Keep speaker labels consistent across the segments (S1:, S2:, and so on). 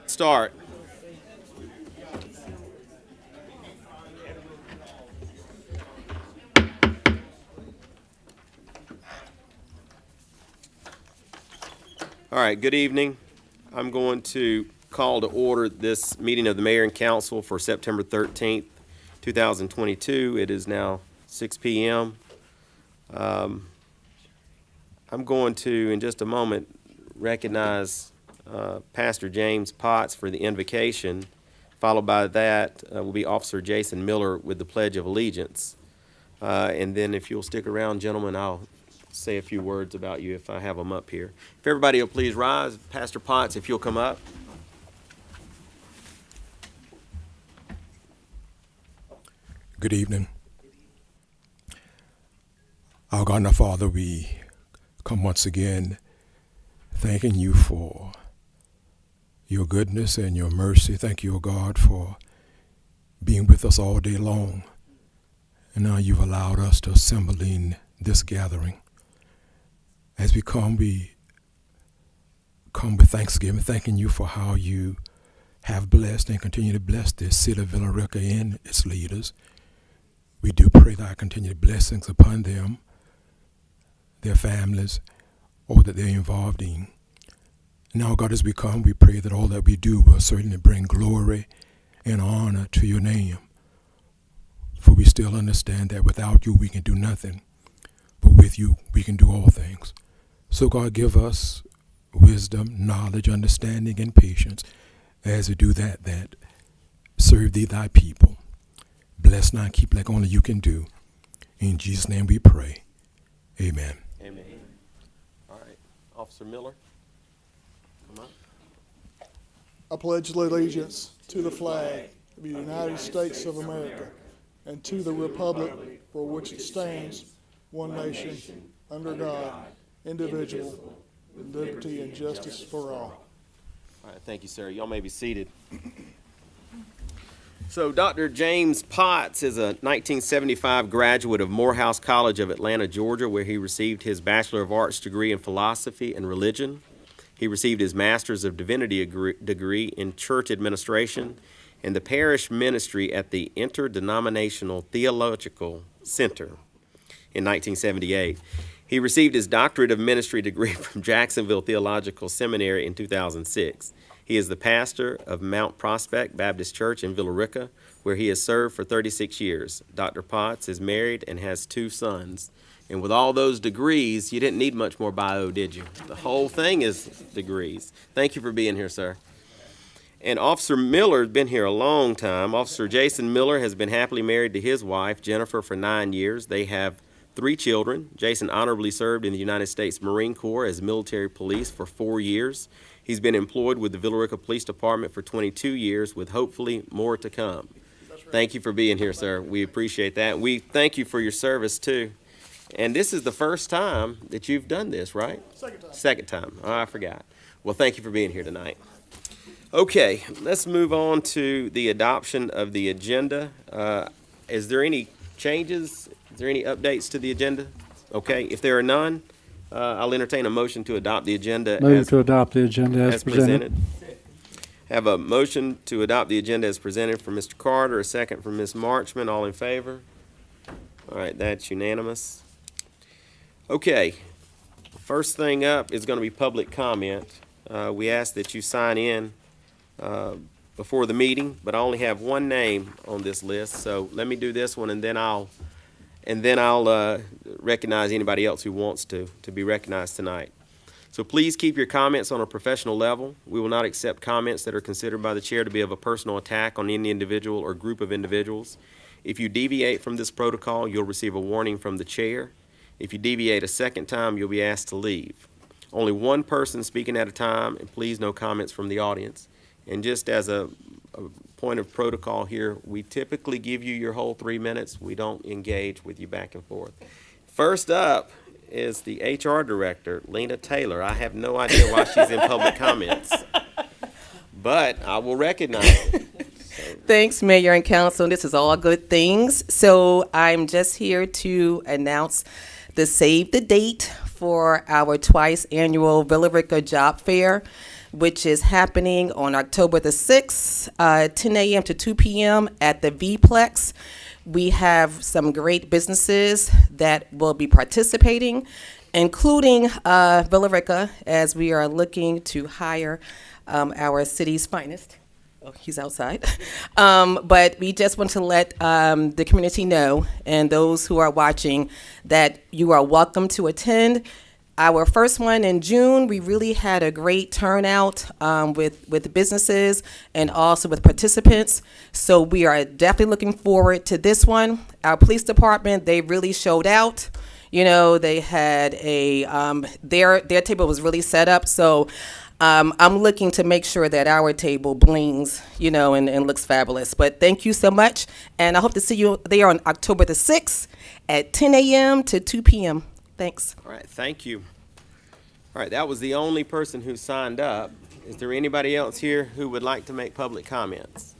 S1: Start. All right, good evening. I'm going to call to order this meeting of the Mayor and Council for September 13th, 2022. It is now 6 p.m. I'm going to, in just a moment, recognize Pastor James Potts for the invocation. Followed by that will be Officer Jason Miller with the Pledge of Allegiance. And then if you'll stick around, gentlemen, I'll say a few words about you if I have them up here. If everybody will please rise. Pastor Potts, if you'll come up.
S2: Good evening. Our God and our Father, we come once again thanking you for your goodness and your mercy. Thank you, O God, for being with us all day long. And now you've allowed us to assemble in this gathering. As we come with thanksgiving, thanking you for how you have blessed and continue to bless this city of Villa Rica and its leaders. We do pray thy continued blessings upon them, their families, all that they're involved in. Now, God, as we come, we pray that all that we do will certainly bring glory and honor to your name. For we still understand that without you we can do nothing, but with you we can do all things. So, God, give us wisdom, knowledge, understanding, and patience as we do that serve thee, thy people. Bless now and keep like only you can do. In Jesus' name we pray. Amen.
S1: Amen. All right. Officer Miller, come up.
S3: I pledge allegiance to the flag of the United States of America and to the republic for which it stands, one nation, under God, indivisible, with liberty and justice for all.
S1: All right, thank you, sir. Y'all may be seated. So Dr. James Potts is a 1975 graduate of Morehouse College of Atlanta, Georgia, where he received his Bachelor of Arts degree in Philosophy and Religion. He received his Master's of Divinity degree in Church Administration and the Parish Ministry at the Interdenominational Theological Center in 1978. He received his Doctorate of Ministry degree from Jacksonville Theological Seminary in 2006. He is the pastor of Mount Prospect Baptist Church in Villa Rica, where he has served for 36 years. Dr. Potts is married and has 2 sons. And with all those degrees, you didn't need much more bio, did you? The whole thing is degrees. Thank you for being here, sir. And Officer Miller has been here a long time. Officer Jason Miller has been happily married to his wife, Jennifer, for 9 years. They have 3 children. Jason honorably served in the United States Marine Corps as military police for 4 years. He's been employed with the Villa Rica Police Department for 22 years, with hopefully more to come. Right. Thank you for being here, sir. We appreciate that. We thank you for your service, too. And this is the first time that you've done this, right?
S3: Second time.
S1: Second time. Oh, I forgot. Well, thank you for being here tonight. Okay, let's move on to the adoption of the agenda. Is there any changes? Is there any updates to the agenda? Okay, if there are none, I'll entertain a motion to adopt the agenda.
S4: Move to adopt the agenda as presented.
S1: Have a motion to adopt the agenda as presented from Mr. Carter, a second from Ms. Marchman. All in favor? All right, that's unanimous. Okay, first thing up is going to be public comment. We ask that you sign in before the meeting, but I only have one name on this list, so let me do this one, and then I'll recognize anybody else who wants to be recognized tonight. So please keep your comments on a professional level. We will not accept comments that are considered by the chair to be of a personal attack on any individual or group of individuals. If you deviate from this protocol, you'll receive a warning from the chair. If you deviate a second time, you'll be asked to leave. Only one person speaking at a time, and please no comments from the audience. And just as a point of protocol here, we typically give you your whole 3 minutes. We don't engage with you back and forth. First up is the HR director, Lena Taylor. I have no idea why she's in public comments, but I will recognize it.
S5: Thanks, Mayor and Council. This is all good things. So I'm just here to announce the save the date for our twice annual Villa Rica Job Fair. which is happening on October the 6th, 10 a.m. to 2 p.m. at the V-Plex. We have some great businesses that will be participating, including Villa Rica, as we are looking to hire our city's finest. Oh, he's outside. But we just want to let the community know, and those who are watching, that you are welcome to attend. Our first one in June, we really had a great turnout with businesses and also with participants. So we are definitely looking forward to this one. Our police department, they really showed out. You know, they had their table was really set up. So I'm looking to make sure that our table blings, you know, and looks fabulous. But thank you so much. And I hope to see you there on October the 6th at 10 a.m. to 2 p.m. Thanks.
S1: All right, thank you. All right, that was the only person who signed up. Is there anybody else here who would like to make public comments?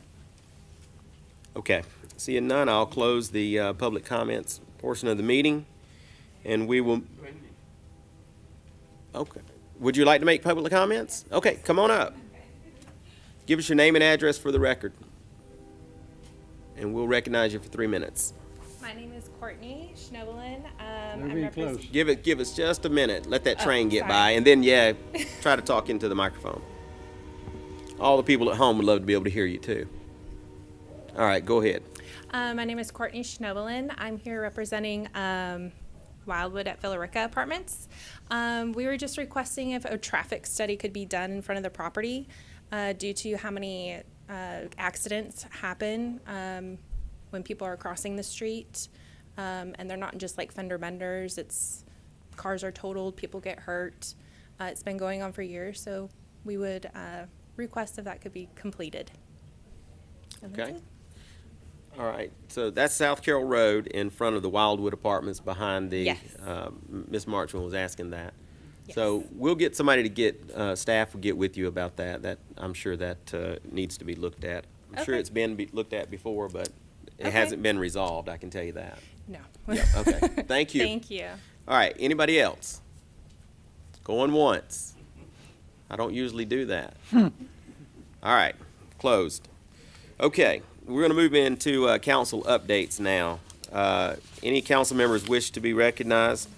S1: Okay, seeing none, I'll close the public comments portion of the meeting, and we will. Okay, would you like to make public comments? Okay, come on up. Give us your name and address for the record, and we'll recognize you for 3 minutes.
S6: My name is Courtney Schnobelin.
S4: Very close.
S1: Give us just a minute. Let that train get
S6: sorry.
S1: by, and then try to talk into the microphone. All the people at home would love to be able to hear you too. All right, go ahead.
S6: My name is Courtney Schnobelin. I'm here representing Wildwood at Villa Rica Apartments. We were just requesting if a traffic study could be done in front of the property due to how many accidents happen when people are crossing the street. And they're not just like fender benders. It's cars are totaled, people get hurt. It's been going on for years, so we would request if that could be completed. And that's
S1: Okay.
S6: it.
S1: All right, so that's South Carroll Road in front of the Wildwood Apartments behind the,
S6: Yes.
S1: Ms. Marchman was asking that.
S6: Yes.
S1: So we'll get somebody to get, staff will get with you about that. I'm sure that needs to be looked at. I'm sure
S6: Okay.
S1: it's been looked at before, but it
S6: Okay.
S1: hasn't been resolved, I can tell you that.
S6: No.
S1: Yeah, okay, thank you.
S6: Thank you.
S1: All right, anybody else? Going once. I don't usually do that. All right, closed. Okay, we're going to move into council updates now. Any council members wish to be recognized?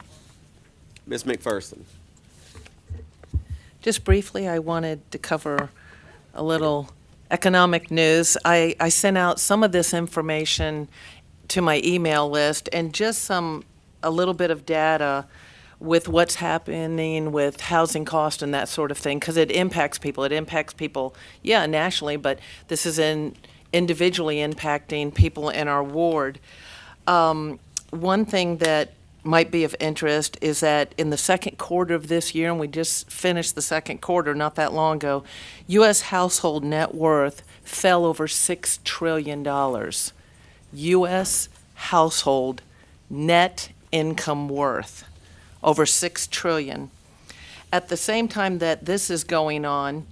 S1: Ms. McPherson.
S7: Just briefly, I wanted to cover a little economic news. I sent out some of this information to my email list and just a little bit of data with what's happening with housing cost and that sort of thing, because it impacts people. It impacts people, nationally, but this is individually impacting people in our ward. One thing that might be of interest is that in the second quarter of this year, and we just finished the second quarter not that long ago, U.S. household net worth fell over $6 trillion. U.S. household net income worth over $6 trillion. At the same time that this is going on,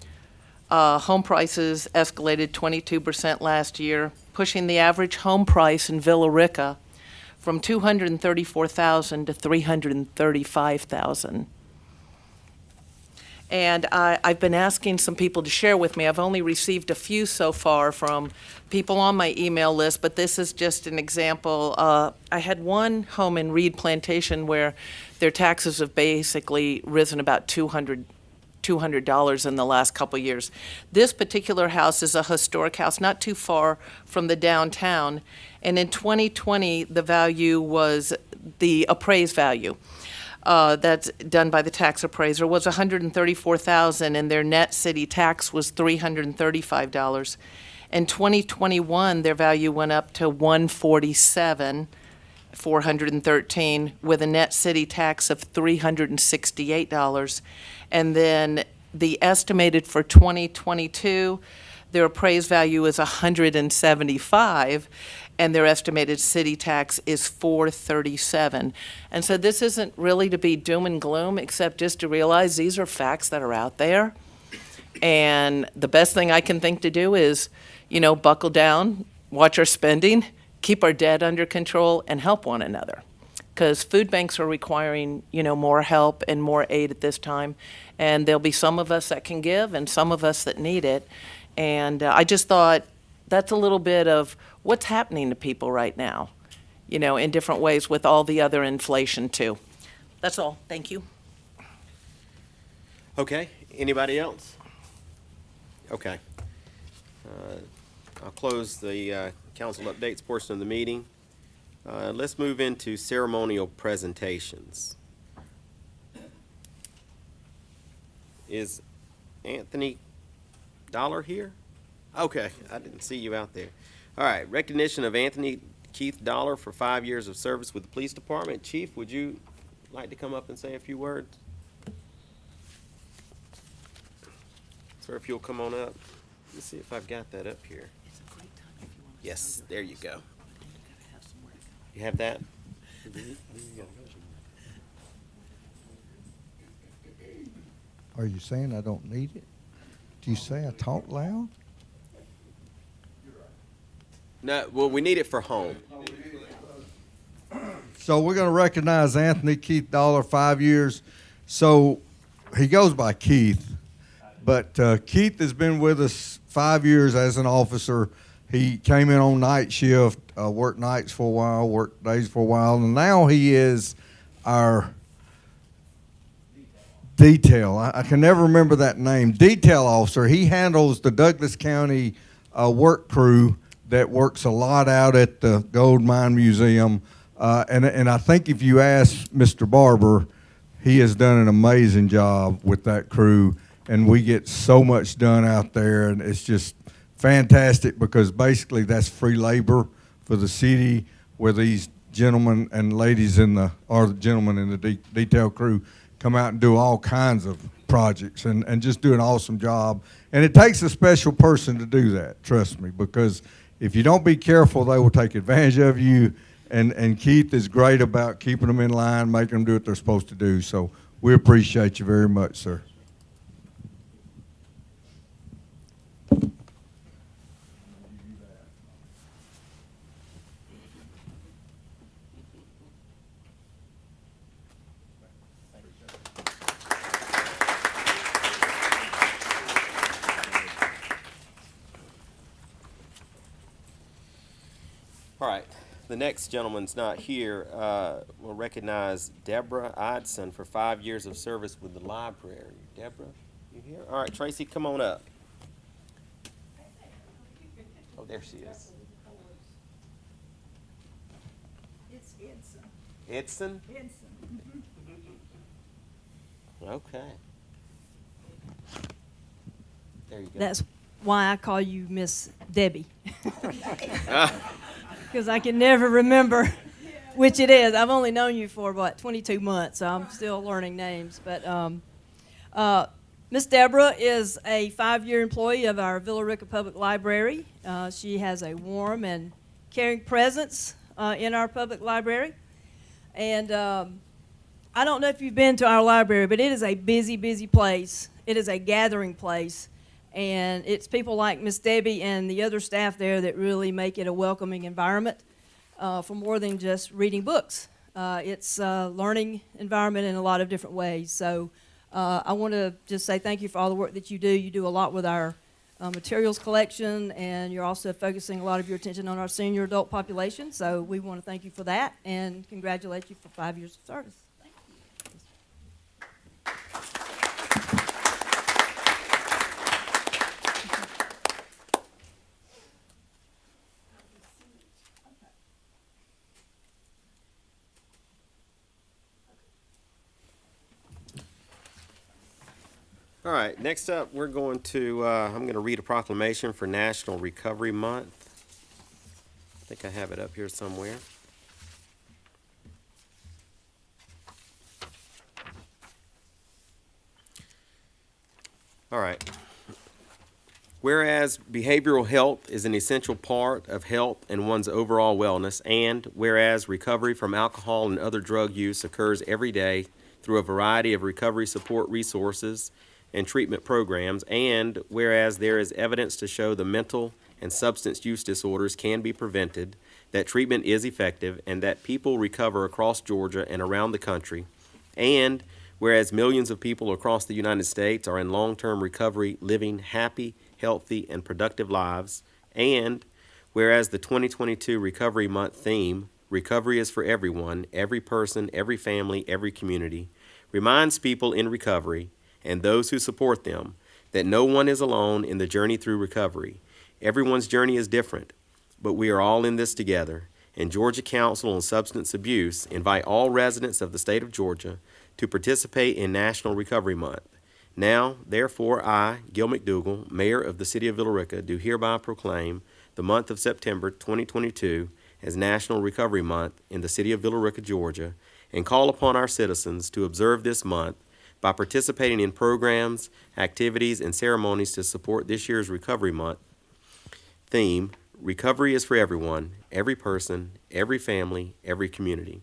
S7: home prices escalated 22% last year, pushing the average home price in Villa Rica from $234,000 to $335,000. And I've been asking some people to share with me. I've only received a few so far from people on my email list, but this is just an example. I had one home in Reed Plantation where their taxes have basically risen about $200 in the last couple of years. This particular house is a historic house not too far from the downtown, and in 2020, the value was the appraised value. That's done by the tax appraiser, was $134,000, and their net city tax was $335. In 2021, their value went up to $147,413, with a net city tax of $368. And then the estimated for 2022, their appraised value is $175, and their estimated city tax is $437. And so this isn't really to be doom and gloom, except just to realize these are facts that are out there. And the best thing I can think to do is, buckle down, watch our spending, keep our debt under control, and help one another. because food banks are requiring, more help and more aid at this time. And there'll be some of us that can give and some of us that need it. And I just thought that's a little bit of what's happening to people right now, in different ways with all the other inflation too. That's all. Thank you.
S1: Okay, anybody else? Okay. I'll close the council updates portion of the meeting. Let's move into ceremonial presentations. Is Anthony Dollar here? Okay, I didn't see you out there. All right, recognition of Anthony Keith Dollar for 5 years of service with the police department. Chief, would you like to come up and say a few words? Sir, if you'll come on up. Let me see if I've got that up here. Yes, there you go. You have that?
S8: Are you saying I don't need it? Do you say I talk loud?
S1: No, well, we need it for home.
S8: So we're going to recognize Anthony Keith Dollar, 5 years. So he goes by Keith, but Keith has been with us 5 years as an officer. He came in on night shift, worked nights for a while, worked days for a while, and now he is our detail. I can never remember that name. Detail officer. He handles the Douglas County work crew that works a lot out at the Gold Mine Museum. And I think if you ask Mr. Barber, he has done an amazing job with that crew, and we get so much done out there, and it's just fantastic because basically that's free labor for the city, where these gentlemen and ladies or the gentlemen in the detail crew come out and do all kinds of projects and just do an awesome job. And it takes a special person to do that, trust me, because if you don't be careful, they will take advantage of you. And Keith is great about keeping them in line, making them do what they're supposed to do. So we appreciate you very much, sir.
S1: All right, the next gentleman's not here. We'll recognize Deborah Oddsson for 5 years of service with the library. Deborah, you here? All right, Tracy, come on up. Oh, there she is.
S9: It's Edson.
S1: Edson?
S9: Edson.
S1: Okay. There you go.
S9: That's why I call you Miss Debbie. Because I can never remember which it is. I've only known you for, 22 months, so I'm still learning names. But Miss Deborah is a 5-year employee of our Villa Rica Public Library. She has a warm and caring presence in our public library. And I don't know if you've been to our library, but it is a busy, busy place. It is a gathering place. And it's people like Miss Debbie and the other staff there that really make it a welcoming environment for more than just reading books. It's a learning environment in a lot of different ways. So I want to just say thank you for all the work that you do. You do a lot with our materials collection, and you're also focusing a lot of your attention on our senior adult population. So we want to thank you for that and congratulate you for 5 years of service.
S1: All right, next up, we're going to, I'm going to read a proclamation for National Recovery Month. I think I have it up here somewhere. All right. Whereas behavioral health is an essential part of health and one's overall wellness, and whereas recovery from alcohol and other drug use occurs every day through a variety of recovery support resources and treatment programs, and whereas there is evidence to show the mental and substance use disorders can be prevented, that treatment is effective, and that people recover across Georgia and around the country. And whereas millions of people across the United States are in long-term recovery, living happy, healthy, and productive lives. And whereas the 2022 Recovery Month theme, Recovery is for Everyone, Every Person, Every Family, Every Community, reminds people in recovery and those who support them that no one is alone in the journey through recovery. Everyone's journey is different, but we are all in this together. And Georgia Council on Substance Abuse invite all residents of the state of Georgia to participate in National Recovery Month. Now, therefore, I, Gil McDougall, Mayor of the City of Villa Rica, do hereby proclaim the month of September 2022 as National Recovery Month in the City of Villa Rica, Georgia, and call upon our citizens to observe this month by participating in programs, activities, and ceremonies to support this year's Recovery Month theme, Recovery is for Everyone, Every Person, Every Family, Every Community.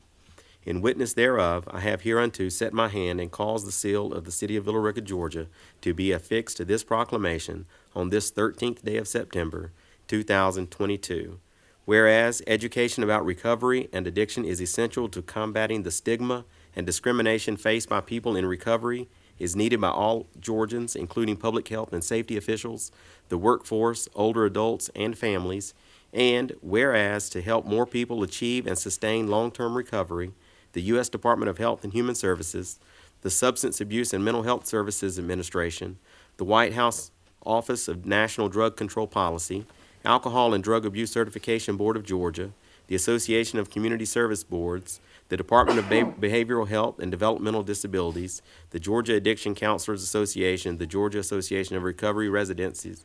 S1: In witness thereof, I have hereunto set my hand and caused the seal of the City of Villa Rica, Georgia, to be affixed to this proclamation on this 13th day of September, 2022. Whereas education about recovery and addiction is essential to combating the stigma and discrimination faced by people in recovery, is needed by all Georgians, including public health and safety officials, the workforce, older adults, and families. And whereas to help more people achieve and sustain long-term recovery, the U.S. Department of Health and Human Services, the Substance Abuse and Mental Health Services Administration, the White House Office of National Drug Control Policy, Alcohol and Drug Abuse Certification Board of Georgia, the Association of Community Service Boards, the Department of Behavioral Health and Developmental Disabilities, the Georgia Addiction Counselors Association, the Georgia Association of Recovery Residencies,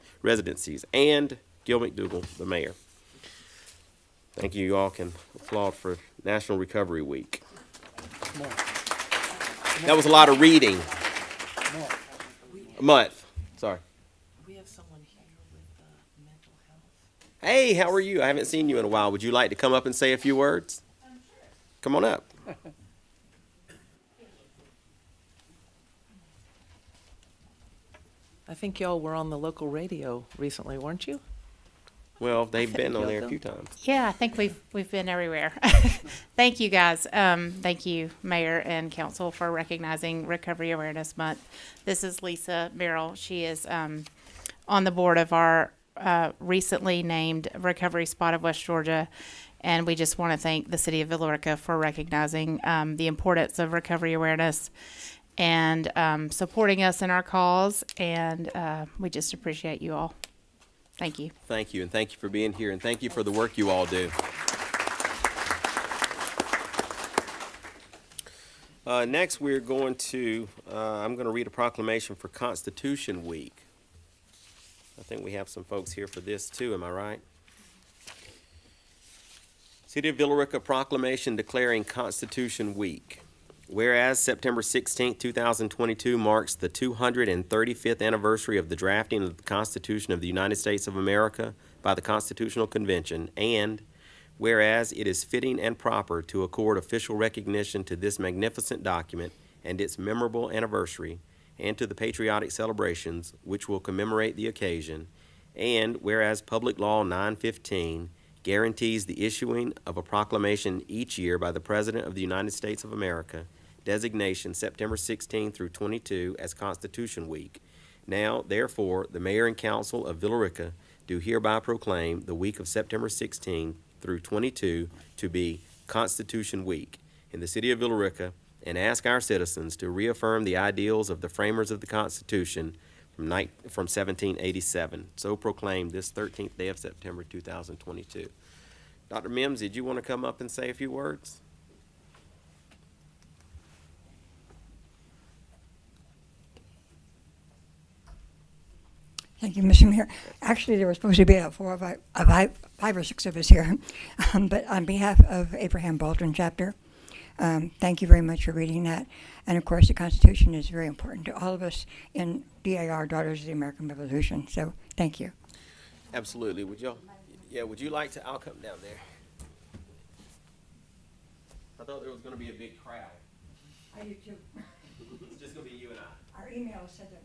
S1: and Gil McDougall, the mayor. Thank you. You all can applaud for National Recovery Week. That was a lot of reading. A month. Sorry.
S7: We have someone here with mental health.
S1: Hey, how are you? I haven't seen you in a while. Would you like to come up and say a few words? Come on up.
S7: I think y'all were on the local radio recently, weren't you?
S1: Well, they've been on there a few times.
S10: Yeah, I think we've been everywhere. Thank you, guys. Thank you, Mayor and Council, for recognizing Recovery Awareness Month. This is Lisa Merrill. She is on the board of our recently named Recovery Spot of West Georgia, and we just want to thank the City of Villa Rica for recognizing the importance of recovery awareness and supporting us in our cause, and we just appreciate you all. Thank you.
S1: Thank you, and thank you for being here, and thank you for the work you all do. Next, we're going to, I'm going to read a proclamation for Constitution Week. I think we have some folks here for this too, am I right? City of Villa Rica proclamation declaring Constitution Week. Whereas September 16, 2022 marks the 235th anniversary of the drafting of the Constitution of the United States of America by the Constitutional Convention, and whereas it is fitting and proper to accord official recognition to this magnificent document and its memorable anniversary, and to the patriotic celebrations which will commemorate the occasion, and whereas Public Law 915 guarantees the issuing of a proclamation each year by the President of the United States of America, designation September 16 through 22 as Constitution Week. Now, therefore, the Mayor and Council of Villa Rica do hereby proclaim the week of September 16 through 22 to be Constitution Week in the City of Villa Rica, and ask our citizens to reaffirm the ideals of the framers of the Constitution from 1787. So proclaimed this 13th day of September 2022. Dr. Mims, did you want to come up and say a few words?
S11: Thank you, Mr. Mayor. Actually, there were supposed to be five or six of us here, but on behalf of Abraham Baldwin chapter, thank you very much for reading that. And of course, the Constitution is very important to all of us in DAR, Daughters of the American Revolution. So, thank you.
S1: Absolutely. Would you like to? I'll come down there. I thought there was going to be a big crowd.
S11: I do too.
S1: It's just going to be you and I.
S11: Our email said that.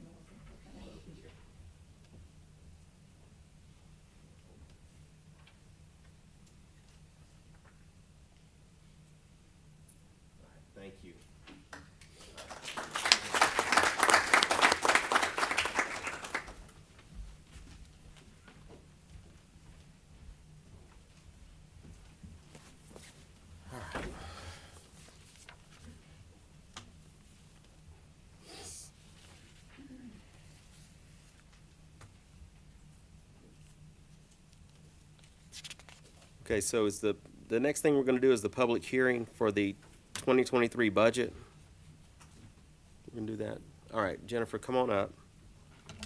S1: Okay, so is the next thing we're gonna do is the public hearing for the 2023 budget. We're gonna do that. All right, Jennifer, come on up.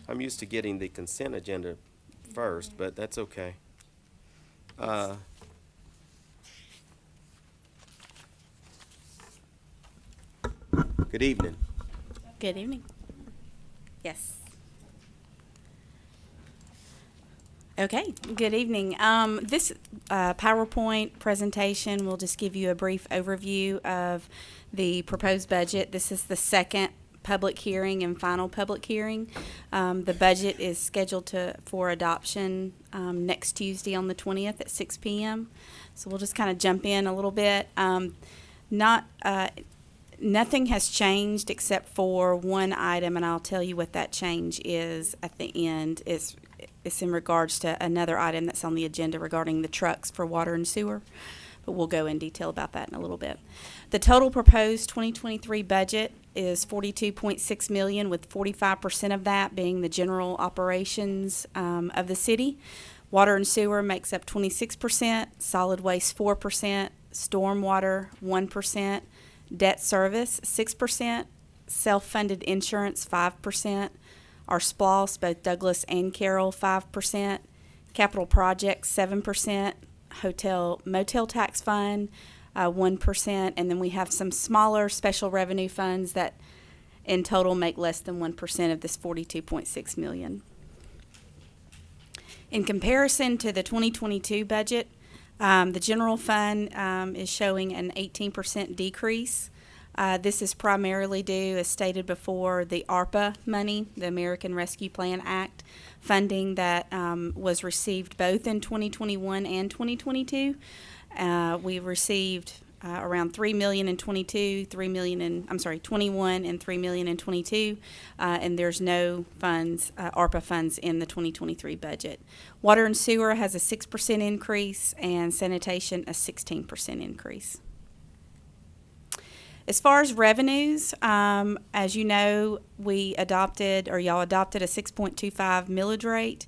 S1: I'm used to getting the consent agenda first, but that's okay. Good evening.
S12: Good evening. Yes. Okay, good evening. This PowerPoint presentation will just give you a brief overview of the proposed budget. This is the second public hearing and final public hearing. The budget is scheduled for adoption next Tuesday on the 20th at 6 p.m. So we'll just kind of jump in a little bit. Nothing has changed except for one item, and I'll tell you what that change is at the end. It's in regards to another item that's on the agenda regarding the trucks for water and sewer, but we'll go in detail about that in a little bit. The total proposed 2023 budget is $42.6 million, with 45% of that being the general operations of the city. Water and sewer makes up 26%, solid waste 4%, stormwater 1%, debt service 6%, self-funded insurance 5%, our SPLOST, both Douglas and Carroll 5%, capital projects 7%, motel tax fund 1%, and then we have some smaller special revenue funds that in total make less than 1% of this $42.6 million. In comparison to the 2022 budget, the general fund is showing an 18% decrease. This is primarily due, as stated before, the ARPA money, the American Rescue Plan Act funding that was received both in 2021 and 2022. We received around $3 million in 21 and $3 million in 22, and there's no funds, ARPA funds in the 2023 budget. Water and sewer has a 6% increase, and sanitation a 16% increase. As far as revenues, as you know, y'all adopted a 6.25 millage rate,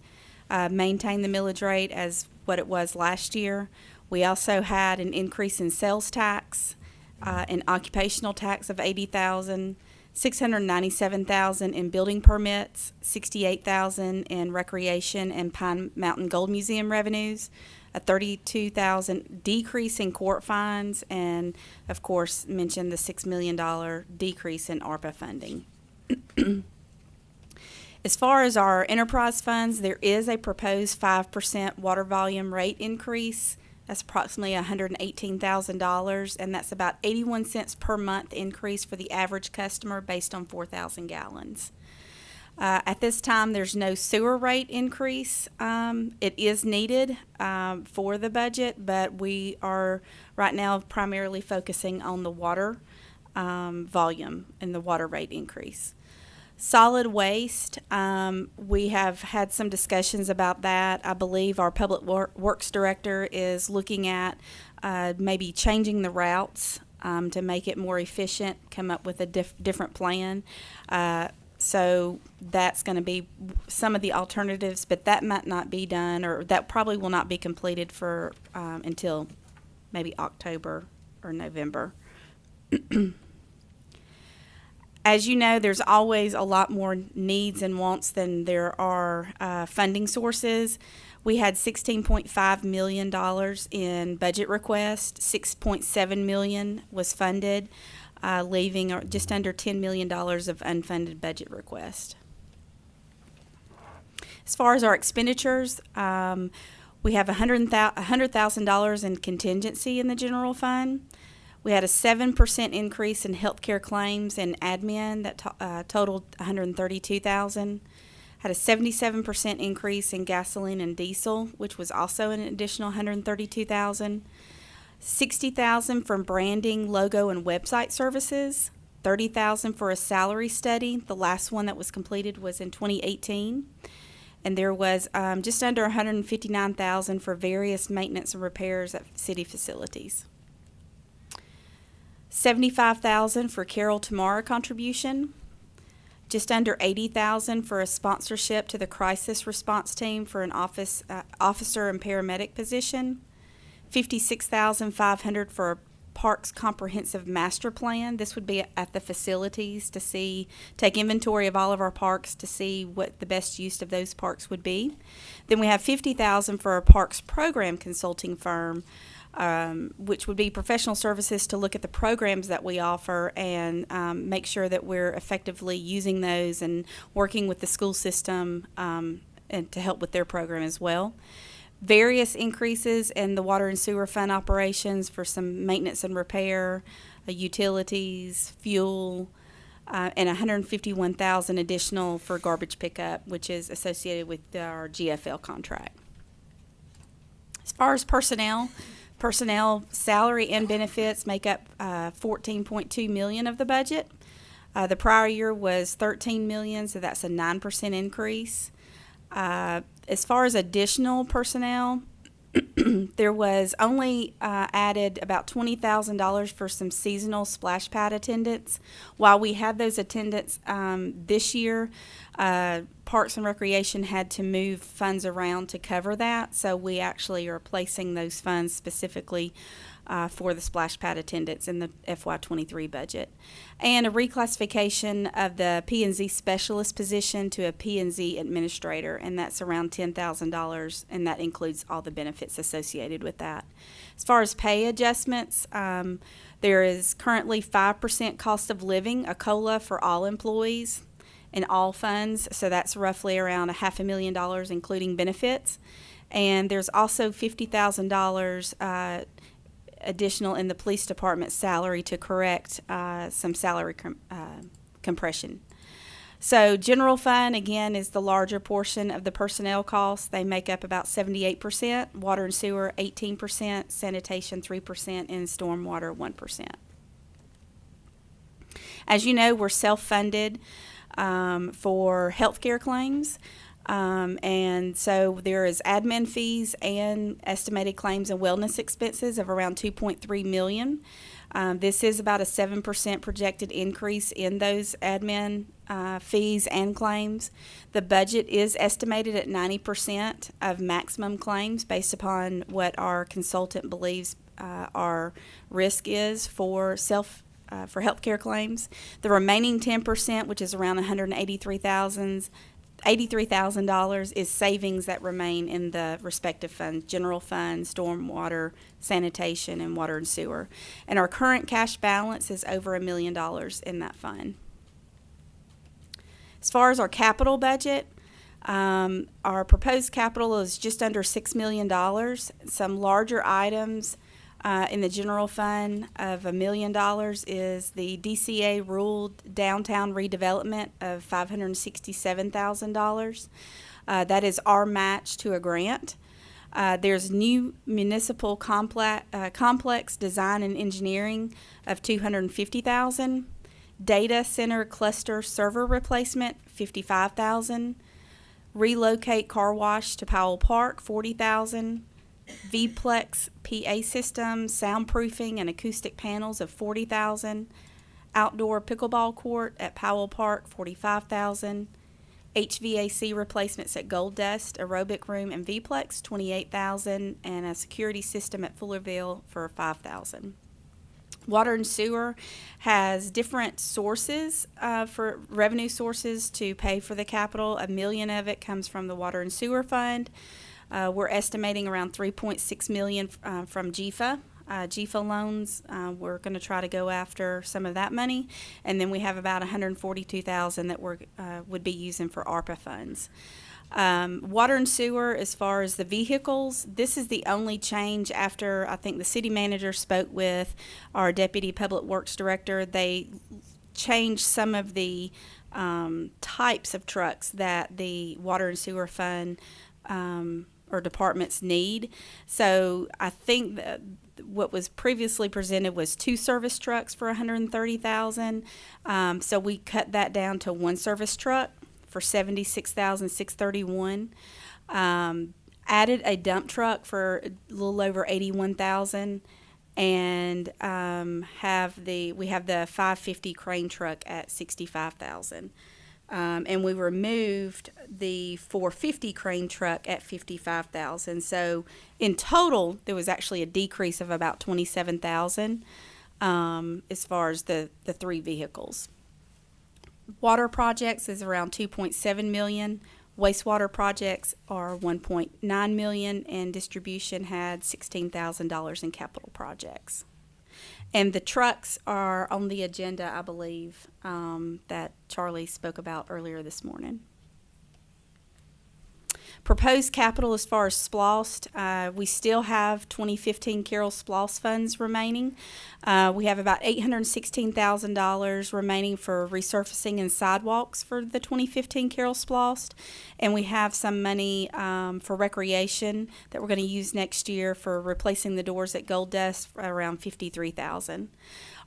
S12: maintained the millage rate as what it was last year. We also had an increase in sales tax, an occupational tax of $80,000, $697,000 in building permits, $68,000 in recreation and Pine Mountain Gold Museum revenues, a $32,000 decrease in court fines, and of course mentioned the $6 million decrease in ARPA funding. As far as our enterprise funds, there is a proposed 5% water volume rate increase. That's approximately $118,000, and that's about 81 cents per month increase for the average customer based on 4,000 gallons. At this time, there's no sewer rate increase. It is needed for the budget, but we are right now primarily focusing on the water volume and the water rate increase. Solid waste, we have had some discussions about that. I believe our Public Works Director is looking at maybe changing the routes to make it more efficient, come up with a different plan. So that's going to be some of the alternatives, but that might not be done, or that probably will not be completed for until maybe October or November. As you know, there's always a lot more needs and wants than there are funding sources. We had $16.5 million in budget requests. $6.7 million was funded, leaving just under $10 million of unfunded budget requests. As far as our expenditures, we have $100,000 in contingency in the general fund. We had a 7% increase in healthcare claims and admin that totaled $132,000. Had a 77% increase in gasoline and diesel, which was also an additional $132,000. $60,000 from branding, logo, and website services. $30,000 for a salary study. The last one that was completed was in 2018. And there was just under $159,000 for various maintenance and repairs at city facilities. $75,000 for Carol Tomorrow contribution, just under $80,000 for a sponsorship to the crisis response team for an officer and paramedic position, $56,500 for Parks Comprehensive Master Plan. This would be at the facilities to take inventory of all of our parks to see what the best use of those parks would be. Then we have $50,000 for a Parks Program Consulting firm, which would be professional services to look at the programs that we offer and make sure that we're effectively using those and working with the school system and to help with their program as well. Various increases in the water and sewer fund operations for some maintenance and repair, utilities, fuel, and $151,000 additional for garbage pickup, which is associated with our GFL contract. As far as personnel salary and benefits make up $14.2 million of the budget. The prior year was $13 million, so that's a 9% increase. As far as additional personnel, there was only added about $20,000 for some seasonal splash pad attendants. While we had those attendants this year, Parks and Recreation had to move funds around to cover that, so we actually are placing those funds specifically for the splash pad attendants in the FY23 budget. And a reclassification of the P&Z specialist position to a P&Z administrator, and that's around $10,000, and that includes all the benefits associated with that. As far as pay adjustments, there is currently 5% cost of living, a COLA for all employees in all funds, so that's roughly around $500,000 including benefits. And there's also $50,000 additional in the police department salary to correct some salary compression. So general fund, again, is the larger portion of the personnel costs. They make up about 78%, water and sewer 18%, sanitation 3%, and stormwater 1%. As you know, we're self-funded for healthcare claims. And so there is admin fees and estimated claims and wellness expenses of around $2.3 million. This is about a 7% projected increase in those admin fees and claims. The budget is estimated at 90% of maximum claims based upon what our consultant believes our risk is for healthcare claims. The remaining 10%, which is around $83,000 is savings that remain in the respective funds, general fund, stormwater, sanitation, and water and sewer. And our current cash balance is over $1 million in that fund. As far as our capital budget, our proposed capital is just under $6 million. Some larger items in the general fund of $1 million is the DCA ruled downtown redevelopment of $567,000. That is our match to a grant. There's new municipal complex design and engineering of $250,000. Data center cluster server replacement $55,000. Relocate car wash to Powell Park $40,000. V-Plex PA system, soundproofing and acoustic panels of $40,000. Outdoor pickleball court at Powell Park $45,000. HVAC replacements at Gold Dust, aerobic room, and V-Plex $28,000, and a security system at Fullerville for $5,000. Water and sewer has different sources for revenue sources to pay for the capital. $1 million of it comes from the water and sewer fund. We're estimating around $3.6 million from GFA. GFA loans, we're going to try to go after some of that money. And then we have about $142,000 that we're would be using for ARPA funds. Water and sewer, as far as the vehicles, this is the only change after I think the city manager spoke with our deputy public works director. They changed some of the types of trucks that the water and sewer fund or departments need. So I think that what was previously presented was 2 service trucks for $130,000. So we cut that down to 1 service truck for $76,631. Added a dump truck for a little over $81,000, and we have the 550 crane truck at $65,000. and we removed the 450 crane truck at 55,000. So in total, there was actually a decrease of about 27,000 as far as the three vehicles. Water projects is around 2.7 million. Wastewater projects are 1.9 million, and distribution had $16,000 in capital projects. And the trucks are on the agenda, I believe, that Charlie spoke about earlier this morning. Proposed capital as far as SPLOST, we still have 2015 Carroll SPLOST funds remaining. We have about $816,000 remaining for resurfacing and sidewalks for the 2015 Carroll SPLOST. And we have some money for recreation that we're going to use next year for replacing the doors at Gold Dust, around $53,000.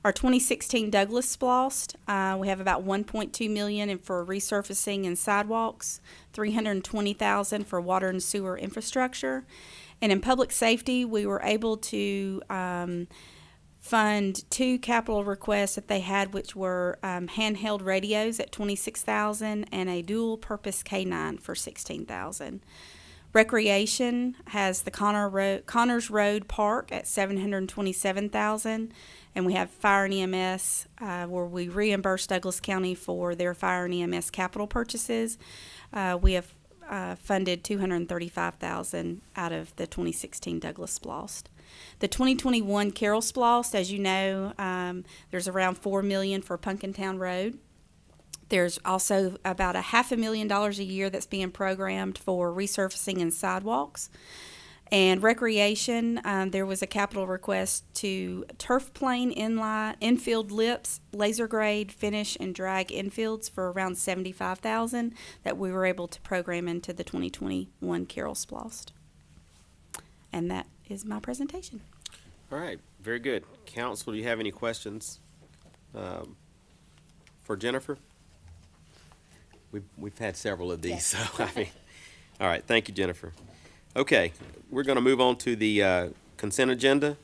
S12: Our 2016 Douglas SPLOST, we have about $1.2 million for resurfacing and sidewalks, $320,000 for water and sewer infrastructure. And in public safety, we were able to fund two capital requests that they had, which were handheld radios at $26,000 and a dual-purpose K9 for $16,000. Recreation has the Connors Road Park at $727,000, and we have fire and EMS where we reimburse Douglas County for their fire and EMS capital purchases. We have funded $235,000 out of the 2016 Douglas SPLOST. The 2021 Carroll SPLOST, as you know, there's around $4 million for Punkintown Road. There's also about $500,000 a year that's being programmed for resurfacing and sidewalks. And recreation, there was a capital request to turf plane infield lips, laser grade, finish, and drag infields for around $75,000 that we were able to program into the 2021 Carroll SPLOST. And that is my presentation.
S1: All right, very good. Council, do you have any questions for Jennifer? We've had several of these, yes. So I mean, all right, thank you, Jennifer. Okay, we're going to move on to the consent agenda.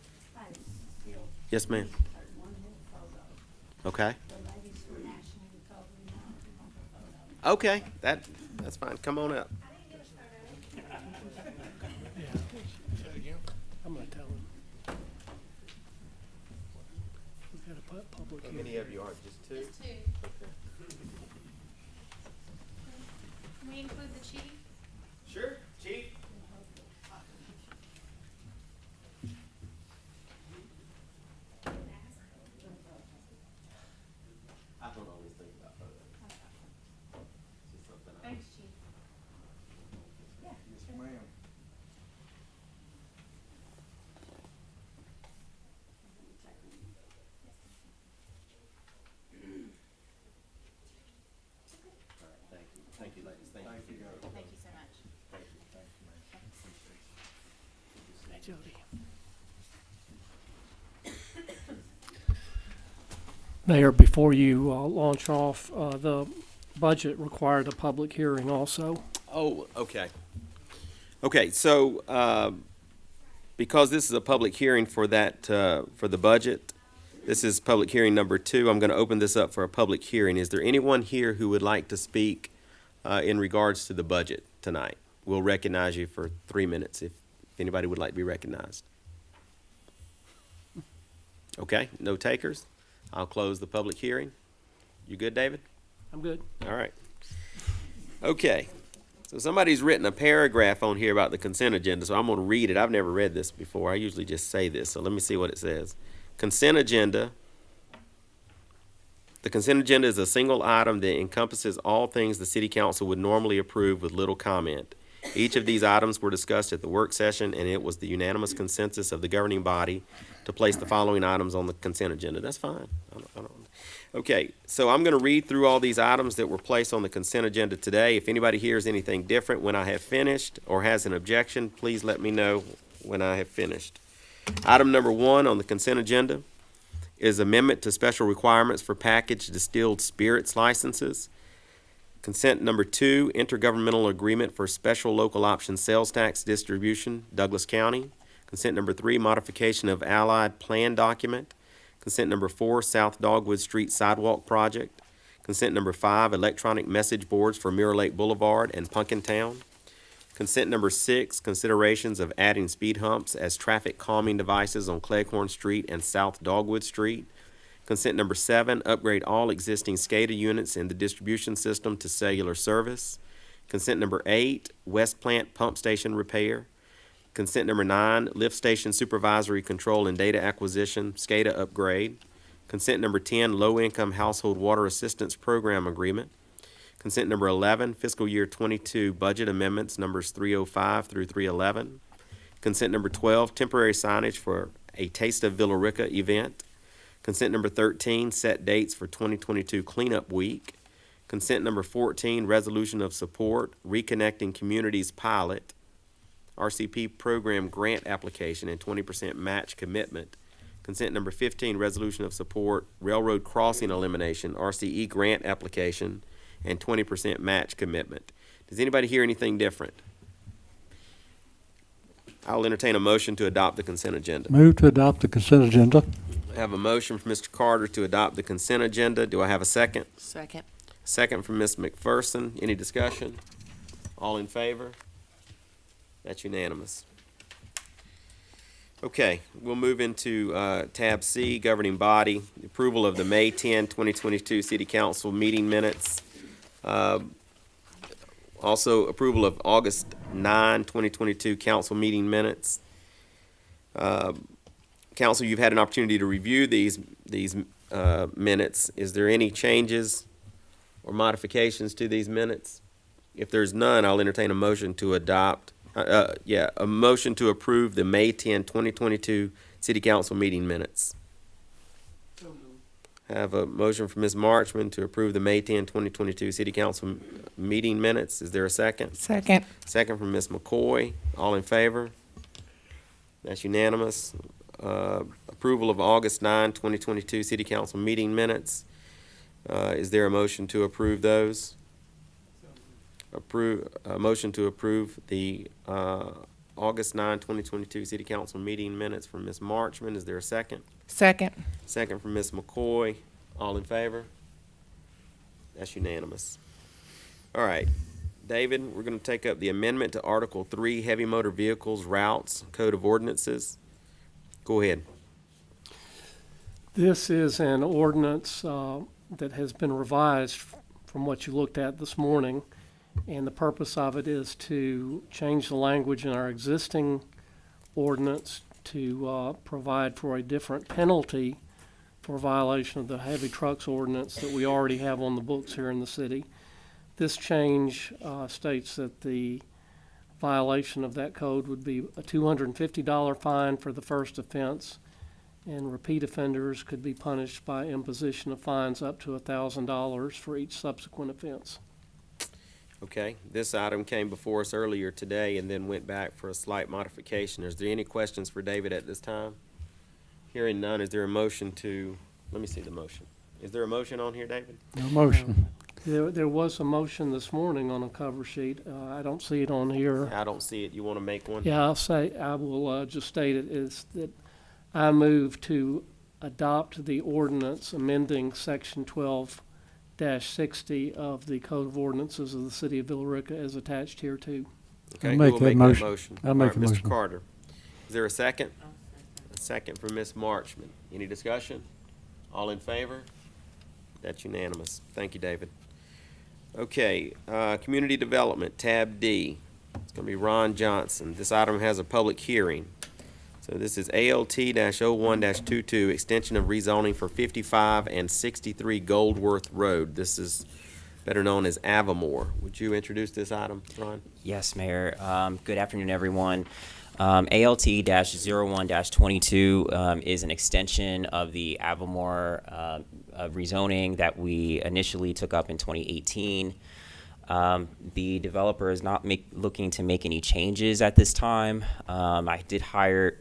S1: Yes, ma'am. Okay. Okay, that's fine. Come on up.
S13: I'm going to tell him. We've got a public.
S1: How many of you are? Just two?
S10: Just two.
S1: Okay.
S10: Can we include the chief?
S1: Sure, chief. I don't always think about photos.
S10: Thanks, chief.
S8: Yes, ma'am.
S1: Thank you, ladies. Thank you.
S10: Thank you so much.
S1: Thank you. Thank you, ma'am.
S13: Hey, Jody. Mayor, before you launch off, the budget required a public hearing also.
S1: Oh, okay. Okay, so because this is a public hearing for that, for the budget, this is public hearing number 2. I'm going to open this up for a public hearing. Is there anyone here who would like to speak in regards to the budget tonight? We'll recognize you for 3 minutes if anybody would like to be recognized. Okay, no takers. I'll close the public hearing. You good, David?
S13: I'm good.
S1: All right. Okay. So somebody's written a paragraph on here about the consent agenda, so I'm going to read it. I've never read this before. I usually just say this, so let me see what it says. Consent agenda. The consent agenda is a single item that encompasses all things the City Council would normally approve with little comment. Each of these items were discussed at the work session, and it was the unanimous consensus of the governing body to place the following items on the consent agenda. That's fine. Okay, so I'm going to read through all these items that were placed on the consent agenda today. If anybody hears anything different when I have finished or has an objection, please let me know when I have finished. Item number 1 on the consent agenda is amendment to special requirements for packaged distilled spirits licenses. Consent number 2, intergovernmental agreement for special local option sales tax distribution, Douglas County. Consent number 3, modification of Allied plan document. Consent number 4, South Dogwood Street sidewalk project. Consent number 5, electronic message boards for Mirror Lake Boulevard and Punkintown. Consent number 6, considerations of adding speed humps as traffic calming devices on Cleghorn Street and South Dogwood Street. Consent number 7, upgrade all existing SCADA units in the distribution system to cellular service. Consent number 8, West Plant pump station repair. Consent number 9, lift station supervisory control and data acquisition, SCADA upgrade. Consent number 10, low-income household water assistance program agreement. Consent number 11, fiscal year 22 budget amendments, numbers 305 through 311. Consent number 12, temporary signage for a Taste of Villa Rica event. Consent number 13, set dates for 2022 cleanup week. Consent number 14, resolution of support, reconnecting communities pilot, RCP program grant application and 20% match commitment. Consent number 15, resolution of support, railroad crossing elimination, RCE grant application and 20% match commitment. Does anybody hear anything different? I'll entertain a motion to adopt the consent agenda.
S4: Move to adopt the consent agenda.
S1: I have a motion from Mr. Carter to adopt the consent agenda. Do I have a second?
S7: Second.
S1: Second from Ms. McPherson. Any discussion? All in favor? That's unanimous. Okay, we'll move into tab C, governing body, approval of the May 10, 2022 City Council meeting minutes. Also, approval of August 9, 2022 council meeting minutes. Council, you've had an opportunity to review these minutes. Is there any changes or modifications to these minutes? If there's none, I'll entertain a motion to adopt. A motion to approve the May 10, 2022 City Council meeting minutes. Have a motion from Ms. Marchman to approve the May 10, 2022 City Council meeting minutes. Is there a second?
S7: Second.
S1: Second from Ms. McCoy. All in favor? That's unanimous. Approval of August 9, 2022 City Council meeting minutes. Is there a motion to approve those? Motion to approve the August 9, 2022 City Council meeting minutes from Ms. Marchman. Is there a second?
S7: Second.
S1: Second from Ms. McCoy. All in favor? That's unanimous. All right. David, we're going to take up the amendment to Article 3, Heavy Motor Vehicles, Routes, Code of Ordinances. Go ahead.
S13: This is an ordinance that has been revised from what you looked at this morning. And the purpose of it is to change the language in our existing ordinance to provide for a different penalty for violation of the heavy trucks ordinance that we already have on the books here in the city. This change states that the violation of that code would be a $250 fine for the first offense, and repeat offenders could be punished by imposition of fines up to $1,000 for each subsequent offense.
S1: Okay, this item came before us earlier today and then went back for a slight modification. Is there any questions for David at this time? Hearing none, is there a motion to, let me see the motion. Is there a motion on here, David?
S4: No motion.
S13: There was a motion this morning on a cover sheet. I don't see it on here.
S1: I don't see it. You want to make one?
S13: Yeah, I will just state it, is that I move to adopt the ordinance amending Section 12-60 of the Code of Ordinances of the City of Villa Rica as attached here too.
S1: Okay,
S4: I'll
S1: who
S4: make
S1: will
S4: that
S1: make
S4: motion.
S1: that motion?
S4: I'll make
S1: All
S4: the
S1: right,
S4: motion.
S1: Mr. Carter. Is there a second? A second from Ms. Marchman. Any discussion? All in favor? That's unanimous. Thank you, David. Okay, Community Development, tab D. It's going to be Ron Johnson. This item has a public hearing. So this is ALT-01-22, extension of rezoning for 55 and 63 Goldworth Road. This is better known as Avamore. Would you introduce this item, Ron?
S14: Yes, Mayor. Good afternoon, everyone. ALT-01-22 is an extension of the Avamore rezoning that we initially took up in 2018. The developer is not looking to make any changes at this time. I did highlight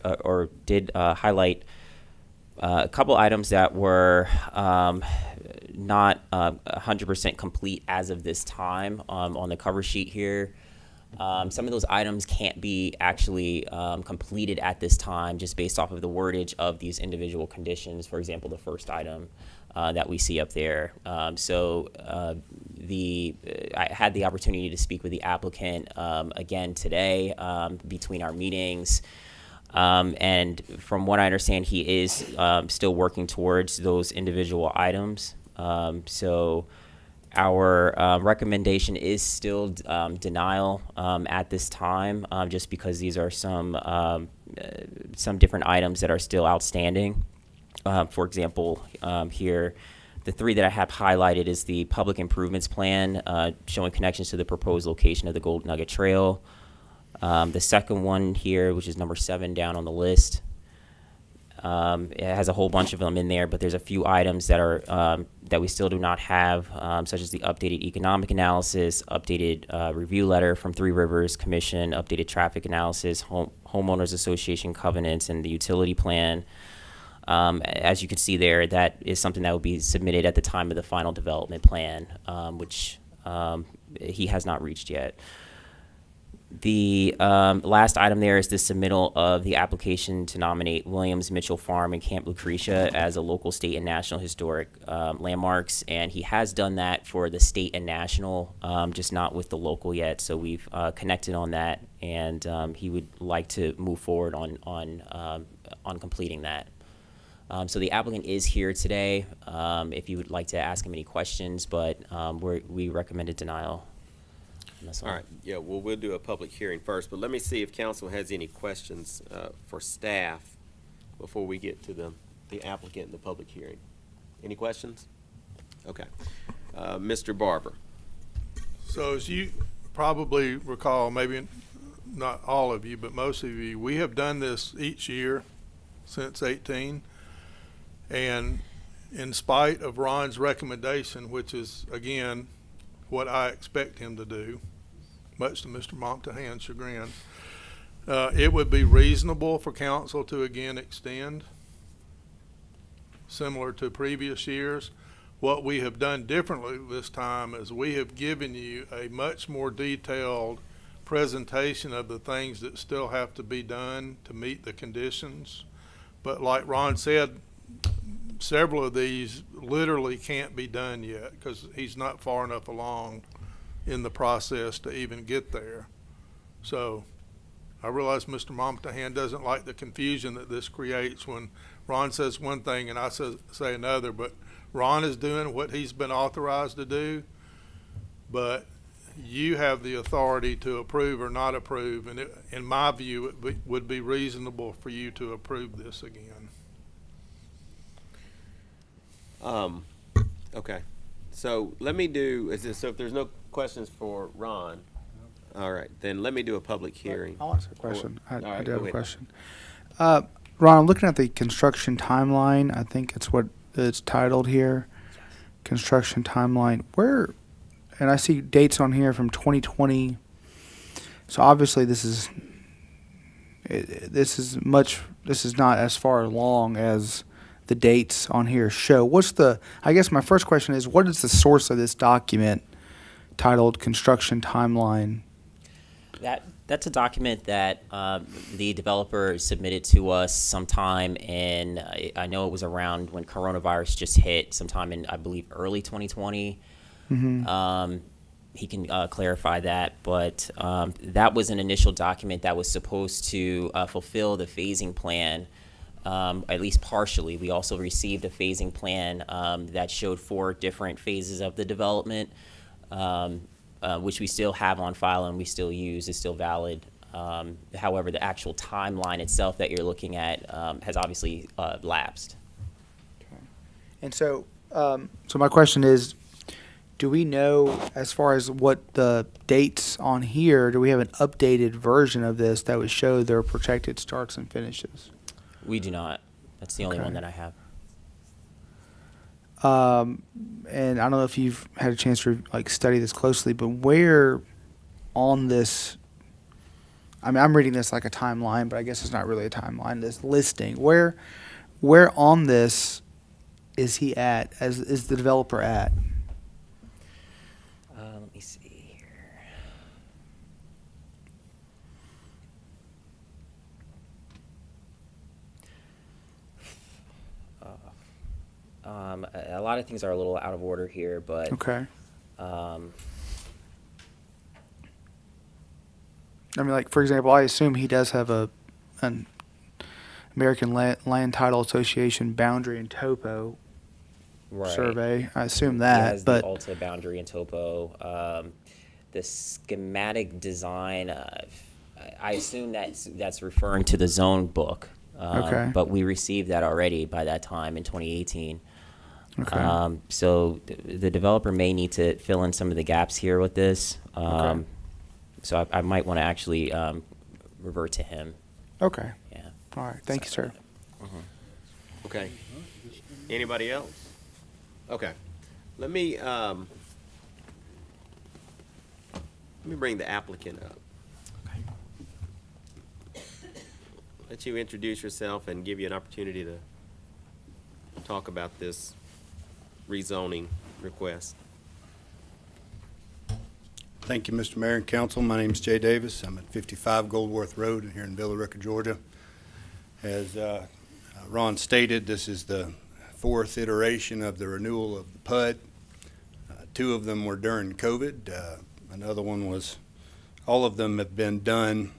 S14: a couple items that were not 100% complete as of this time on the cover sheet here. Some of those items can't be actually completed at this time just based off of the wordage of these individual conditions. For example, the first item, that we see up there. I had the opportunity to speak with the applicant again today between our meetings. And from what I understand, he is still working towards those individual items. So our recommendation is still denial at this time, just because these are some different items that are still outstanding. For example, here, the three that I have highlighted is the public improvements plan showing connections to the proposed location of the Gold Nugget Trail. The second one here, which is number 7 down on the list, it has a whole bunch of them in there, but there's a few items that are that we still do not have, such as the updated economic analysis, updated review letter from Three Rivers Commission, updated traffic analysis, homeowners association covenants, and the utility plan. As you can see there, that is something that will be submitted at the time of the final development plan, which he has not reached yet. The last item there is the submittal of the application to nominate Williams Mitchell Farm and Camp Lucretia as a local, state, and national historic landmarks, and he has done that for the state and national, just not with the local yet. So we've connected on that, and he would like to move forward on completing that. So the applicant is here today if you would like to ask him any questions, but we recommended denial.
S1: All right, yeah, well, we'll do a public hearing first, but let me see if council has any questions for staff before we get to the applicant and the public hearing. Any questions? Okay. Mr. Barber.
S15: So as you probably recall, maybe not all of you, but most of you, we have done this each year since 18. And in spite of Ron's recommendation, which is, again, what I expect him to do, much to Mr. Montahan's chagrin, it would be reasonable for council to again extend, similar to previous years. What we have done differently this time is we have given you a much more detailed presentation of the things that still have to be done to meet the conditions. But like Ron said, several of these literally can't be done yet because he's not far enough along in the process to even get there. So I realize Mr. Montahan doesn't like the confusion that this creates when Ron says one thing and I say another, but Ron is doing what he's been authorized to do, but you have the authority to approve or not approve, and in my view, it would be reasonable for you to approve this again.
S1: Okay. So let me do, so if there's no questions for Ron, all right, then let me do a public hearing.
S16: I'll ask a question. I
S1: right,
S16: do have
S1: go
S16: a
S1: ahead.
S16: question. Ron, I'm looking at the construction timeline. I think it's what it's titled here. Construction timeline. Where, and I see dates on here from 2020. So obviously this is not as far along as the dates on here show. I guess my first question is, what is the source of this document titled Construction Timeline?
S14: That's a document that the developer submitted to us sometime in, I know it was around when coronavirus just hit, sometime in, I believe, early 2020. Mm-hmm. He can clarify that, but that was an initial document that was supposed to fulfill the phasing plan, at least partially. We also received a phasing plan that showed 4 different phases of the development, which we still have on file and we still use, is still valid. However, the actual timeline itself that you're looking at has obviously lapsed.
S16: Okay. And so my question is, do we know, as far as what the dates on here, do we have an updated version of this that would show their projected starts and finishes?
S14: We do not. That's the only one that I have.
S16: And I don't know if you've had a chance to study this closely, but where on this, I mean, I'm reading this like a timeline, but I guess it's not really a timeline, this listing. Where on this is he at, is the developer at?
S14: Let me see here. A lot of things are a little out of order here, but
S16: Okay.
S14: um,
S16: I mean, like, for example, I assume he does have an American Land Title Association boundary and topo
S14: right.
S16: survey. I assume
S14: He
S16: that,
S14: has
S16: but
S14: the Alta boundary and topo. The schematic design, I assume that's referring to the zone book.
S16: Okay.
S14: But we received that already by that time in 2018.
S16: Okay.
S14: So the developer may need to fill in some of the gaps here with this.
S16: Okay.
S14: So I might want to actually revert to him.
S16: okay.
S14: Yeah.
S16: All right. Thank you, sir.
S1: Okay. Anybody else? Okay. Let me bring the applicant up. Let you introduce yourself and give you an opportunity to talk about this rezoning request.
S17: Thank you, Mr. Mayor and Council. My name is Jay Davis. I'm at 55 Goldworth Road here in Villa Rica, Georgia. As Ron stated, this is the fourth iteration of the renewal of the PUD. Two of them were during COVID. Another one was, all of them have been done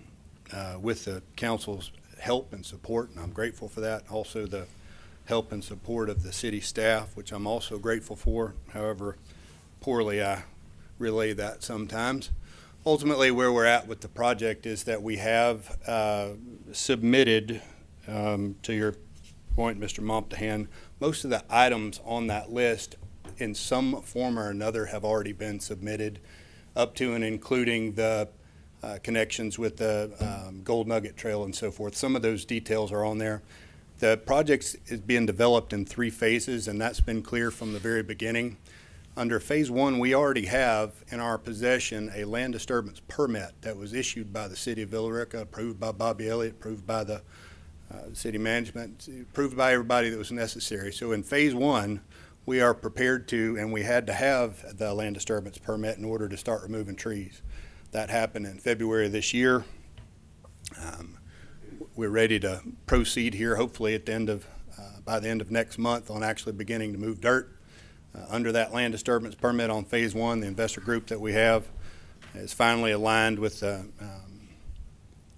S17: with the council's help and support, and I'm grateful for that. Also the help and support of the city staff, which I'm also grateful for. However poorly I relay that sometimes. Ultimately, where we're at with the project is that we have submitted, to your point, Mr. Momptahan, most of the items on that list in some form or another have already been submitted, up to and including the connections with the Gold Nugget Trail and so forth. Some of those details are on there. The project is being developed in 3 phases, and that's been clear from the very beginning. Under phase 1, we already have in our possession a land disturbance permit that was issued by the city of Villa Rica, approved by Bobby Elliott, approved by the city management, approved by everybody that was necessary. So in phase 1, we are prepared to, and we had to have the land disturbance permit in order to start removing trees. That happened in February of this year. We're ready to proceed here, hopefully at the end of, by the end of next month, on actually beginning to move dirt. Under that land disturbance permit on phase 1, the investor group that we have is finally aligned with the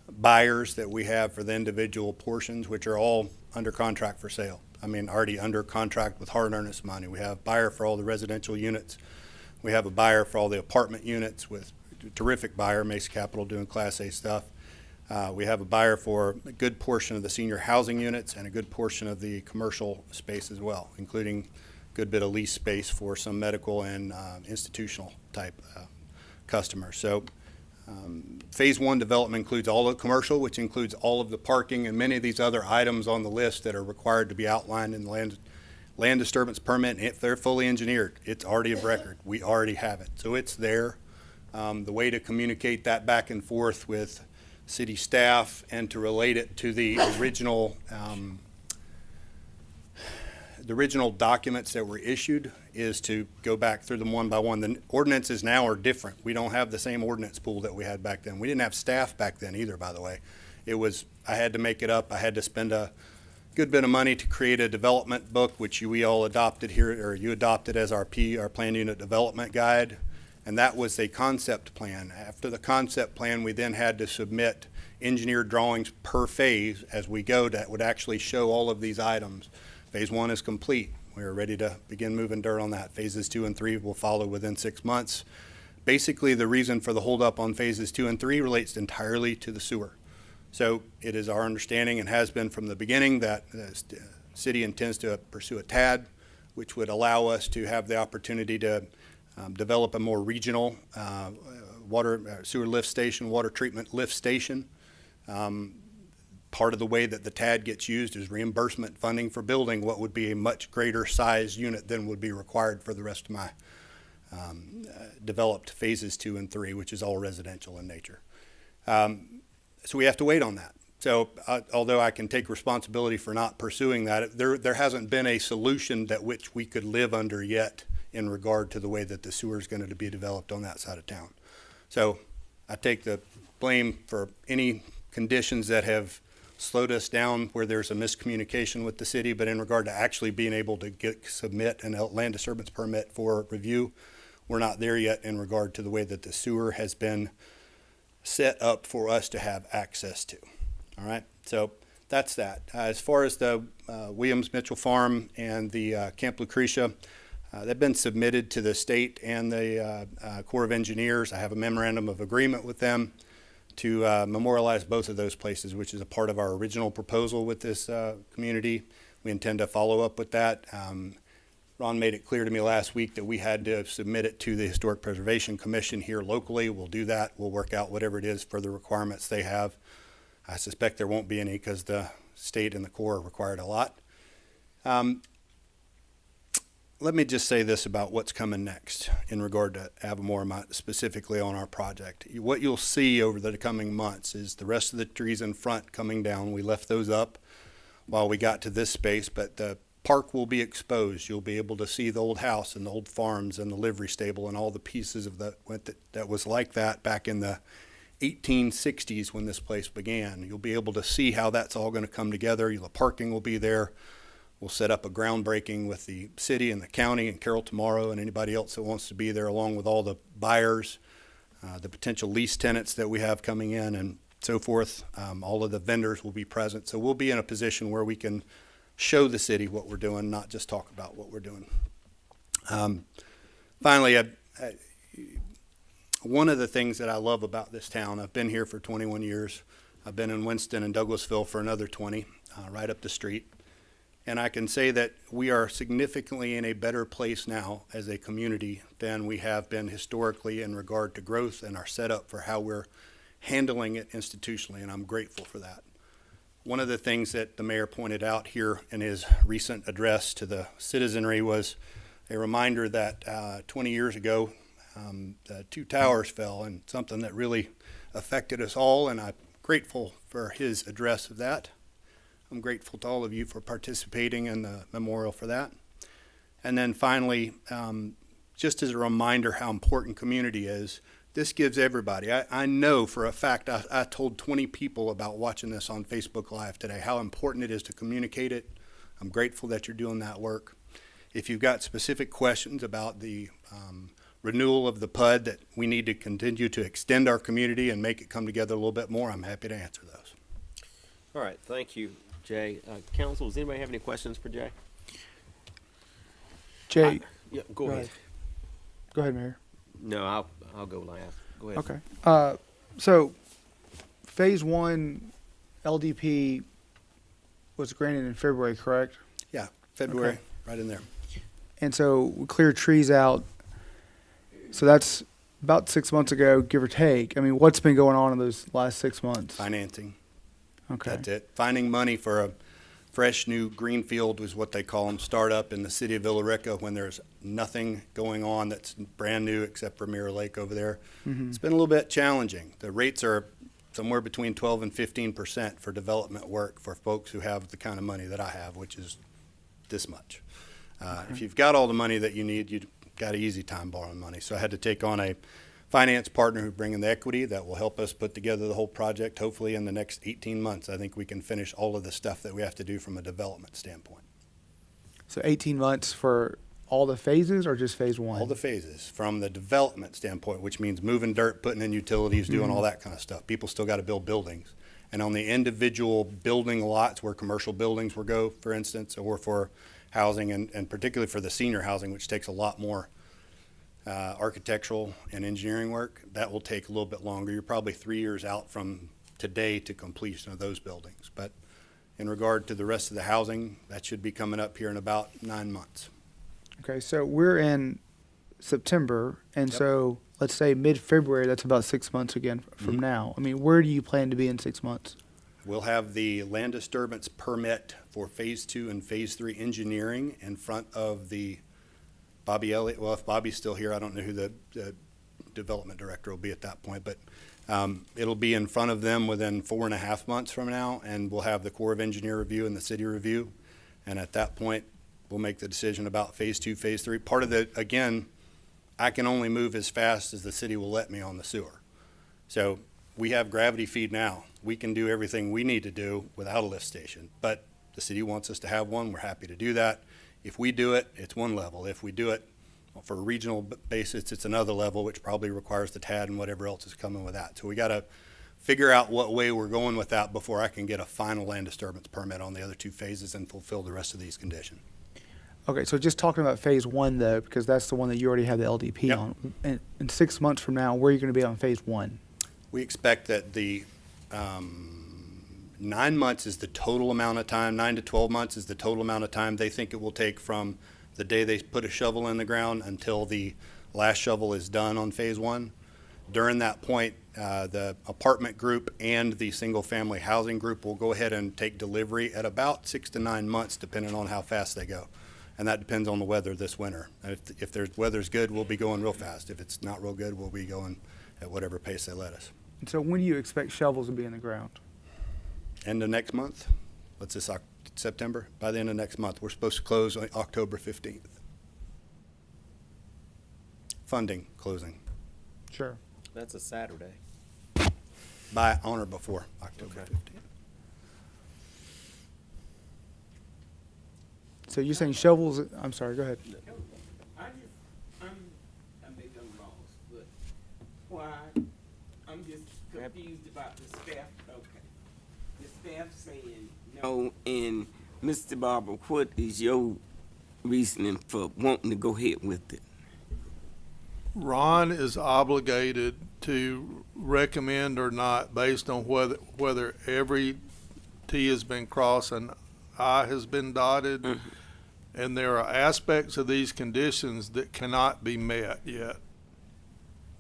S17: buyers that we have for the individual portions, which are all under contract for sale. I mean, already under contract with hard earnest money. We have a buyer for all the residential units. We have a buyer for all the apartment units with a terrific buyer, Mesa Capital, doing Class A stuff. We have a buyer for a good portion of the senior housing units and a good portion of the commercial space as well, including a good bit of lease space for some medical and institutional type customers. So phase 1 development includes all of the commercial, which includes all of the parking and many of these other items on the list that are required to be outlined in the land disturbance permit. And if they're fully engineered, it's already of record. We already have it. So it's there. The way to communicate that back and forth with city staff and to relate it to the original documents that were issued is to go back through them one by one. The ordinances now are different. We don't have the same ordinance pool that we had back then. We didn't have staff back then either, by the way. It was, I had to make it up. I had to spend a good bit of money to create a development book, which we all adopted here, or you adopted as our plan unit development guide. And that was a concept plan. After the concept plan, we then had to submit engineered drawings per phase as we go that would actually show all of these items. Phase 1 is complete. We are ready to begin moving dirt on that. Phases 2 and 3 will follow within 6 months. Basically, the reason for the holdup on phases 2 and 3 relates entirely to the sewer. So it is our understanding and has been from the beginning that the city intends to pursue a TAD, which would allow us to have the opportunity to develop a more regional sewer lift station, water treatment lift station. Part of the way that the TAD gets used is reimbursement funding for building what would be a much greater size unit than would be required for the rest of my developed phases 2 and 3, which is all residential in nature. So we have to wait on that. So although I can take responsibility for not pursuing that, there hasn't been a solution that which we could live under yet in regard to the way that the sewer is going to be developed on that side of town. So I take the blame for any conditions that have slowed us down where there's a miscommunication with the city, but in regard to actually being able to submit a land disturbance permit for review, we're not there yet in regard to the way that the sewer has been set up for us to have access to. All right, so that's that. As far as the Williams Mitchell Farm and the Camp Lucretia, they've been submitted to the state and the Corps of Engineers. I have a memorandum of agreement with them to memorialize both of those places, which is a part of our original proposal with this community. We intend to follow up with that. Ron made it clear to me last week that we had to submit it to the Historic Preservation Commission here locally. We'll do that. We'll work out whatever it is for the requirements they have. I suspect there won't be any because the state and the Corps required a lot. Let me just say this about what's coming next in regard to Avamore, specifically on our project. What you'll see over the coming months is the rest of the trees in front coming down. We left those up while we got to this space, but the park will be exposed. You'll be able to see the old house and the old farms and the livery stable and all the pieces of that was like that back in the 1860s when this place began. You'll be able to see how that's all going to come together. The parking will be there. We'll set up a groundbreaking with the city and the county and Carol tomorrow and anybody else that wants to be there, along with all the buyers, the potential lease tenants that we have coming in and so forth. All of the vendors will be present. So we'll be in a position where we can show the city what we're doing, not just talk about what we're doing. Finally, one of the things that I love about this town, I've been here for 21 years. I've been in Winston and Douglasville for another 20, right up the street. And I can say that we are significantly in a better place now as a community than we have been historically in regard to growth and our setup for how we're handling it institutionally, and I'm grateful for that. One of the things that the mayor pointed out here in his recent address to the citizenry was a reminder that 20 years ago, the two towers fell, and something that really affected us all, and I'm grateful for his address of that. I'm grateful to all of you for participating in the memorial for that. And then finally, just as a reminder how important community is, this gives everybody, I know for a fact, I told 20 people about watching this on Facebook Live today, how important it is to communicate it. I'm grateful that you're doing that work. If you've got specific questions about the renewal of the PUD that we need to continue to extend our community and make it come together a little bit more, I'm happy to answer those.
S1: All right, thank you, Jay. Council, does anybody have any questions for Jay?
S16: Jay.
S1: Yeah, go ahead.
S16: Go ahead, Mayor.
S1: No, I'll go last. Go ahead.
S16: Okay. So, Phase 1 LDP was granted in February, correct?
S17: Yeah, February,
S16: Okay.
S17: right in there.
S16: And so we cleared trees out. So that's about 6 months ago, give or take. I mean, what's been going on in those last 6 months?
S17: Financing.
S16: Okay.
S17: That's it. Finding money for a fresh new greenfield was what they call them, startup in the city of Villa Rica when there's nothing going on that's brand new except for Mirror Lake over there.
S16: Mhm.
S17: It's been a little bit challenging. The rates are somewhere between 12 and 15% for development work for folks who have the kind of money that I have, which is this much. If you've got all the money that you need, you've got an easy time borrowing money. So I had to take on a finance partner who bring in the equity that will help us put together the whole project. Hopefully in the next 18 months, I think we can finish all of the stuff that we have to do from a development standpoint.
S16: So 18 months for all the phases or just Phase 1?
S17: All the phases from the development standpoint, which means moving dirt, putting in utilities, doing all that kind of stuff. People still got to build buildings. And on the individual building lots where commercial buildings will go, for instance, or for housing, and particularly for the senior housing, which takes a lot more architectural and engineering work, that will take a little bit longer. You're probably 3 years out from today to completion of those buildings. But in regard to the rest of the housing, that should be coming up here in about 9 months.
S16: Okay, so we're in September, and
S17: Yep.
S16: so let's say mid-February, that's about 6 months again from now. I mean, where do you plan to be in 6 months?
S17: We'll have the land disturbance permit for Phase 2 and Phase 3 engineering in front of the Bobby Elliott. Well, if Bobby's still here, I don't know who the development director will be at that point, but it'll be in front of them within 4.5 months from now, and we'll have the Corps of Engineer review and the city review. And at that point, we'll make the decision about Phase 2, Phase 3. Part of the, again, I can only move as fast as the city will let me on the sewer. So we have gravity feed now. We can do everything we need to do without a lift station, but the city wants us to have one. We're happy to do that. If we do it, it's one level. If we do it for a regional basis, it's another level, which probably requires the TAD and whatever else is coming with that. So we got to figure out what way we're going with that before I can get a final land disturbance permit on the other two phases and fulfill the rest of these conditions.
S16: Okay, so just talking about phase one though, because that's the one that you already have the LDP
S17: Yep.
S16: on. In 6 months from now, where are you going to be on phase one?
S17: We expect that the 9 months is the total amount of time, 9 to 12 months is the total amount of time they think it will take from the day they put a shovel in the ground until the last shovel is done on phase one. During that point, the apartment group and the single-family housing group will go ahead and take delivery at about 6 to 9 months, depending on how fast they go. And that depends on the weather this winter. And if there's weather's good, we'll be going real fast. If it's not real good, we'll be going at whatever pace they let us.
S16: And so when do you expect shovels to be in the ground?
S17: End of next month. What's this, September? By the end of next month. We're supposed to close on October 15th. Funding closing.
S16: Sure.
S1: That's a Saturday.
S17: By on or before October 15th.
S16: So you're saying shovels, I'm sorry, go ahead.
S18: I'm big on laws, but why, I'm just confused about the staff, okay. The staff saying no, and Mr. Barber, what is your reasoning for wanting to go ahead with it?
S15: Ron is obligated to recommend or not based on whether every T has been crossed and I has been dotted. Mm-hmm. And there are aspects of these conditions that cannot be met yet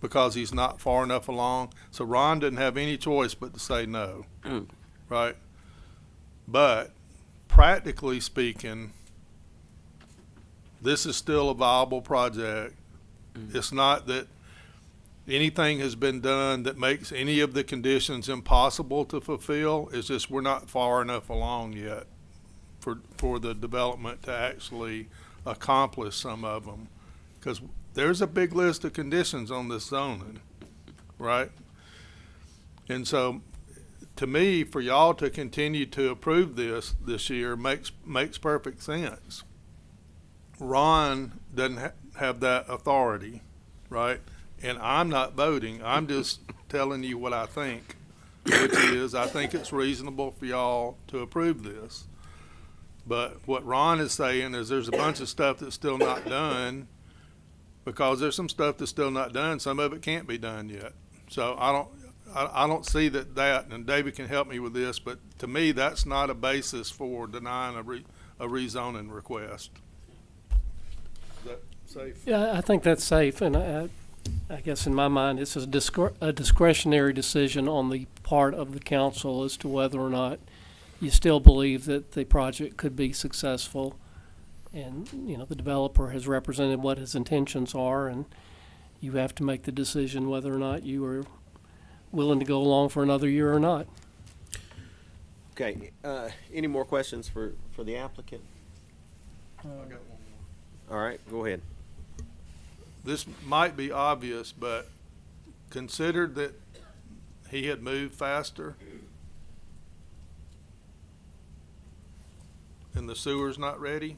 S15: because he's not far enough along. So Ron didn't have any choice but to say no, right? But practically speaking, this is still a viable project. It's not that anything has been done that makes any of the conditions impossible to fulfill. It's just we're not far enough along yet for the development to actually accomplish some of them. Because there's a big list of conditions on this zoning, right? And so to me, for y'all to continue to approve this year makes perfect sense. Ron doesn't have that authority, right? And I'm not voting. I'm just telling you what I think, which is I think it's reasonable for y'all to approve this. But what Ron is saying is there's a bunch of stuff that's still not done because there's some stuff that's still not done. Some of it can't be done yet. So I don't see that, and David can help me with this, but to me, that's not a basis for denying a rezoning request. Is that safe?
S13: Yeah, I think that's safe, and I guess in my mind, it's a discretionary decision on the part of the council as to whether or not you still believe that the project could be successful. And, you know, the developer has represented what his intentions are, and you have to make the decision whether or not you are willing to go along for another year or not.
S1: Okay, any more questions for the applicant?
S15: I got one more.
S1: All right, go ahead.
S15: This might be obvious, but considered that he had moved faster and the sewer's not ready.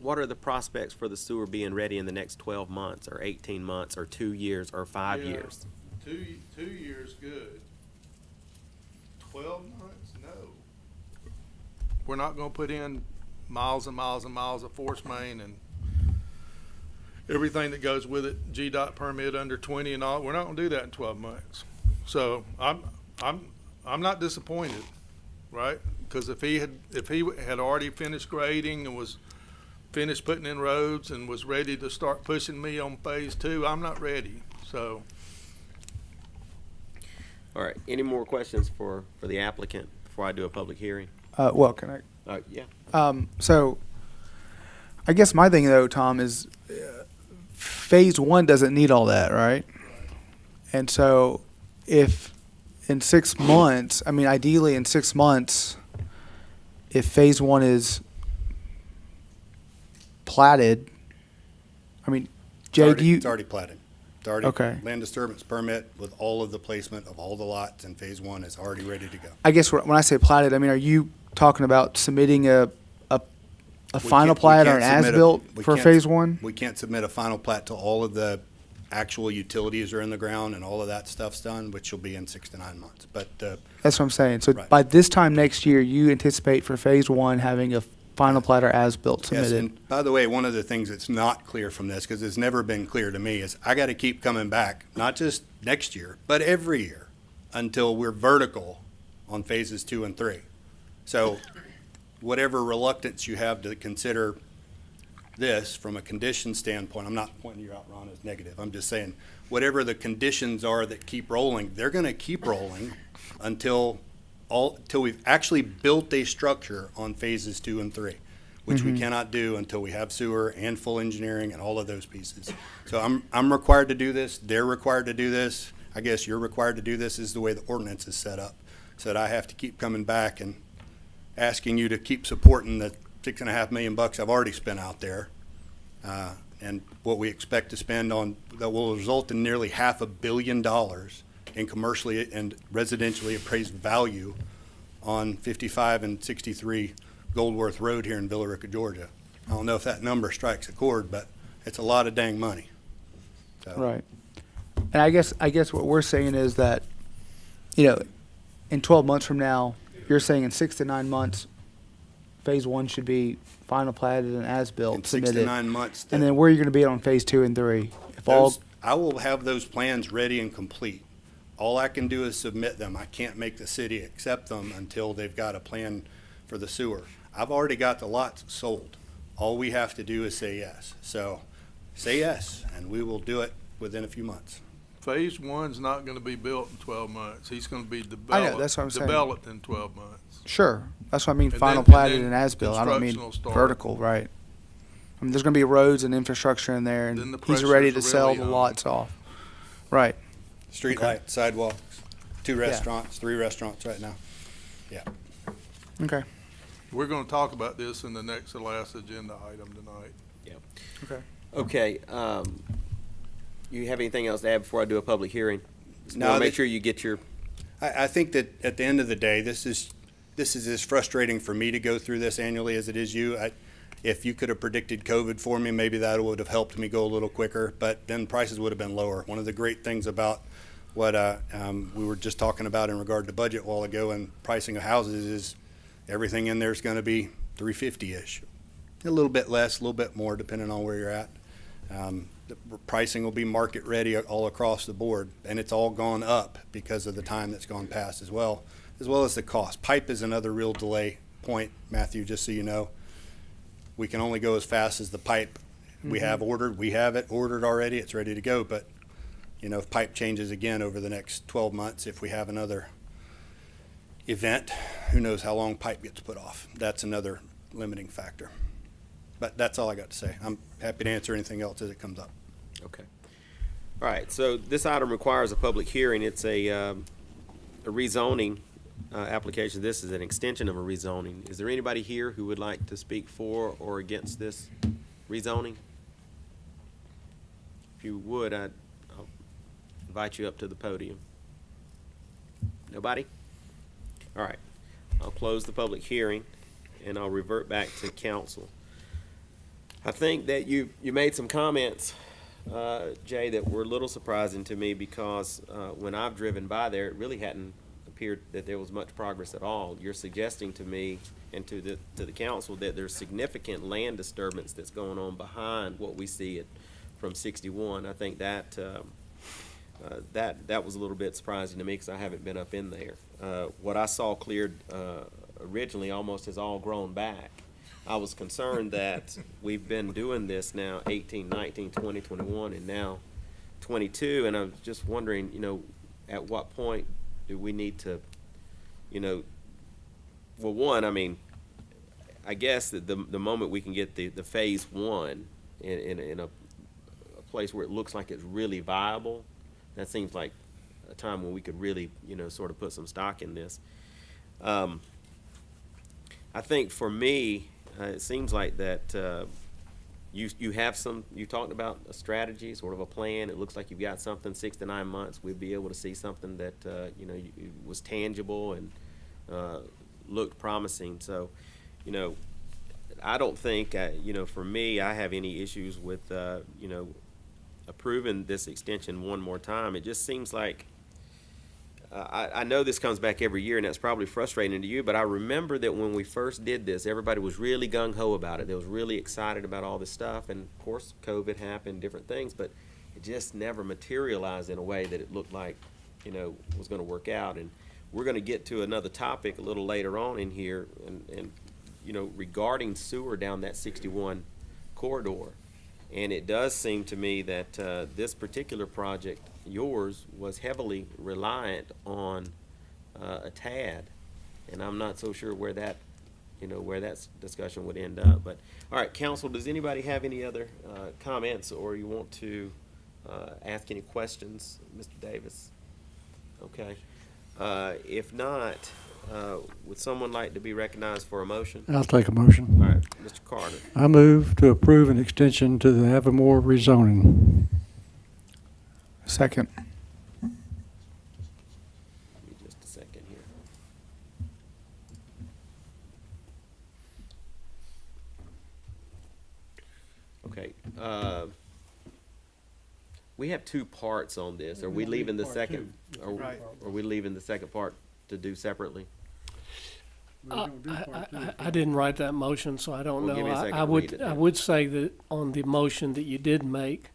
S1: What are the prospects for the sewer being ready in the next 12 months or 18 months or 2 years or 5 years?
S15: 2 years, good. 12 months, no. We're not going to put in miles and miles and miles of force main and everything that goes with it, GDOT permit under 20 and all. We're not going to do that in 12 months. So I'm not disappointed, right? Because if he had already finished grading and was finished putting in roads and was ready to start pushing me on phase 2, I'm not ready. So.
S1: All right, any more questions for the applicant before I do a public hearing?
S16: Well, can I?
S1: Yeah.
S16: So I guess my thing though, Tom, is phase 1 doesn't need all that, right? And so if in 6 months, I mean, ideally in 6 months, if phase 1 is platted, I mean, Jay,
S17: It's already platted. It's already,
S16: Okay.
S17: land disturbance permit with all of the placement of all the lots in phase one is already ready to go.
S16: I guess when I say platted, I mean, are you talking about submitting a final plat or an as-built for phase one?
S17: We can't submit a final plat till all of the actual utilities are in the ground and all of that stuff's done, which will be in 6 to 9 months. But
S16: That's what I'm saying. So
S17: Right.
S16: by this time next year, you anticipate for phase one having a final plat or as-built
S17: yes,
S16: submitted?
S17: and by the way, one of the things that's not clear from this, because it's never been clear to me, is I got to keep coming back, not just next year, but every year until we're vertical on phases 2 and 3. So whatever reluctance you have to consider this from a condition standpoint, I'm not pointing you out, Ron, as negative. I'm just saying, whatever the conditions are that keep rolling, they're going to keep rolling until we've actually built a structure on phases 2 and 3, which we cannot do until we have sewer and full engineering and all of those pieces. So I'm required to do this. They're required to do this. I guess you're required to do this. Is the way the ordinance is set up, so that I have to keep coming back and asking you to keep supporting the $6.5 million I've already spent out there, and what we expect to spend on that will result in nearly $500 million in commercially and residentially appraised value on 55 and 63 Goldworth Road here in Villa Rica, Georgia. I don't know if that number strikes a chord, but it's a lot of dang money. So,
S16: Right. And I guess what we're saying is that, you know, in 12 months from now, you're saying in 6 to 9 months, phase one should be final platted and as-built
S17: in 6
S16: submitted.
S17: to 9 months.
S16: And then where are you going to be on phase 2 and 3? If all,
S17: I will have those plans ready and complete. All I can do is submit them. I can't make the city accept them until they've got a plan for the sewer. I've already got the lots sold. All we have to do is say yes. So say yes, and we will do it within a few months.
S15: Phase one's not gonna be built in 12 months. He's gonna be
S16: that's what I'm saying.
S15: developed in 12 months.
S16: sure, that's what I mean,
S15: And
S16: final
S15: then-
S16: platted
S15: and
S16: and
S15: then
S16: as-built. I don't mean
S15: construction will start.
S16: vertical, right? I mean, there's going to be roads and infrastructure in there,
S15: Then
S16: and
S15: the
S16: he's ready
S15: pressure's
S16: to sell
S15: really
S16: the
S15: on.
S16: lots off. Right.
S17: Street
S16: Okay.
S17: lights, sidewalks, 2 restaurants, 3 restaurants right now. Yeah.
S16: Okay.
S15: We're gonna talk about this in the next to last agenda item tonight.
S16: Okay.
S1: Okay, you have anything else to add before I do a public hearing? Just
S17: No,
S1: wanna make
S17: that-
S1: sure you get your,
S17: I think that at the end of the day, this is as frustrating for me to go through this annually as it is you. If you could have predicted COVID for me, maybe that would have helped me go a little quicker, but then prices would have been lower. One of the great things about what we were just talking about in regard to budget a while ago and pricing of houses is everything in there is going to be 350-ish. A little bit less, a little bit more, depending on where you're at. The pricing will be market ready all across the board, and it's all gone up because of the time that's gone past as well as the cost. Pipe is another real delay point, Matthew, just so you know. We can only go as fast as the pipe we have ordered. We have it ordered already. It's ready to go. But, you know, if pipe changes again over the next 12 months, if we have another event, who knows how long pipe gets put off. That's another limiting factor. But that's all I got to say. I'm happy to answer anything else as it comes up.
S1: okay. All right, so this item requires a public hearing. It's a rezoning application. This is an extension of a rezoning. Is there anybody here who would like to speak for or against this rezoning? If you would, I'll invite you up to the podium. Nobody? All right, I'll close the public hearing and I'll revert back to council. I think that you made some comments, Jay, that were a little surprising to me because when I've driven by there, it really hadn't appeared that there was much progress at all. You're suggesting to me and to the council that there's significant land disturbance that's going on behind what we see from 61. I think that was a little bit surprising to me because I haven't been up in there. What I saw cleared originally almost has all grown back. I was concerned that we've been doing this now 18, 19, 20, 21, and now 22, and I was just wondering, at what point do we need to, well, one, I mean, I guess that the moment we can get the phase one in a place where it looks like it's really viable, that seems like a time when we could really, sort of put some stock in this. I think for me, it seems like that you have some, you talked about a strategy, sort of a plan. It looks like you've got something, 6 to 9 months. We'd be able to see something that, was tangible and looked promising. So, I don't think, for me, I have any issues with, approving this extension one more time. It just seems like, I know this comes back every year, and that's probably frustrating to you, but I remember that when we first did this, everybody was really gung-ho about it. They was really excited about all this stuff, and of course, COVID happened, different things, but it just never materialized in a way that it looked like, was going to work out. And we're going to get to another topic a little later on in here, and regarding sewer down that 61 corridor. And it does seem to me that this particular project, yours, was heavily reliant on a TAD, and I'm not so sure where that, where that discussion would end up. But all right, council, does anybody have any other comments, or you want to ask any questions, Mr. Davis? Okay. If not, would someone like to be recognized for a motion?
S4: I'll take a motion.
S1: All right, Mr. Carter.
S4: I move to approve an extension to the Avamore rezoning.
S16: Second.
S1: Give me just a second here. Okay. We have two parts on this. Are we leaving the second? Are we leaving the second part to do separately?
S13: I didn't write that motion, so I don't
S1: Well, give
S13: know.
S1: me a second
S13: I
S1: to read
S13: would,
S1: it
S13: I
S1: then.
S13: would say that on the motion that you did make,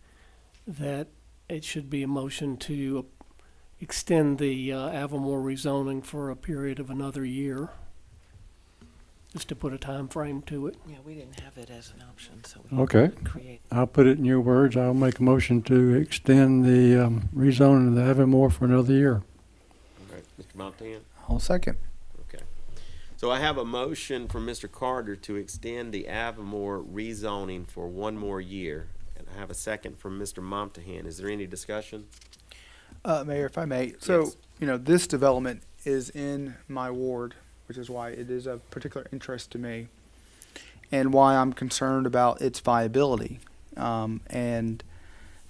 S13: that it should be a motion to extend the Avamore rezoning for a period of another year, just to put a time frame to it.
S7: Yeah, we didn't have it as an option, so we
S4: Okay.
S7: had to create.
S4: I'll put it in your words. I'll make a motion to extend the rezoning of the Avamore for another year.
S1: All right, Mr. Montana?
S16: I'll second.
S1: Okay. So I have a motion from Mr. Carter to extend the Avamore rezoning for one more year. And I have a second from Mr. Montahan. Is there any discussion?
S16: Mayor, if I may, so,
S1: Yes.
S16: this development is in my ward, which is why it is of particular interest to me, and why I'm concerned about its viability. And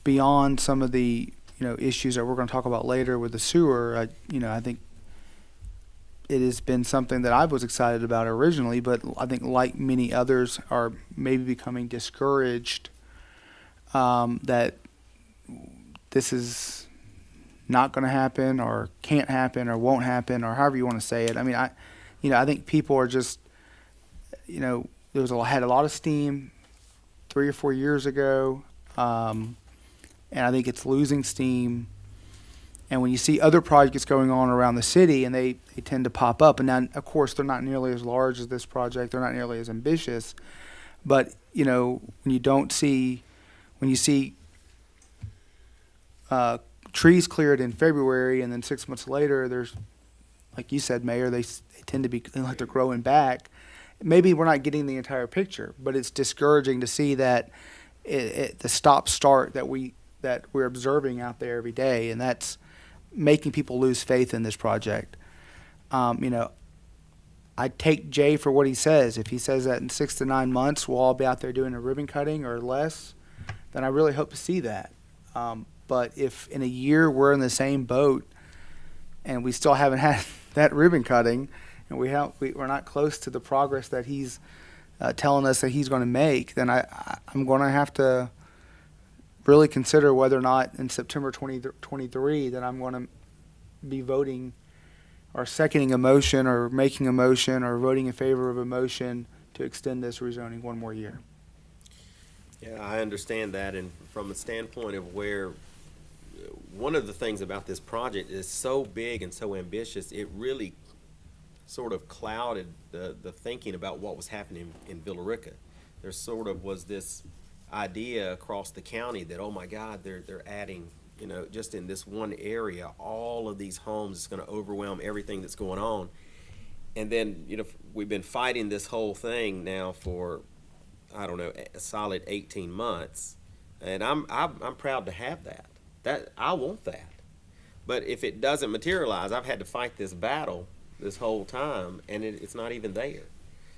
S16: beyond some of the, issues that we're going to talk about later with the sewer, I think it has been something that I was excited about originally, but I think like many others are maybe becoming discouraged that this is not going to happen or can't happen or won't happen or however you want to say it. I mean, I think people are just, there had a lot of steam 3 or 4 years ago, and I think it's losing steam. And when you see other projects going on around the city, and they tend to pop up, and then of course they're not nearly as large as this project, they're not nearly as ambitious, but when you see trees cleared in February, and then 6 months later, there's, like you said, Mayor, they tend to be like they're growing back. Maybe we're not getting the entire picture, but it's discouraging to see that the stop-start that we're observing out there every day, and that's making people lose faith in this project. I take Jay for what he says. If he says that in 6 to 9 months we'll all be out there doing a ribbon cutting or less, then I really hope to see that. But if in a year we're in the same boat and we still haven't had that ribbon cutting, and we're not close to the progress that he's telling us that he's going to make, then I'm going to have to really consider whether or not in September 2023 that I'm going to be voting or seconding a motion or making a motion or voting in favor of a motion to extend this rezoning one more year.
S1: Yeah, I understand that, and from a standpoint of where one of the things about this project is so big and so ambitious, it really sort of clouded the thinking about what was happening in Villa Rica. There sort of was this idea across the county that, oh my God, they're adding, just in this one area, all of these homes. It's going to overwhelm everything that's going on. And then, we've been fighting this whole thing now for, I don't know, a solid 18 months. And I'm proud to have that. I want that. But if it doesn't materialize, I've had to fight this battle this whole time, and it's not even there.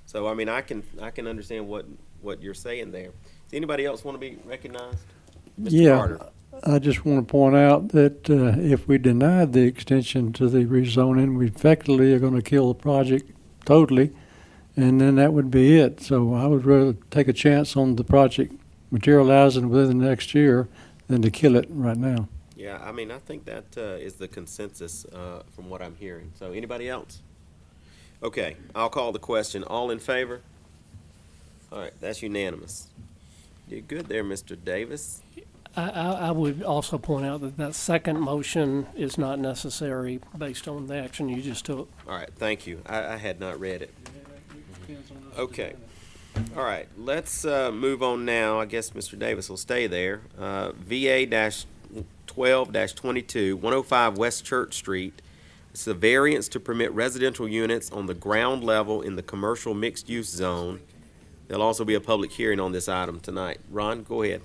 S1: So I mean, I can understand what you're saying there. Does anybody else want to be recognized? Mr.
S4: Yeah,
S1: Carter.
S4: I just want to point out that if we denied the extension to the rezoning, we effectively are going to kill the project totally, and then that would be it. So I would rather take a chance on the project materializing within the next year than to kill it right now.
S1: Yeah, I mean, I think that is the consensus from what I'm hearing. So anybody else? Okay, I'll call the question. All in favor? All right, that's unanimous. You're good there, Mr. Davis.
S13: I would also point out that that second motion is not necessary based on the action you just took.
S1: All right, thank you. I had not read it. Okay. All right, let's move on now. I guess Mr. Davis will stay there. VA-12-22, 105 West Church Street. It's a variance to permit residential units on the ground level in the commercial mixed-use zone. There'll also be a public hearing on this item tonight. Ron, go ahead.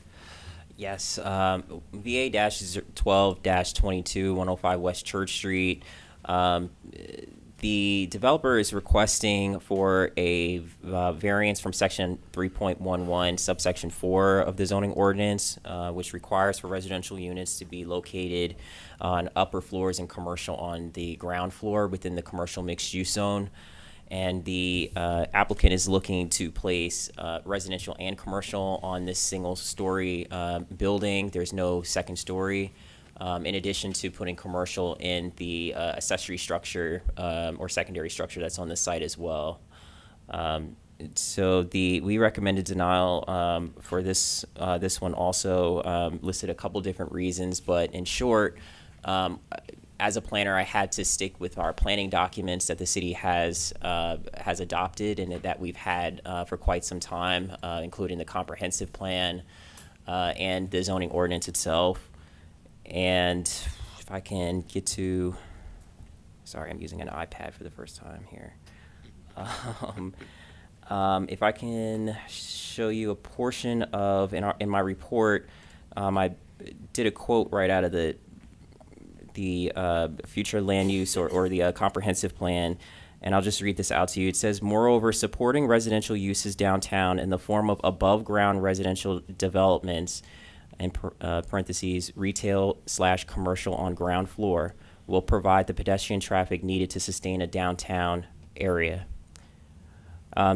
S14: Yes, VA-12-22, 105 West Church Street. The developer is requesting for a variance from section 3.11, subsection 4 of the zoning ordinance, which requires for residential units to be located on upper floors and commercial on the ground floor within the commercial mixed-use zone. And the applicant is looking to place residential and commercial on this single-story building. There's no second story. In addition to putting commercial in the accessory structure or secondary structure that's on the site as well. So we recommended denial for this one also, listed a couple different reasons, but in short, as a planner, I had to stick with our planning documents that the city has adopted and that we've had for quite some time, including the comprehensive plan and the zoning ordinance itself. And if I can get to, sorry, I'm using an iPad for the first time here. If I can show you a portion of, in my report, I did a quote right out of the future land use or the comprehensive plan, and I'll just read this out to you. It says, moreover, supporting residential uses downtown in the form of above-ground residential developments, in parentheses, retail/commercial on ground floor, will provide the pedestrian traffic needed to sustain a downtown area.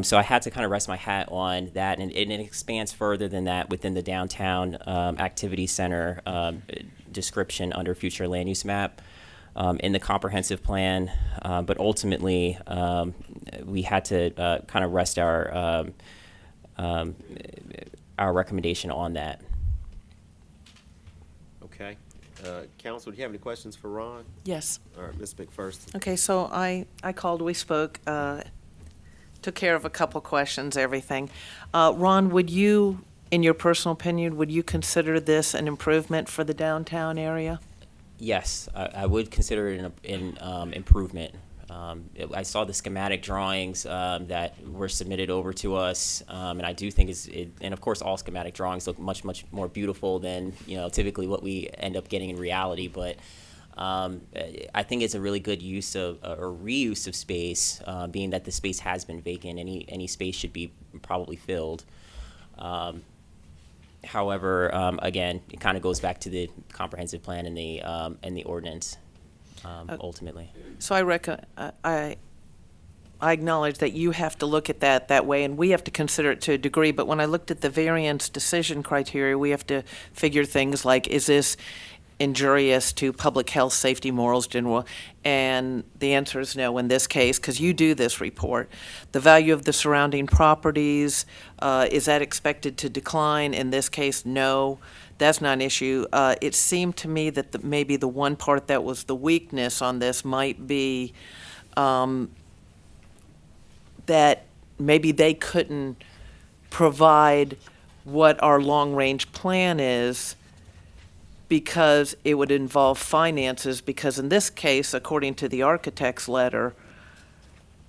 S14: So I had to kind of rest my hat on that, and it expands further than that within the downtown activity center description under future land use map in the comprehensive plan. But ultimately, we had to kind of rest our recommendation on that.
S1: Okay. Council, do you have any questions for Ron?
S7: Yes.
S1: All right, Ms. McPherson.
S7: Okay, so I called, we spoke, took care of a couple questions, everything. Ron, would you, in your personal opinion, would you consider this an improvement for the downtown area?
S14: Yes, I would consider it an improvement. I saw the schematic drawings that were submitted over to us, and I do think and of course all schematic drawings look much, much more beautiful than typically what we end up getting in reality. But I think it's a really good use of or reuse of space, being that the space has been vacant. Any space should be probably filled. However, again, it kind of goes back to the comprehensive plan and the ordinance. Ultimately.
S7: So I acknowledge that you have to look at that way, and we have to consider it to a degree, but when I looked at the variance decision criteria, we have to figure things like, is this injurious to public health, safety, morals, general? And the answer is no in this case, because you do this report. The value of the surrounding properties, is that expected to decline? In this case, no. That's not an issue. It seemed to me that maybe the one part that was the weakness on this might be that maybe they couldn't provide what our long-range plan is because it would involve finances, because in this case, according to the architect's letter,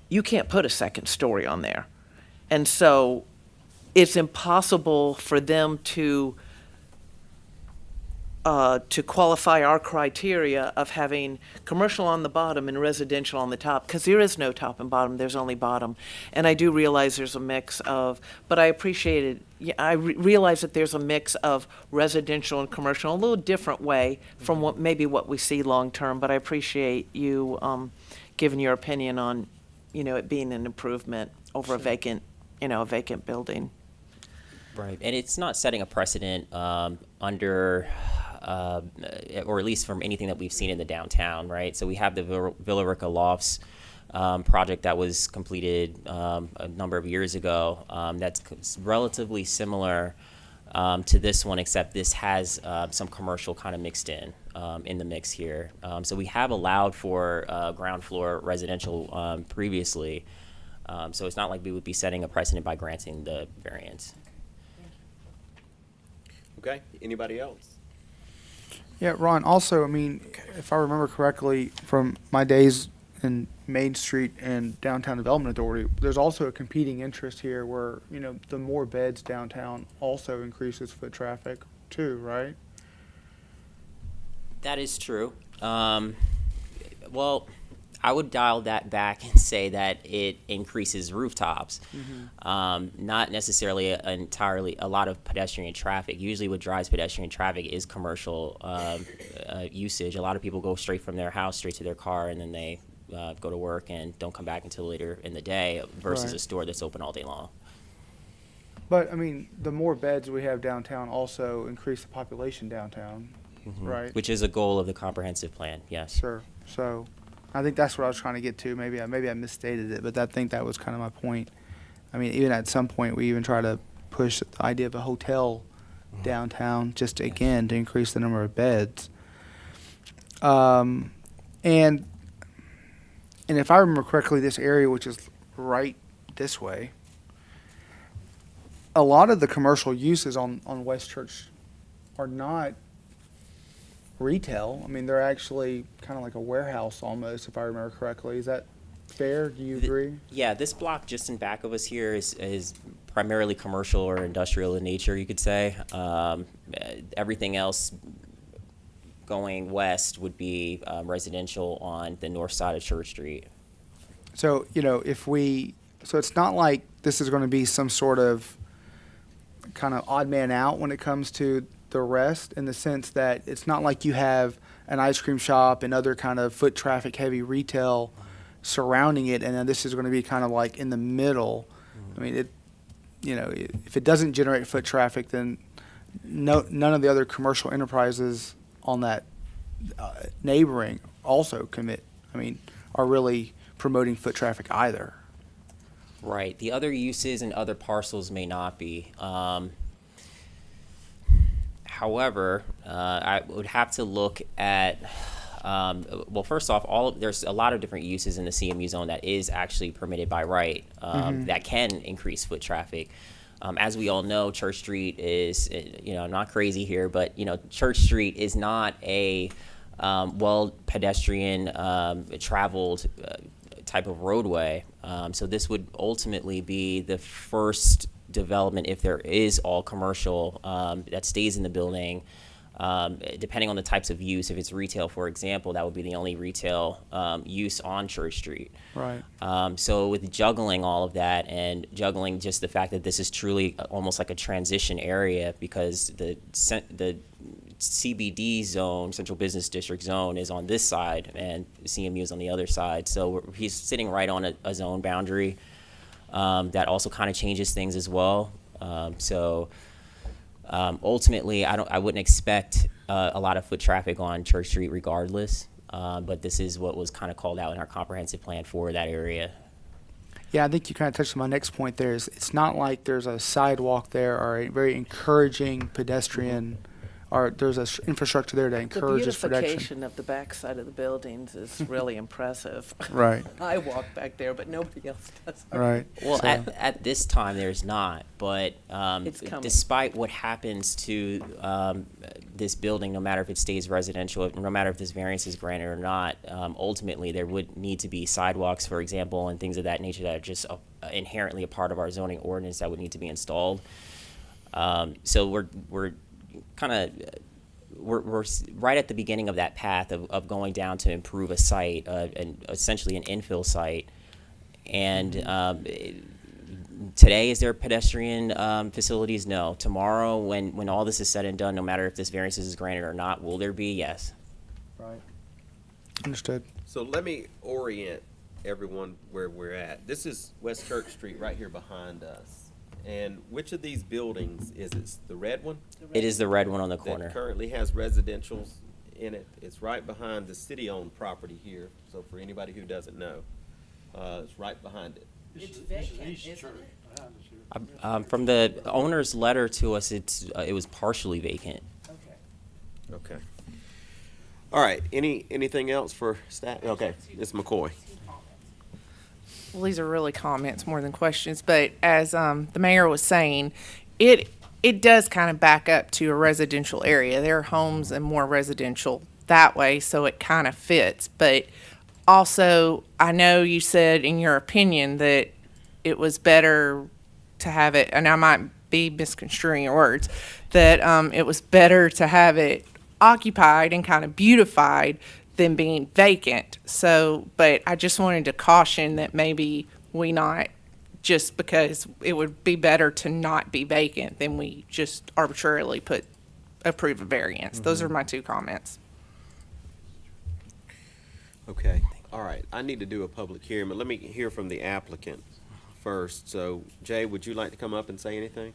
S7: you can't put a second story on there. And so it's impossible for them to to qualify our criteria of having commercial on the bottom and residential on the top, because there is no top and bottom, there's only bottom. And I do realize there's a mix of, but I appreciate it. Yeah, I realize that there's a mix of residential and commercial, a little different way from what maybe what we see long-term, but I appreciate you giving your opinion on, it being an improvement over a vacant building.
S14: Right, and it's not setting a precedent under, or at least from anything that we've seen in the downtown, right? So we have the Villa Rica Lofts project that was completed a number of years ago. That's relatively similar to this one, except this has some commercial kind of mixed in the mix here. So we have allowed for ground floor residential previously. So it's not like we would be setting a precedent by granting the variance.
S1: Okay, anybody else?
S16: Yeah, Ron, also, I mean, if I remember correctly from my days in Main Street and Downtown Development Authority, there's also a competing interest here where, the more beds downtown also increases foot traffic too, right?
S14: That is true. Well, I would dial that back and say that it increases rooftops, not necessarily entirely a lot of pedestrian traffic. Usually what drives pedestrian traffic is commercial usage. A lot of people go straight from their house straight to their car, and then they go to work and don't come back until later in the day versus
S16: Right.
S14: a store that's open all day long.
S16: But, I mean, the more beds we have downtown also increase the population downtown, right?
S14: Which is a goal of the comprehensive plan, yes.
S16: Sure. So I think that's what I was trying to get to. Maybe I misstated it, but I think that was kind of my point. I mean, even at some point, we even try to push the idea of a hotel downtown, just again to increase the number of beds. And if I remember correctly, this area, which is right this way, a lot of the commercial uses on West Church are not retail. I mean, they're actually kind of like a warehouse almost, if I remember correctly. Is that fair? Do you agree?
S14: Yeah, this block just in back of us here is primarily commercial or industrial in nature, you could say. Everything else going west would be residential on the north side of Church Street.
S16: So, so it's not like this is going to be some sort of kind of odd man out when it comes to the rest, in the sense that it's not like you have an ice cream shop and other kind of foot traffic heavy retail surrounding it, and then this is going to be kind of like in the middle. I mean, if it doesn't generate foot traffic, then none of the other commercial enterprises on that neighboring also are really promoting foot traffic either.
S14: Right. The other uses and other parcels may not be. However, I would have to look at, well, first off, there's a lot of different uses in the CMU zone that is actually permitted by right that can increase foot traffic. As we all know, Church Street is, I'm not crazy here, but, Church Street is not a pedestrian traveled type of roadway. So this would ultimately be the first development, if there is all commercial, that stays in the building. Depending on the types of use, if it's retail, for example, that would be the only retail use on Church Street.
S16: Right.
S14: So with juggling all of that and juggling just the fact that this is truly almost like a transition area, because the CBD zone, Central Business District zone, is on this side and CMU is on the other side. So he's sitting right on a zone boundary that also kind of changes things as well. Ultimately, I wouldn't expect a lot of foot traffic on Church Street regardless, but this is what was kind of called out in our comprehensive plan for that area.
S16: Yeah, I think you kind of touched on my next point there. It's not like there's a sidewalk there or a very encouraging pedestrian, or there's an infrastructure there that encourages
S7: The
S16: pedestrian.
S7: beautification of the backside of the buildings is really impressive.
S16: Right.
S7: I walk back there, but nobody else does.
S16: Right.
S14: Well,
S16: So-
S14: at this time, there's not, but
S7: It's coming.
S14: despite what happens to this building, no matter if it stays residential, no matter if this variance is granted or not, ultimately there would need to be sidewalks, for example, and things of that nature that are just inherently a part of our zoning ordinance that would need to be installed. So we're kind of we're right at the beginning of that path of going down to improve a site, and essentially an infill site. And today, is there pedestrian facilities? No. Tomorrow, when all this is said and done, no matter if this variance is granted or not, will there be? Yes.
S16: Right. Understood.
S1: So let me orient everyone where we're at. This is West Church Street right here behind us. And which of these buildings is it? The red one?
S14: It is the red one on the corner.
S1: That currently has residentials in it. It's right behind the city-owned property here. So for anybody who doesn't know, it's right behind it.
S9: It's vacant, isn't it?
S14: From the owner's letter to us, it was partially vacant.
S9: Okay.
S1: Okay. All right. Anything else for staff? Okay. It's McCoy.
S19: Well, these are really comments more than questions, but as the mayor was saying, it does kind of back up to a residential area. There are homes and more residential that way, so it kind of fits. But also, I know you said in your opinion that it was better to have it, and I might be misconstruing your words, that it was better to have it occupied and kind of beautified than being vacant. So, but I just wanted to caution that maybe we not, just because it would be better to not be vacant than we just arbitrarily approve a variance.
S1: Mm-hmm.
S19: Those are my two comments.
S1: Okay. All right. I need to do a public hearing, but let me hear from the applicant first. So, Jay, would you like to come up and say anything?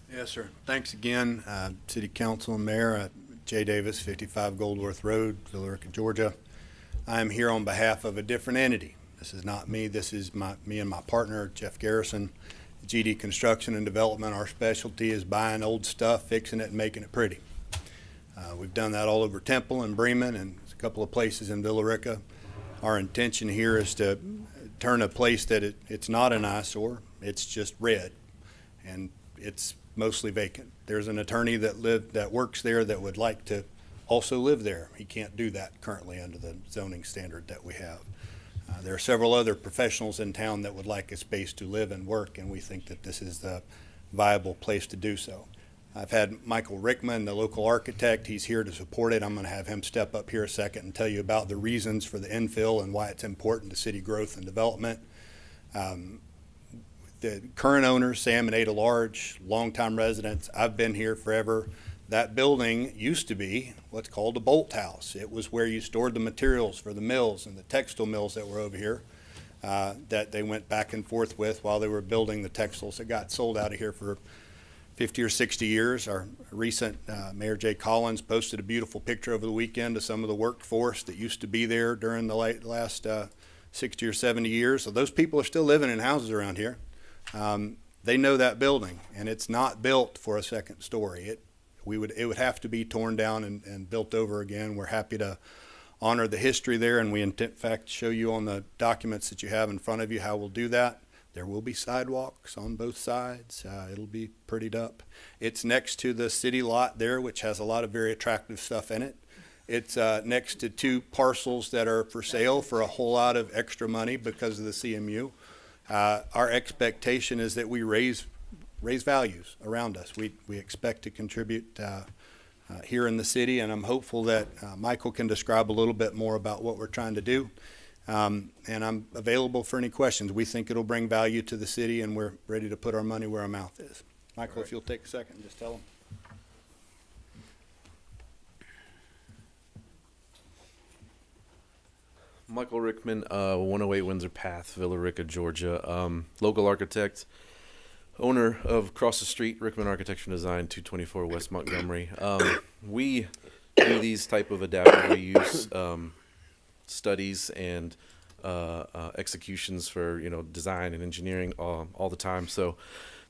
S17: Yes, sir. Thanks again, City Council and Mayor. Jay Davis, 55 Goldworth Road, Villa Rica, Georgia. I am here on behalf of a different entity. This is not me. This is me and my partner, Jeff Garrison. GD Construction and Development, our specialty is buying old stuff, fixing it, and making it pretty. We've done that all over Temple and Bremen and a couple of places in Villa Rica. Our intention here is to turn a place that it's not an eyesore, it's just red, and it's mostly vacant. There's an attorney that works there that would like to also live there. He can't do that currently under the zoning standard that we have. There are several other professionals in town that would like a space to live and work, and we think that this is the viable place to do so. I've had Michael Rickman, the local architect. He's here to support it. I'm going to have him step up here a second and tell you about the reasons for the infill and why it's important to city growth and development. The current owners, Sam and Ada Large, longtime residents, I've been here forever. That building used to be what's called a bolt house. It was where you stored the materials for the mills and the textile mills that were over here that they went back and forth with while they were building the textiles that got sold out of here for 50 or 60 years. Our recent Mayor Jay Collins posted a beautiful picture over the weekend of some of the workforce that used to be there during the last 60 or 70 years. So those people are still living in houses around here. They know that building, and it's not built for a second story. It would have to be torn down and built over again. We're happy to honor the history there, and we in fact show you on the documents that you have in front of you how we'll do that. There will be sidewalks on both sides. It'll be prettied up. It's next to the city lot there, which has a lot of very attractive stuff in it. It's next to two parcels that are for sale for a whole lot of extra money because of the CMU. Our expectation is that we raise values around us. We expect to contribute here in the city, and I'm hopeful that Michael can describe a little bit more about what we're trying to do. And I'm available for any questions. We think it'll bring value to the city, and we're ready to put our money where our mouth is. Michael, if you'll take a second, just tell them.
S20: Michael Rickman, 108 Windsor Path, Villa Rica, Georgia. Local architect, owner of across the street, Rickman Architecture and Design, 224 West Montgomery. We do these type of adaptive reuse studies and executions for design and engineering all the time. So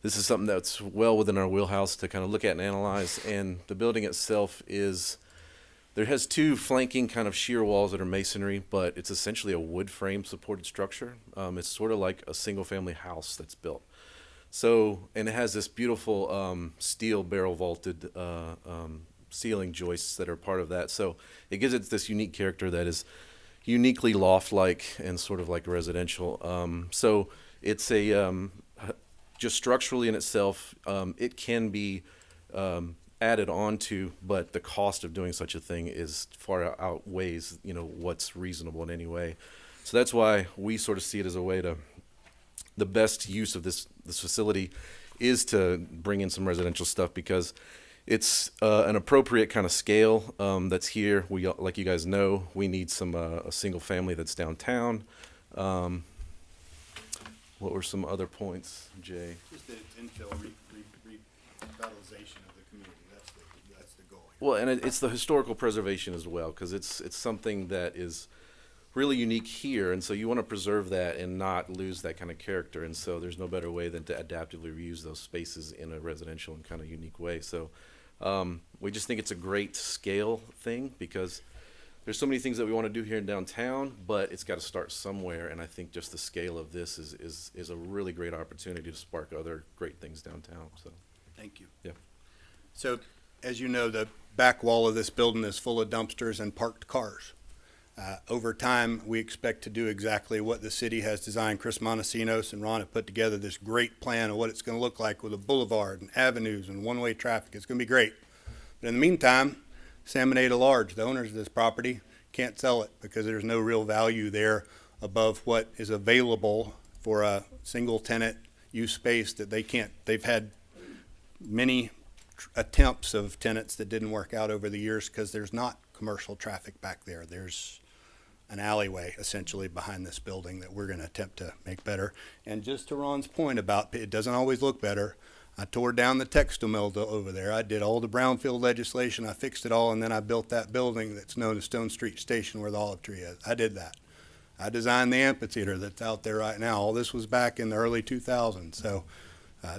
S20: this is something that's well within our wheelhouse to kind of look at and analyze. And the building itself there has two flanking kind of shear walls that are masonry, but it's essentially a wood frame supported structure. It's sort of like a single family house that's built. So, and it has this beautiful steel barrel vaulted ceiling joists that are part of that. So it gives it this unique character that is uniquely loft-like and sort of like residential. So it's just structurally in itself, it can be added on to, but the cost of doing such a thing is far outweighs, what's reasonable in any way. So that's why we sort of see it as a way to, the best use of this facility is to bring in some residential stuff, because it's an appropriate kind of scale that's here. We, like you guys know, we need some a single family that's downtown. What were some other points, Jay?
S17: Just that it's infill revitalization of the community. That's the goal.
S20: Well, and it's the historical preservation as well, because it's something that is really unique here, and so you want to preserve that and not lose that kind of character. And so there's no better way than to adaptively reuse those spaces in a residential and kind of unique way. So we just think it's a great scale thing, because there's so many things that we want to do here in downtown, but it's got to start somewhere. And I think just the scale of this is a really great opportunity to spark other great things downtown. So
S17: thank you.
S20: Yeah.
S17: So as you know, the back wall of this building is full of dumpsters and parked cars. Over time, we expect to do exactly what the city has designed. Chris Montesinos and Ron have put together this great plan of what it's going to look like with a boulevard and avenues and one-way traffic. It's going to be great. But in the meantime, Salmonada Large, the owners of this property, can't sell it because there's no real value there above what is available for a single tenant use space that they can't. They've had many attempts of tenants that didn't work out over the years because there's not commercial traffic back there. There's an alleyway essentially behind this building that we're going to attempt to make better. And just to Ron's point about it doesn't always look better, I tore down the textile mill over there. I did all the brownfield legislation. I fixed it all, and then I built that building that's known as Stone Street Station where the olive tree is. I did that. I designed the amphitheater that's out there right now. All this was back in the early 2000s. So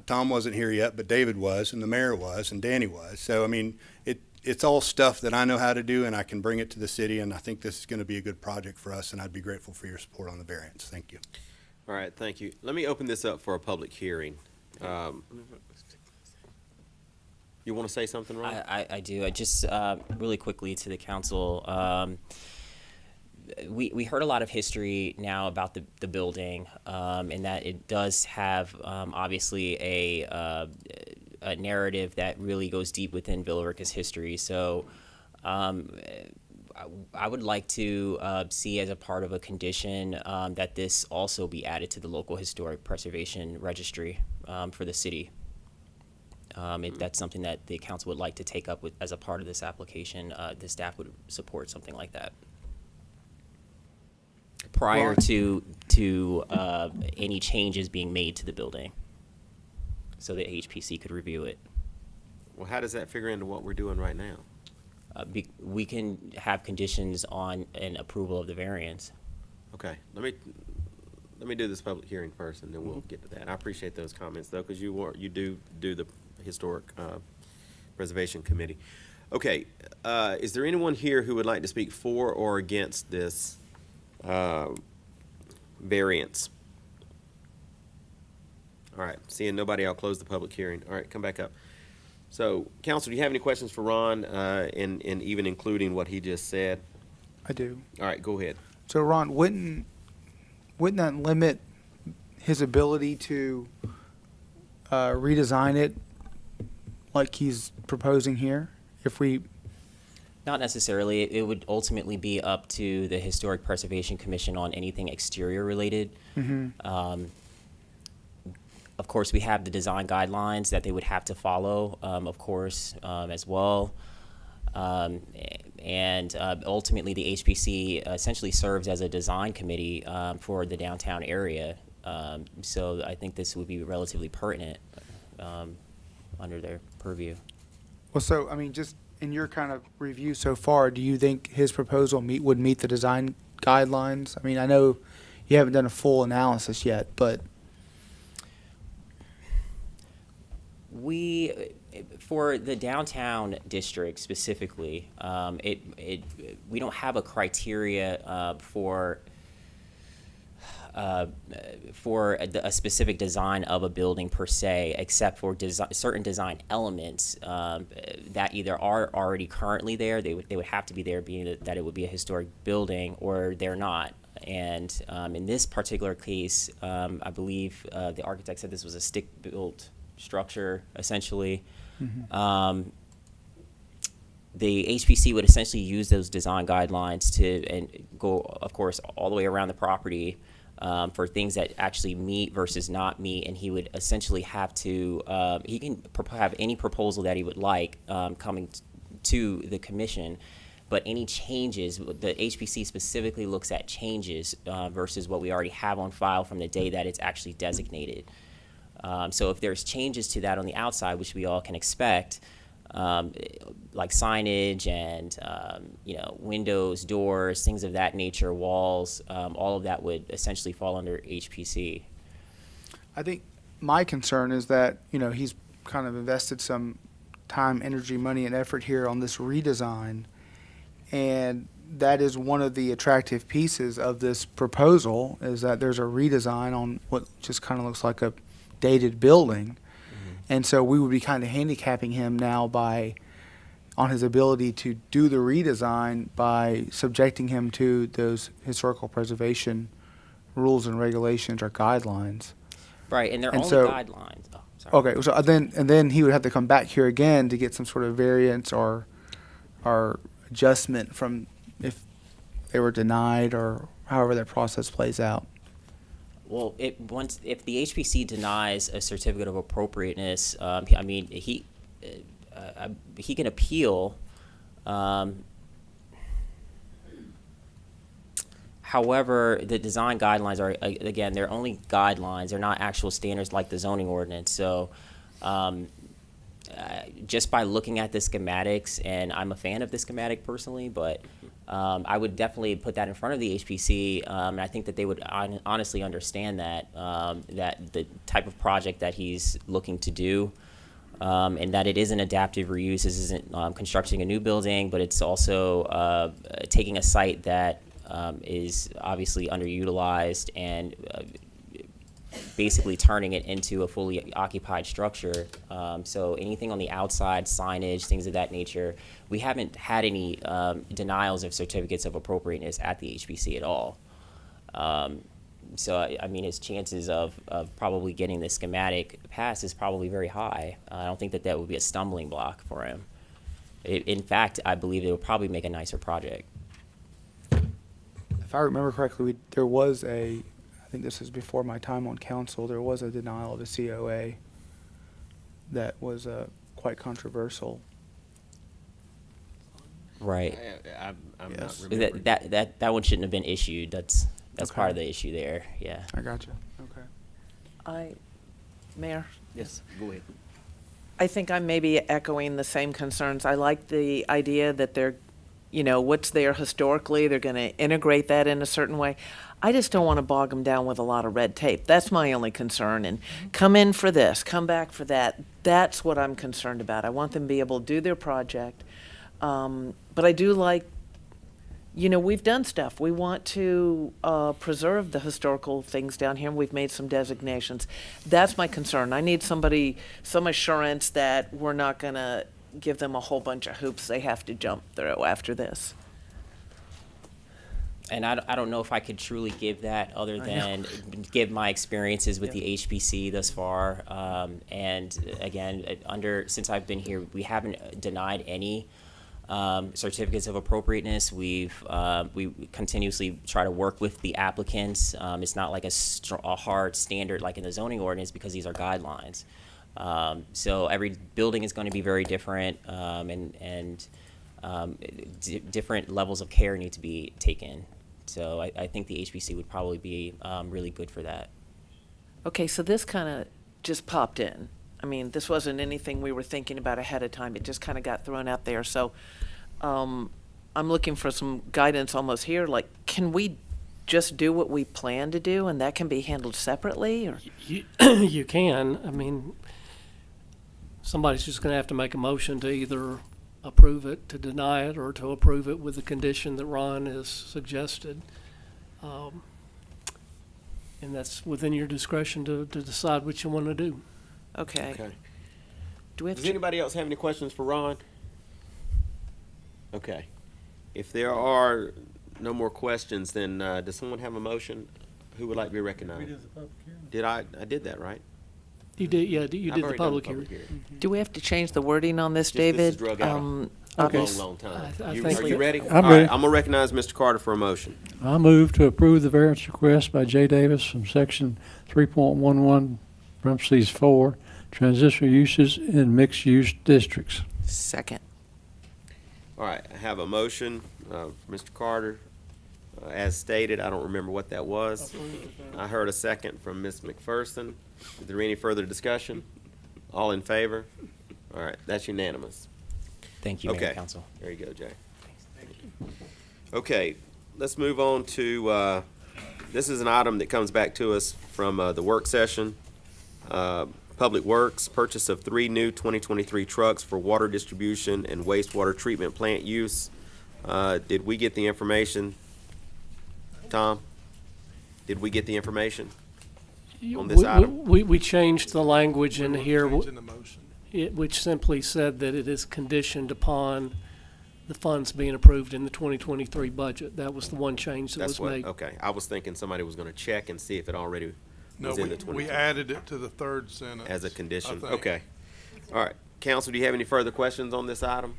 S17: Tom wasn't here yet, but David was, and the mayor was, and Danny was. So, I mean, it's all stuff that I know how to do, and I can bring it to the city, and I think this is going to be a good project for us, and I'd be grateful for your support on the variance. Thank you.
S1: All right, thank you. Let me open this up for a public hearing. You want to say something, Ron?
S14: I do. I just really quickly to the council. We heard a lot of history now about the building, and that it does have obviously a narrative that really goes deep within Villa Rica's history. So I would like to see as a part of a condition that this also be added to the local historic preservation registry for the city. If that's something that the council would like to take up as a part of this application, the staff would support something like that. Prior to any changes being made to the building, so the HPC could review it.
S1: Well, how does that figure into what we're doing right now?
S14: We can have conditions on an approval of the variance.
S1: Okay, let me do this public hearing first, and then we'll get to that. I appreciate those comments, though, because you do the historic preservation committee. Okay, is there anyone here who would like to speak for or against this variance? All right, seeing nobody, I'll close the public hearing. All right, come back up. So, council, do you have any questions for Ron, in even including what he just said?
S16: I do.
S1: All right, go ahead.
S16: So Ron, wouldn't that limit his ability to redesign it like he's proposing here? If we
S14: Not necessarily. It would ultimately be up to the Historic Preservation Commission on anything exterior related. Of course, we have the design guidelines that they would have to follow, of course, as well. And ultimately, the HPC essentially serves as a design committee for the downtown area. So I think this would be relatively pertinent under their purview.
S16: Well, so, I mean, just in your kind of review so far, do you think his proposal would meet the design guidelines? I mean, I know you haven't done a full analysis yet, but
S14: for the downtown district specifically, we don't have a criteria for a specific design of a building per se, except for certain design elements that either are already currently there, they would have to be there, being that it would be a historic building, or they're not. And in this particular case, I believe the architect said this was a stick-built structure, essentially. the HPC would essentially use those design guidelines and go, of course, all the way around the property for things that actually meet versus not meet, and he would essentially have to, he can have any proposal that he would like coming to the commission, but any changes, the HPC specifically looks at changes versus what we already have on file from the day that it's actually designated. So if there's changes to that on the outside, which we all can expect, like signage and windows, doors, things of that nature, walls, all of that would essentially fall under HPC.
S16: I think my concern is that, he's kind of invested some time, energy, money, and effort here on this redesign, and that is one of the attractive pieces of this proposal, is that there's a redesign on what just kind of looks like a dated building. And so we would be kind of handicapping him now on his ability to do the redesign by subjecting him to those historical preservation rules and regulations or guidelines.
S14: Right, and they're only
S16: so,
S14: guidelines. Oh, sorry.
S16: Okay, so then he would have to come back here again to get some sort of variance or adjustment from if they were denied or however that process plays out.
S14: Well, if the HPC denies a certificate of appropriateness, he can appeal. However, the design guidelines are, again, they're only guidelines. They're not actual standards like the zoning ordinance. So just by looking at the schematics, and I'm a fan of the schematic personally, but I would definitely put that in front of the HPC, and I think that they would honestly understand that, that the type of project that he's looking to do, and that it is an adaptive reuse. This isn't constructing a new building, but it's also taking a site that is obviously underutilized and basically turning it into a fully occupied structure. So anything on the outside, signage, things of that nature, we haven't had any denials of certificates of appropriateness at the HPC at all. So, I mean, his chances of probably getting the schematic passed is probably very high. I don't think that that would be a stumbling block for him. In fact, I believe it would probably make a nicer project.
S16: If I remember correctly, there was I think this is before my time on council, there was a denial of a COA that was quite controversial.
S14: Right.
S1: I'm
S16: Yes.
S1: not remembering.
S14: That one shouldn't have been issued. That's
S16: Okay.
S14: part of the issue there. Yeah.
S16: I got you. Okay.
S7: Mayor?
S1: Yes, go ahead.
S7: I think I'm maybe echoing the same concerns. I like the idea that they're, what's there historically, they're going to integrate that in a certain way. I just don't want to bog them down with a lot of red tape. That's my only concern. And come in for this, come back for that. That's what I'm concerned about. I want them to be able to do their project. But I do like, we've done stuff. We want to preserve the historical things down here. We've made some designations. That's my concern. I need some assurance that we're not going to give them a whole bunch of hoops they have to jump through after this.
S14: And I don't know if I could truly give that other than give my experiences with the HPC thus far. And again, since I've been here, we haven't denied any certificates of appropriateness. We continuously try to work with the applicants. It's not like a hard standard like in the zoning ordinance because these are guidelines. So every building is going to be very different, and different levels of care need to be taken. So I think the HPC would probably be really good for that.
S7: Okay, so this kind of just popped in. I mean, this wasn't anything we were thinking about ahead of time. It just kind of got thrown out there. So I'm looking for some guidance almost here. Like, can we just do what we plan to do and that can be handled separately? Or?
S13: You can. I mean, somebody's just going to have to make a motion to either approve it, to deny it, or to approve it with the condition that Ron has suggested. And that's within your discretion to decide what you want to do.
S7: Okay. Do we have
S1: Does anybody else have any questions for Ron? Okay. If there are no more questions, then does someone have a motion? Who would like to be recognized? I did that, right?
S13: You did, yeah. You
S1: I've
S13: did the
S1: already done
S13: public
S1: the
S13: hearing.
S1: public hearing.
S7: Do we have to change the wording on this,
S1: Just this is
S7: David?
S1: drug out.
S4: Okay.
S1: Long time.
S13: I
S1: You-
S13: think
S1: Are you ready?
S4: I'm
S1: All
S4: ready.
S1: right, I'm gonna recognize Mr. Carter for a motion.
S4: I move to approve the variance request by Jay Davis from section 3.11, parentheses 4, transitional uses in mixed-use districts.
S7: Second.
S1: All right, I have a motion, Mr. Carter, as stated. I don't remember what that was. I heard a second from Ms. McPherson. Is there any further discussion? All in favor? All right, that's unanimous.
S14: Thank you, Mayor
S1: Okay.
S14: and Council.
S1: There you go, Jay. Okay, let's move on to, this is an item that comes back to us from the work session. Public Works, purchase of 3 new 2023 trucks for water distribution and wastewater treatment plant use. Did we get the information? Tom? Did we get the information on this item?
S13: We changed the language in here,
S15: Changing the motion.
S13: which simply said that it is conditioned upon the funds being approved in the 2023 budget. That was the one change that
S1: That's
S13: was made.
S1: okay. I was thinking somebody was gonna check and see if it already
S15: No,
S1: was in the
S15: we added it to the third sentence.
S1: as a condition.
S15: I think.
S1: Okay. All right. Council, do you have any further questions on this item?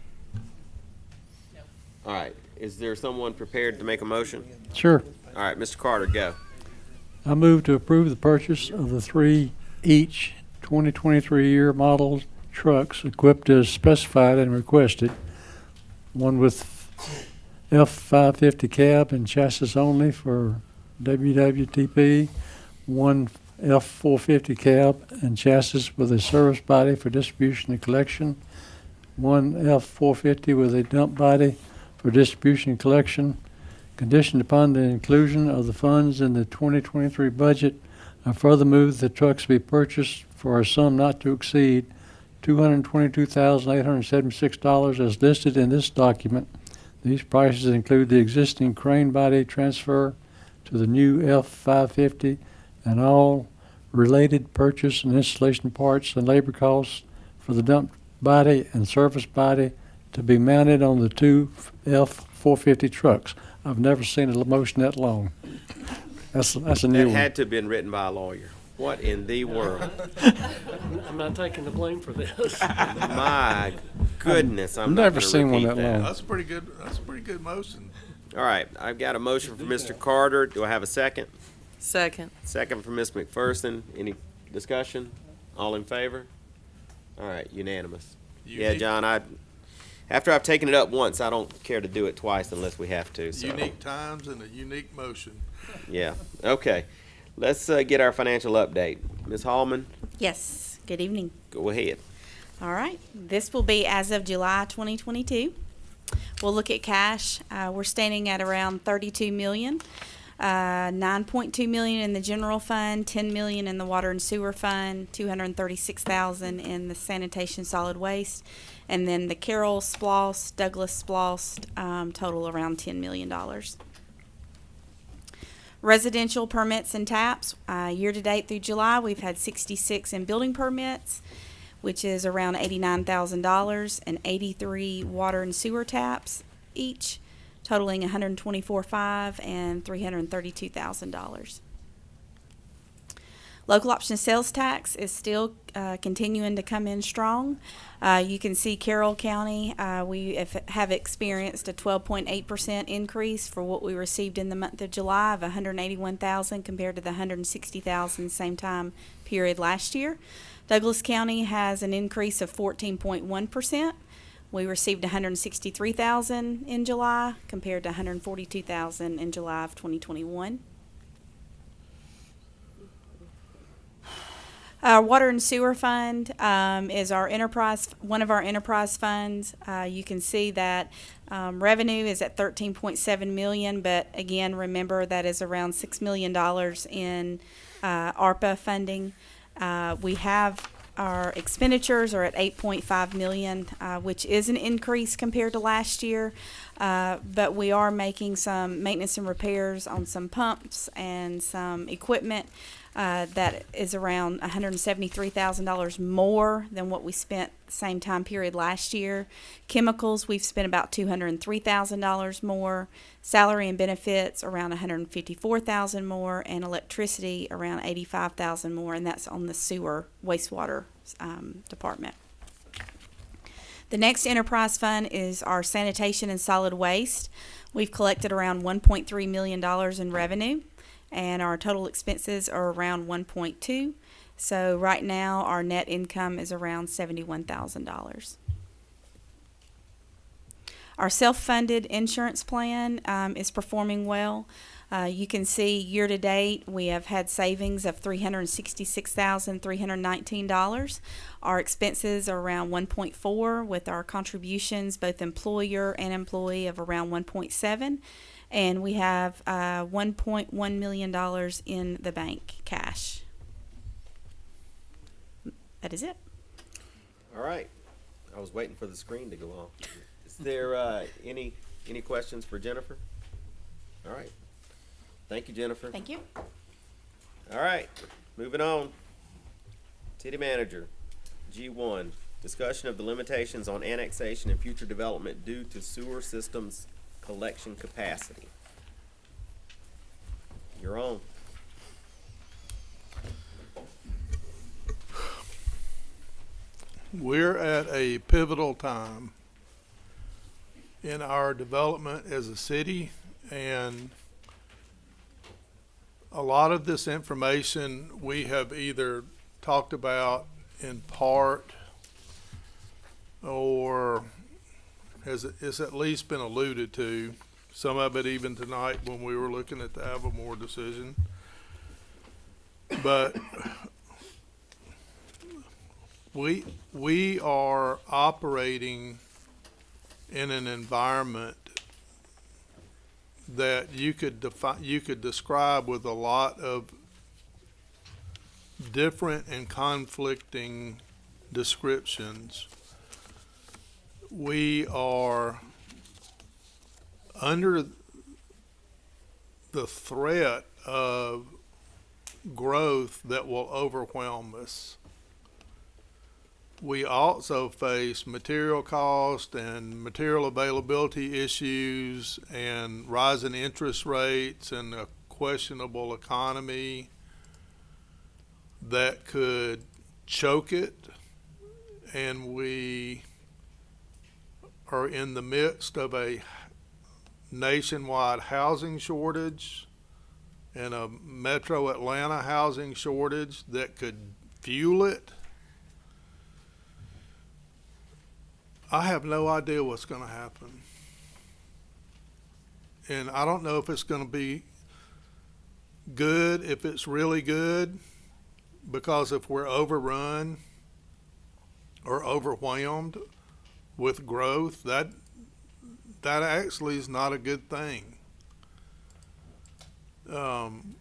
S1: No. All right. Is there someone prepared to make a motion?
S4: Sure.
S1: All right, Mr. Carter, go.
S4: I move to approve the purchase of the 3 each 2023 year model trucks equipped as specified and requested. One with F550 cab and chassis only for WWTP. One F450 cab and chassis with a service body for distribution and collection. One F450 with a dump body for distribution and collection. Conditioned upon the inclusion of the funds in the 2023 budget, I further move that the trucks be purchased for a sum not to exceed $222,876 as listed in this document. These prices include the existing crane body transfer to the new F550 and all related purchase and installation parts and labor costs for the dump body and service body to be mounted on the 2 F450 trucks. I've never seen a motion that long. That's a new
S1: That
S4: one.
S1: had to have been written by a lawyer. What in the world?
S13: I'm not taking the blame for this.
S1: My goodness, I'm not
S4: never
S1: gonna
S4: seen one
S1: repeat
S4: that long.
S15: That's a pretty good, that's a pretty good motion.
S1: All right, I've got a motion from Mr. Carter. Do I have a second?
S7: Second.
S1: Second from Ms. McPherson. Any discussion? All in favor? All right, unanimous. Yeah,
S15: Unique-
S1: John, after I've taken it up once, I don't care to do it twice unless we have to, so.
S15: Unique times and a unique motion.
S1: Yeah, okay. Let's get our financial update. Ms. Hallman,
S12: Yes, good evening.
S1: go ahead.
S12: All right, this will be as of July 2022. We'll look at cash. We're standing at around 32 million. 9.2 million in the general fund, 10 million in the water and sewer fund, 236,000 in the sanitation solid waste, and then the Carroll SPLOST, Douglas SPLOST, total around $10 million. Residential permits and taps, year to date through July, we've had 66 in building permits, which is around $89,000, and 83 water and sewer taps each, totaling $124,500 and $332,000. Local option sales tax is still continuing to come in strong. You can see Carroll County, we have experienced a 12.8% increase for what we received in the month of July of $181,000 compared to the $160,000 same time period last year. Douglas County has an increase of 14.1%. We received $163,000 in July compared to $142,000 in July of 2021. Our water and sewer fund is our enterprise, one of our enterprise funds. You can see that revenue is at $13.7 million, but again, remember that is around $6 million in ARPA funding. We have our expenditures are at $8.5 million, which is an increase compared to last year, but we are making some maintenance and repairs on some pumps and some equipment. That is around $173,000 more than what we spent same time period last year. Chemicals, we've spent about $203,000 more. Salary and benefits around $154,000 more, and electricity around $85,000 more, and that's on the sewer wastewater department. The next enterprise fund is our sanitation and solid waste. We've collected around $1.3 million in revenue, and our total expenses are around 1.2. So right now, our net income is around $71,000. Our self-funded insurance plan is performing well. You can see year to date we have had savings of $366,319. Our expenses are around 1.4, with our contributions, both employer and employee, of around 1.7, and we have $1.1 million in the bank cash. That is it.
S1: All right. I was waiting for the screen to go off. Is there any questions for Jennifer? All right. Thank you, Jennifer.
S12: Thank you.
S1: All right, moving on. City Manager, G1, discussion of the limitations on annexation and future development due to sewer systems collection capacity. You're on.
S15: We're at a pivotal time in our development as a city, and a lot of this information we have either talked about in part or has at least been alluded to, some of it even tonight when we were looking at the Avamore decision. But we are operating in an environment that you could describe with a lot of different and conflicting descriptions. We are under the threat of growth that will overwhelm us. We also face material cost and material availability issues and rising interest rates and a questionable economy that could choke it. And we are in the midst of a nationwide housing shortage and a metro Atlanta housing shortage that could fuel it. I have no idea what's going to happen. And I don't know if it's going to be good, if it's really good, because if we're overrun or overwhelmed with growth, that actually is not a good thing. And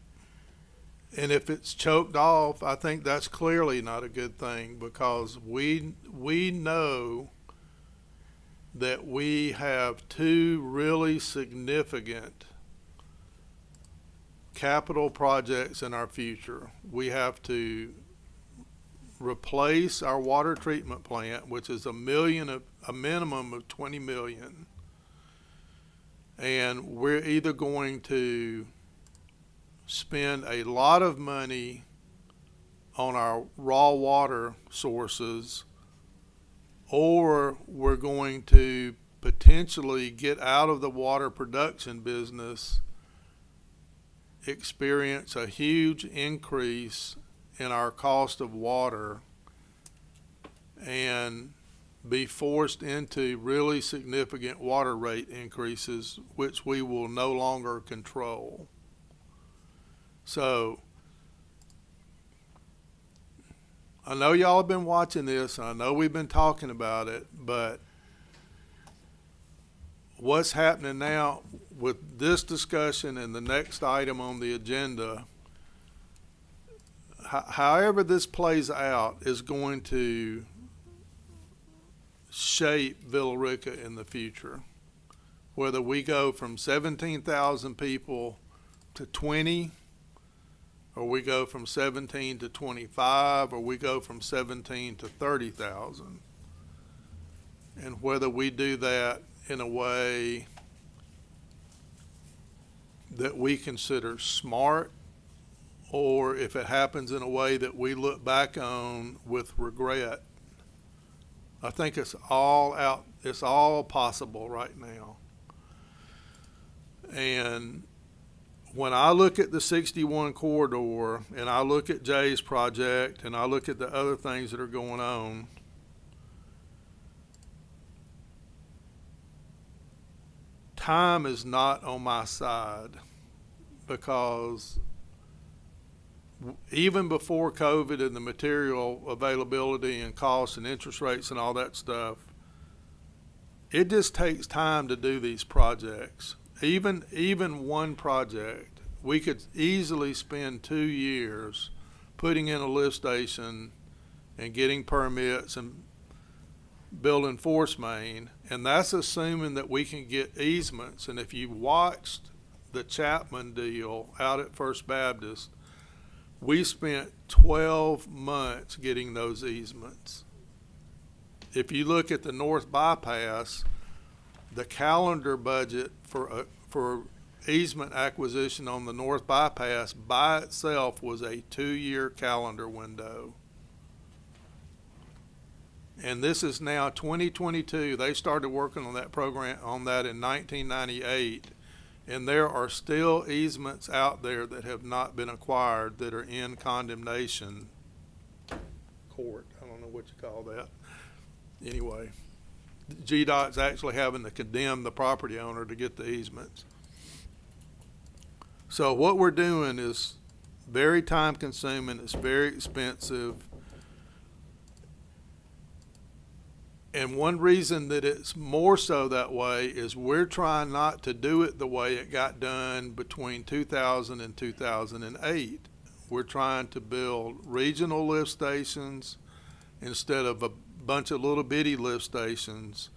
S15: if it's choked off, I think that's clearly not a good thing, because we know that we have two really significant capital projects in our future. We have to replace our water treatment plant, which is a minimum of 20 million. And we're either going to spend a lot of money on our raw water sources, or we're going to potentially get out of the water production business, experience a huge increase in our cost of water, and be forced into really significant water rate increases, which we will no longer control. So I know y'all have been watching this, and I know we've been talking about it, but what's happening now with this discussion and the next item on the agenda, however this plays out, is going to shape Villa Rica in the future. Whether we go from 17,000 people to 20, or we go from 17 to 25, or we go from 17 to 30,000. And whether we do that in a way that we consider smart, or if it happens in a way that we look back on with regret I think it's all out, it's all possible right now. And when I look at the 61 corridor and I look at Jay's project and I look at the other things that are going on, time is not on my side, because even before COVID and the material availability and costs and interest rates and all that stuff, it just takes time to do these projects. Even one project, we could easily spend 2 years putting in a lift station and getting permits and building force main, and that's assuming that we can get easements. And if you watched the Chapman deal out at First Baptist, we spent 12 months getting those easements. If you look at the North Bypass, the calendar budget for easement acquisition on the North Bypass by itself was a 2-year calendar window. And this is now 2022. They started working on that program, on that in 1998. And there are still easements out there that have not been acquired that are in condemnation court. I don't know what you call that. Anyway, GDOT's actually having to condemn the property owner to get the easements. So what we're doing is very time consuming, it's very expensive. And one reason that it's more so that way is we're trying not to do it the way it got done between 2000 and 2008. We're trying to build regional lift stations instead of a bunch of little bitty lift stations.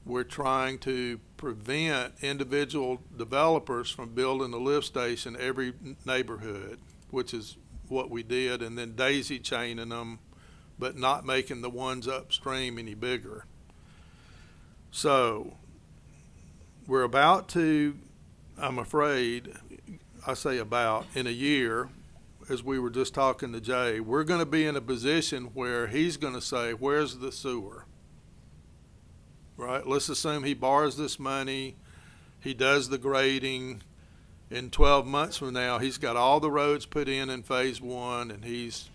S15: We're trying to prevent individual developers from building a lift station every neighborhood, which is what we did, and then daisy chaining them, but not making the ones upstream any bigger. So we're about to, I'm afraid, I say about, in a year, as we were just talking to Jay, we're going to be in a position where he's going to say, where's the sewer? Right? Let's assume he borrows this money, he does the grading. In 12 months from now, he's got all the roads put in phase 1, and he's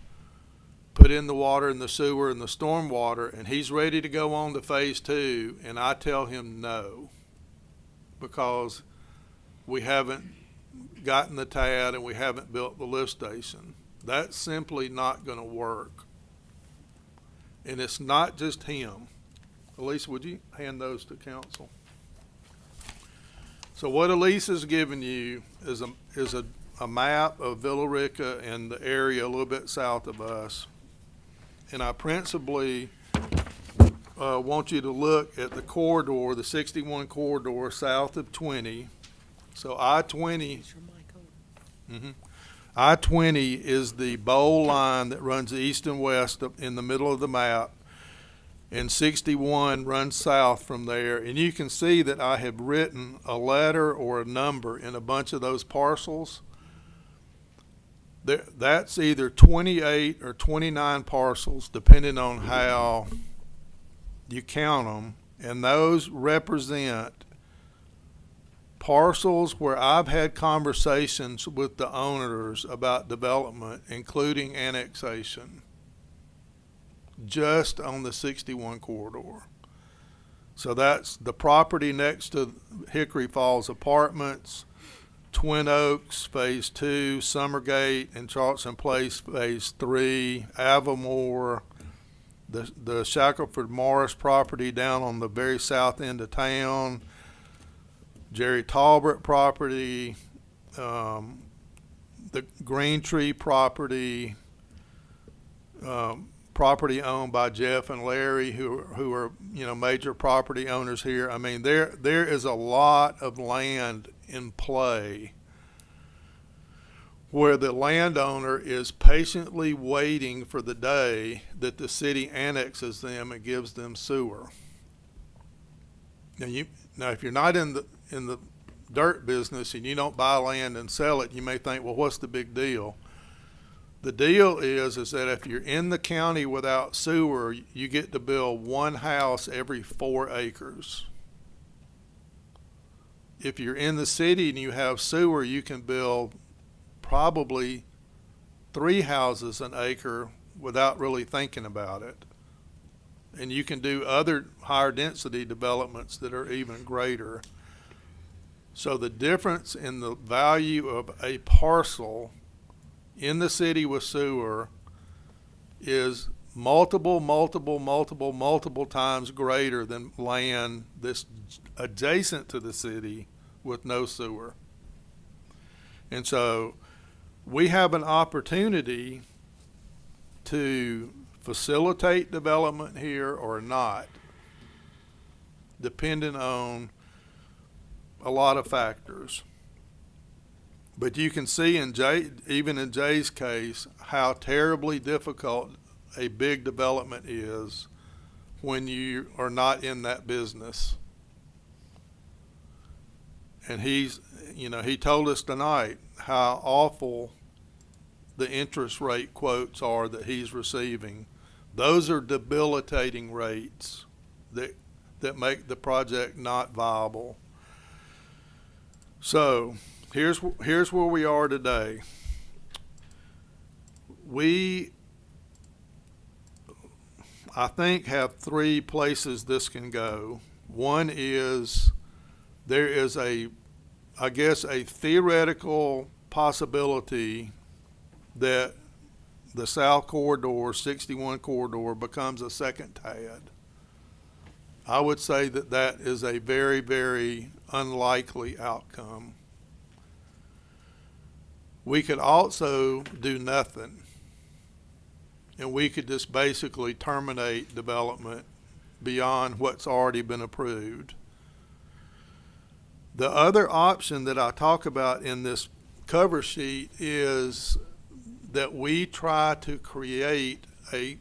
S15: put in the water and the sewer and the storm water, and he's ready to go on to phase 2, and I tell him no, because we haven't gotten the TAD and we haven't built the lift station. That's simply not going to work. And it's not just him. Elisa, would you hand those to council? So what Elisa has given you is a map of Villa Rica and the area a little bit south of us. And I principally want you to look at the corridor, the 61 corridor south of 20. So I-20, I-20 is the bold line that runs east and west in the middle of the map, and 61 runs south from there. And you can see that I have written a letter or a number in a bunch of those parcels. That's either 28 or 29 parcels, depending on how you count them, and those represent parcels where I've had conversations with the owners about development, including annexation, just on the 61 corridor. So that's the property next to Hickory Falls Apartments, Twin Oaks phase 2, Summergate and Charleston Place phase 3, Avamore, the Shackelford Morris property down on the very south end of town, Jerry Talbert property, the Green Tree property, property owned by Jeff and Larry, who are major property owners here. I mean, there is a lot of land in play where the landowner is patiently waiting for the day that the city annexes them and gives them sewer. Now if you're not in the dirt business and you don't buy land and sell it, you may think, well, what's the big deal? The deal is that if you're in the county without sewer, you get to build one house every 4 acres. If you're in the city and you have sewer, you can build probably 3 houses an acre without really thinking about it. And you can do other higher density developments that are even greater. So the difference in the value of a parcel in the city with sewer is multiple times greater than land that's adjacent to the city with no sewer. And so we have an opportunity to facilitate development here or not, depending on a lot of factors. But you can see even in Jay's case, how terribly difficult a big development is when you are not in that business. And he told us tonight how awful the interest rate quotes are that he's receiving. Those are debilitating rates that make the project not viable. So here's where we are today. We, I think, have 3 places this can go. One is there is a theoretical possibility that the South Corridor, 61 Corridor, becomes a second TAD. I would say that is a very, very unlikely outcome. We could also do nothing, and we could just basically terminate development beyond what's already been approved. The other option that I talk about in this cover sheet is that we try to create a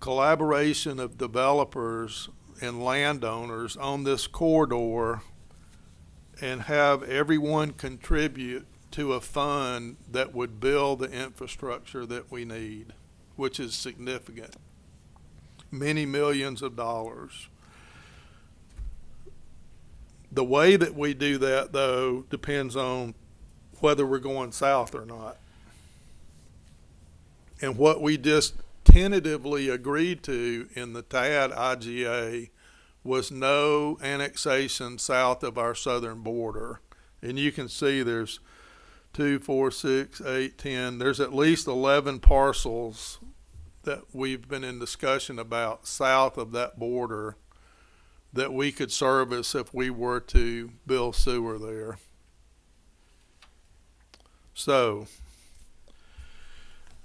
S15: collaboration of developers and landowners on this corridor and have everyone contribute to a fund that would build the infrastructure that we need, which is significant, many millions of dollars. The way that we do that, though, depends on whether we're going south or not. And what we just tentatively agreed to in the TAD IGA was no annexation south of our southern border. And you can see there's 2, 4, 6, 8, 10. There's at least 11 parcels that we've been in discussion about south of that border that we could service if we were to build sewer there. So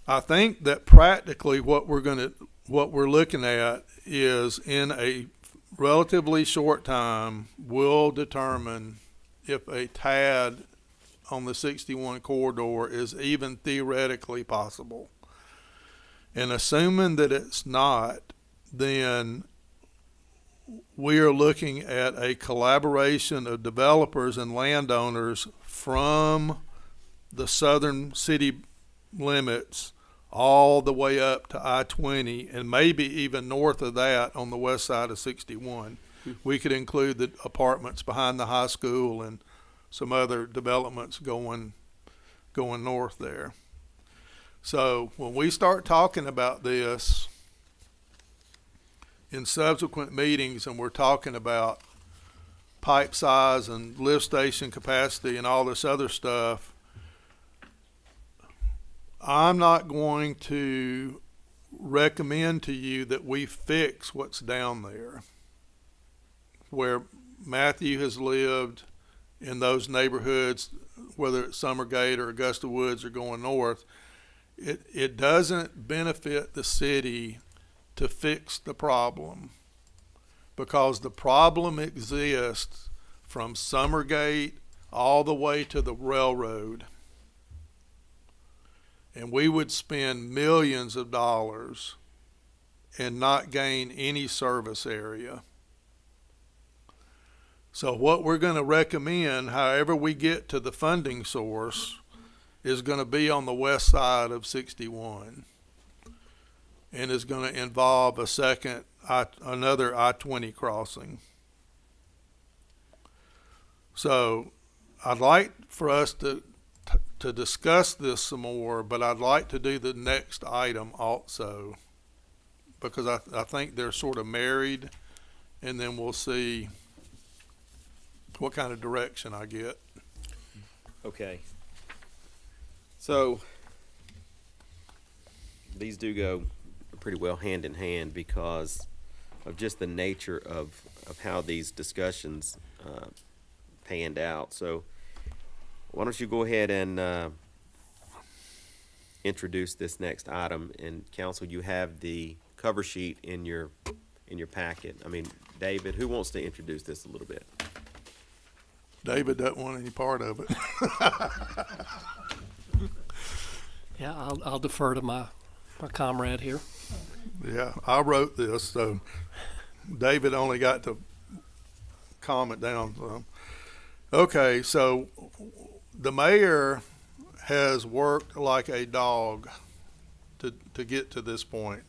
S15: I think that practically what we're looking at is in a relatively short time will determine if a TAD on the 61 corridor is even theoretically possible. And assuming that it's not, then we are looking at a collaboration of developers and landowners from the southern city limits all the way up to I-20 and maybe even north of that on the west side of 61. We could include the apartments behind the high school and some other developments going north there. So when we start talking about this in subsequent meetings and we're talking about pipe size and lift station capacity and all this other stuff, I'm not going to recommend to you that we fix what's down there. Where Matthew has lived in those neighborhoods, whether it's Summergate or Augusta Woods or going north, it doesn't benefit the city to fix the problem, because the problem exists from Summergate all the way to the railroad. And we would spend millions of dollars and not gain any service area. So what we're going to recommend, however we get to the funding source, is going to be on the west side of 61 and is going to involve another I-20 crossing. So I'd like for us to discuss this some more, but I'd like to do the next item also, because I think they're sort of married, and then we'll see what kind of direction I get.
S1: Okay. So these do go pretty well hand in hand because of just the nature of how these discussions panned out. So why don't you go ahead and introduce this next item? And council, you have the cover sheet in your packet. I mean, David, who wants to introduce this a little bit?
S15: David doesn't want any part of it.
S13: Yeah, I'll defer to my comrade here.
S15: Yeah, I wrote this, so David only got to comment down some. Okay, so the mayor has worked like a dog to get to this point.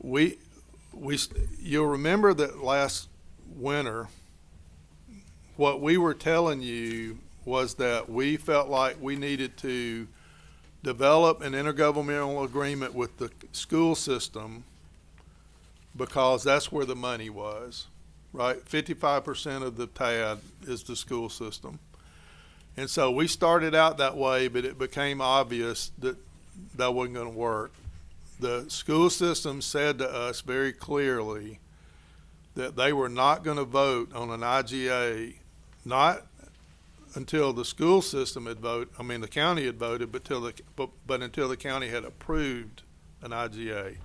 S15: You'll remember that last winter, what we were telling you was that we felt like we needed to develop an intergovernmental agreement with the school system because that's where the money was, right? 55% of the TAD is the school system. And so we started out that way, but it became obvious that that wasn't going to work. The school system said to us very clearly that they were not going to vote on an IGA, not until the school system had voted. I mean, the county had voted, but until the county had approved an IGA,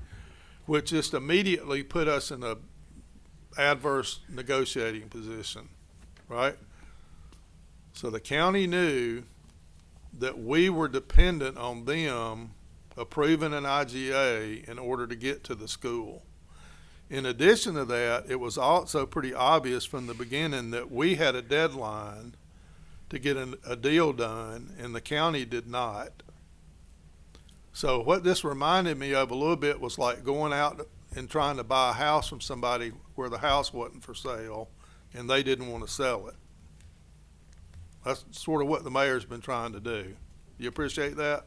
S15: which just immediately put us in a adverse negotiating position, right? So the county knew that we were dependent on them approving an IGA in order to get to the school. In addition to that, it was also pretty obvious from the beginning that we had a deadline to get a deal done, and the county did not. So what this reminded me of a little bit was like going out and trying to buy a house from somebody where the house wasn't for sale and they didn't want to sell it. That's sort of what the mayor's been trying to do. You appreciate that?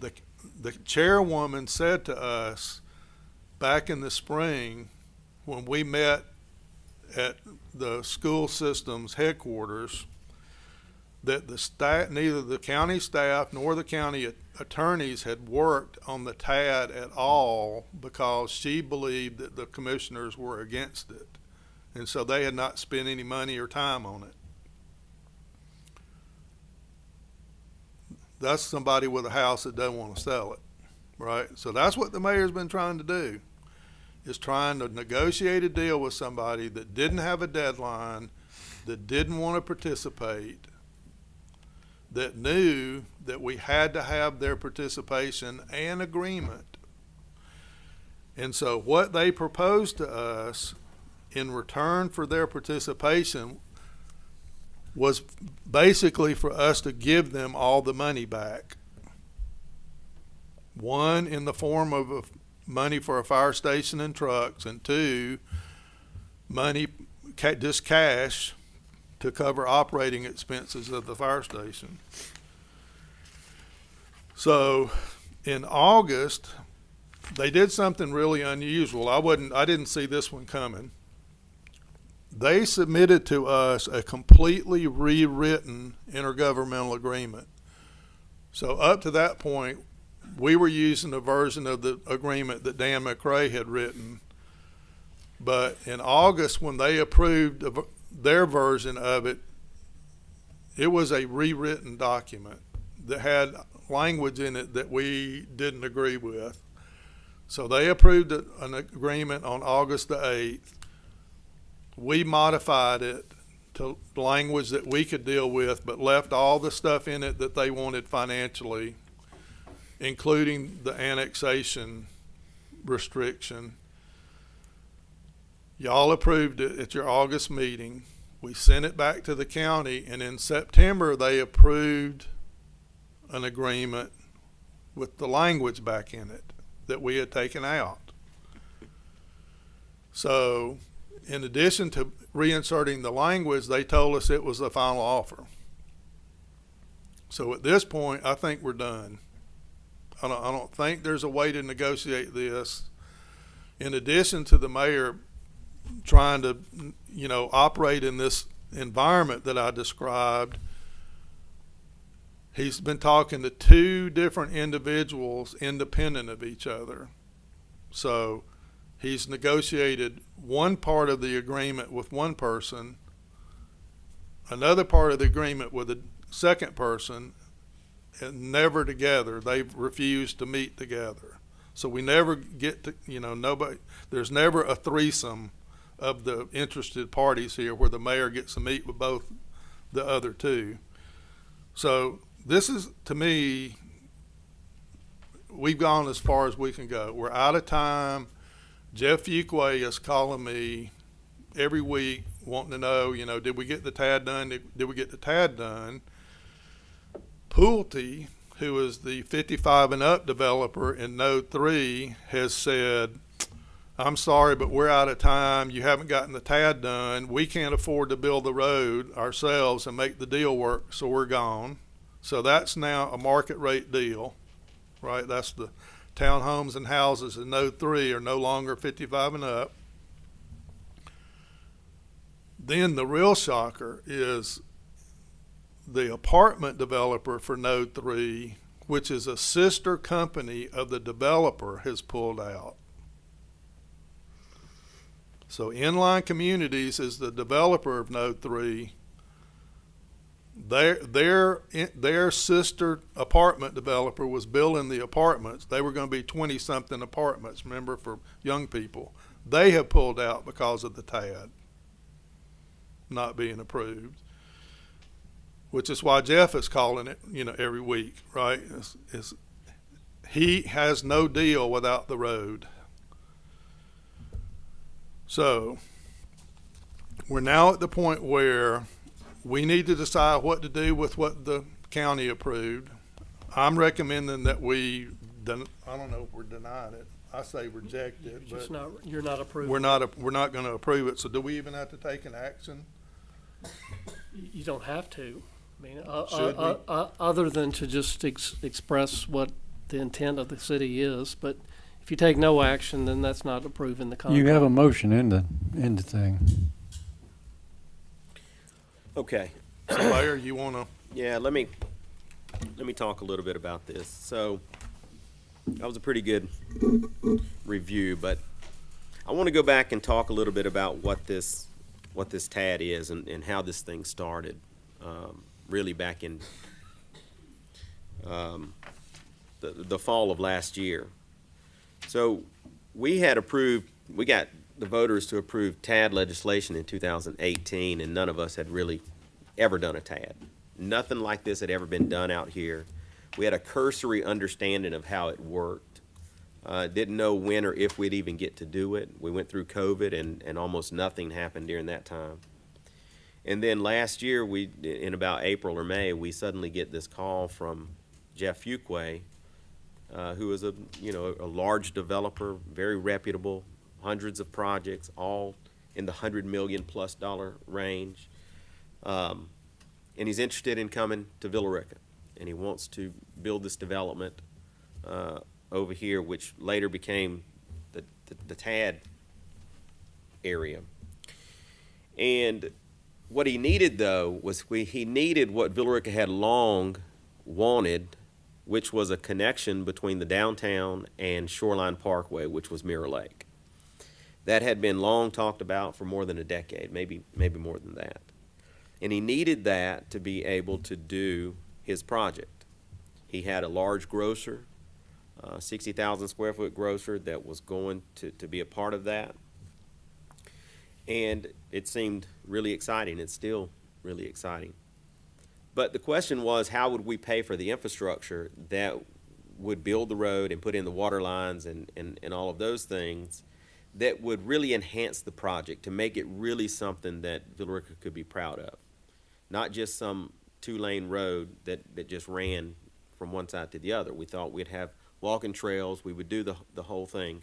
S15: The chairwoman said to us back in the spring when we met at the school system's headquarters that the staff, neither the county staff nor the county attorneys had worked on the TAD at all because she believed that the commissioners were against it. And so they had not spent any money or time on it. That's somebody with a house that doesn't want to sell it, right? So that's what the mayor's been trying to do, is trying to negotiate a deal with somebody that didn't have a deadline, that didn't want to participate, that knew that we had to have their participation and agreement. And so what they proposed to us in return for their participation was basically for us to give them all the money back. One, in the form of money for a fire station and trucks, and two, money, just cash, to cover operating expenses of the fire station. So in August, they did something really unusual. I didn't see this one coming. They submitted to us a completely rewritten intergovernmental agreement. So up to that point, we were using a version of the agreement that Dan McRae had written. But in August, when they approved their version of it, it was a rewritten document that had language in it that we didn't agree with. So they approved an agreement on August the 8th. We modified it to language that we could deal with, but left all the stuff in it that they wanted financially, including the annexation restriction. Y'all approved it at your August meeting. We sent it back to the county, and in September, they approved an agreement with the language back in it that we had taken out. So, in addition to reinserting the language, they told us it was the final offer. So at this point, I think we're done. I don't think there's a way to negotiate this. In addition to the mayor trying to, operate in this environment that I described, he's been talking to two different individuals independent of each other. So he's negotiated one part of the agreement with one person, another part of the agreement with a second person, and never together. They've refused to meet together. So we never get to, there's never a threesome of the interested parties here where the mayor gets to meet with both the other two. So this is, to me, we've gone as far as we can go. We're out of time. Jeff Fuqua is calling me every week wanting to know, did we get the TAD done? Did we get the TAD done? Pulte, who is the 55 and up developer in Node 3, has said, I'm sorry, but we're out of time. You haven't gotten the TAD done. We can't afford to build the road ourselves and make the deal work, so we're gone. So that's now a market rate deal, right? That's the townhomes and houses in Node 3 are no longer 55 and up. Then the real shocker is the apartment developer for Node 3, which is a sister company of the developer, has pulled out. So Inline Communities is the developer of Node 3. Their sister apartment developer was building the apartments. They were going to be 20-something apartments, remember, for young people. They have pulled out because of the TAD not being approved, which is why Jeff is calling it, every week, right? He has no deal without the road. So we're now at the point where we need to decide what to do with what the county approved. I'm recommending that I don't know if we're denying it. I say reject it, but
S13: You're not approving.
S15: we're not going to approve it. So do we even have to take an action?
S13: You don't have to. I mean,
S15: Should we?
S13: other than to just express what the intent of the city is. But if you take no action, then that's not approving the contract.
S4: You have a motion in the thing.
S1: Okay.
S15: So Mayor, you want to?
S1: Yeah, let me talk a little bit about this. So that was a pretty good review, but I want to go back and talk a little bit about what this TAD is and how this thing started, really back in the fall of last year. So we got the voters to approve TAD legislation in 2018, and none of us had really ever done a TAD. Nothing like this had ever been done out here. We had a cursory understanding of how it worked. Didn't know when or if we'd even get to do it. We went through COVID, and almost nothing happened during that time. And then last year, in about April or May, we suddenly get this call from Jeff Fuqua, who is a large developer, very reputable, hundreds of projects, all in the $100 million+ range. And he's interested in coming to Villa Rica, and he wants to build this development over here, which later became the TAD area. And what he needed, though, was he needed what Villa Rica had long wanted, which was a connection between the downtown and Shoreline Parkway, which was Mirror Lake. That had been long talked about for more than a decade, maybe more than that. And he needed that to be able to do his project. He had a large grocer, 60,000 square foot grocer that was going to be a part of that. And it seemed really exciting. It's still really exciting. But the question was, how would we pay for the infrastructure that would build the road and put in the water lines and all of those things that would really enhance the project to make it really something that Villa Rica could be proud of. Not just some two-lane road that just ran from one side to the other. We thought we'd have walking trails, we would do the whole thing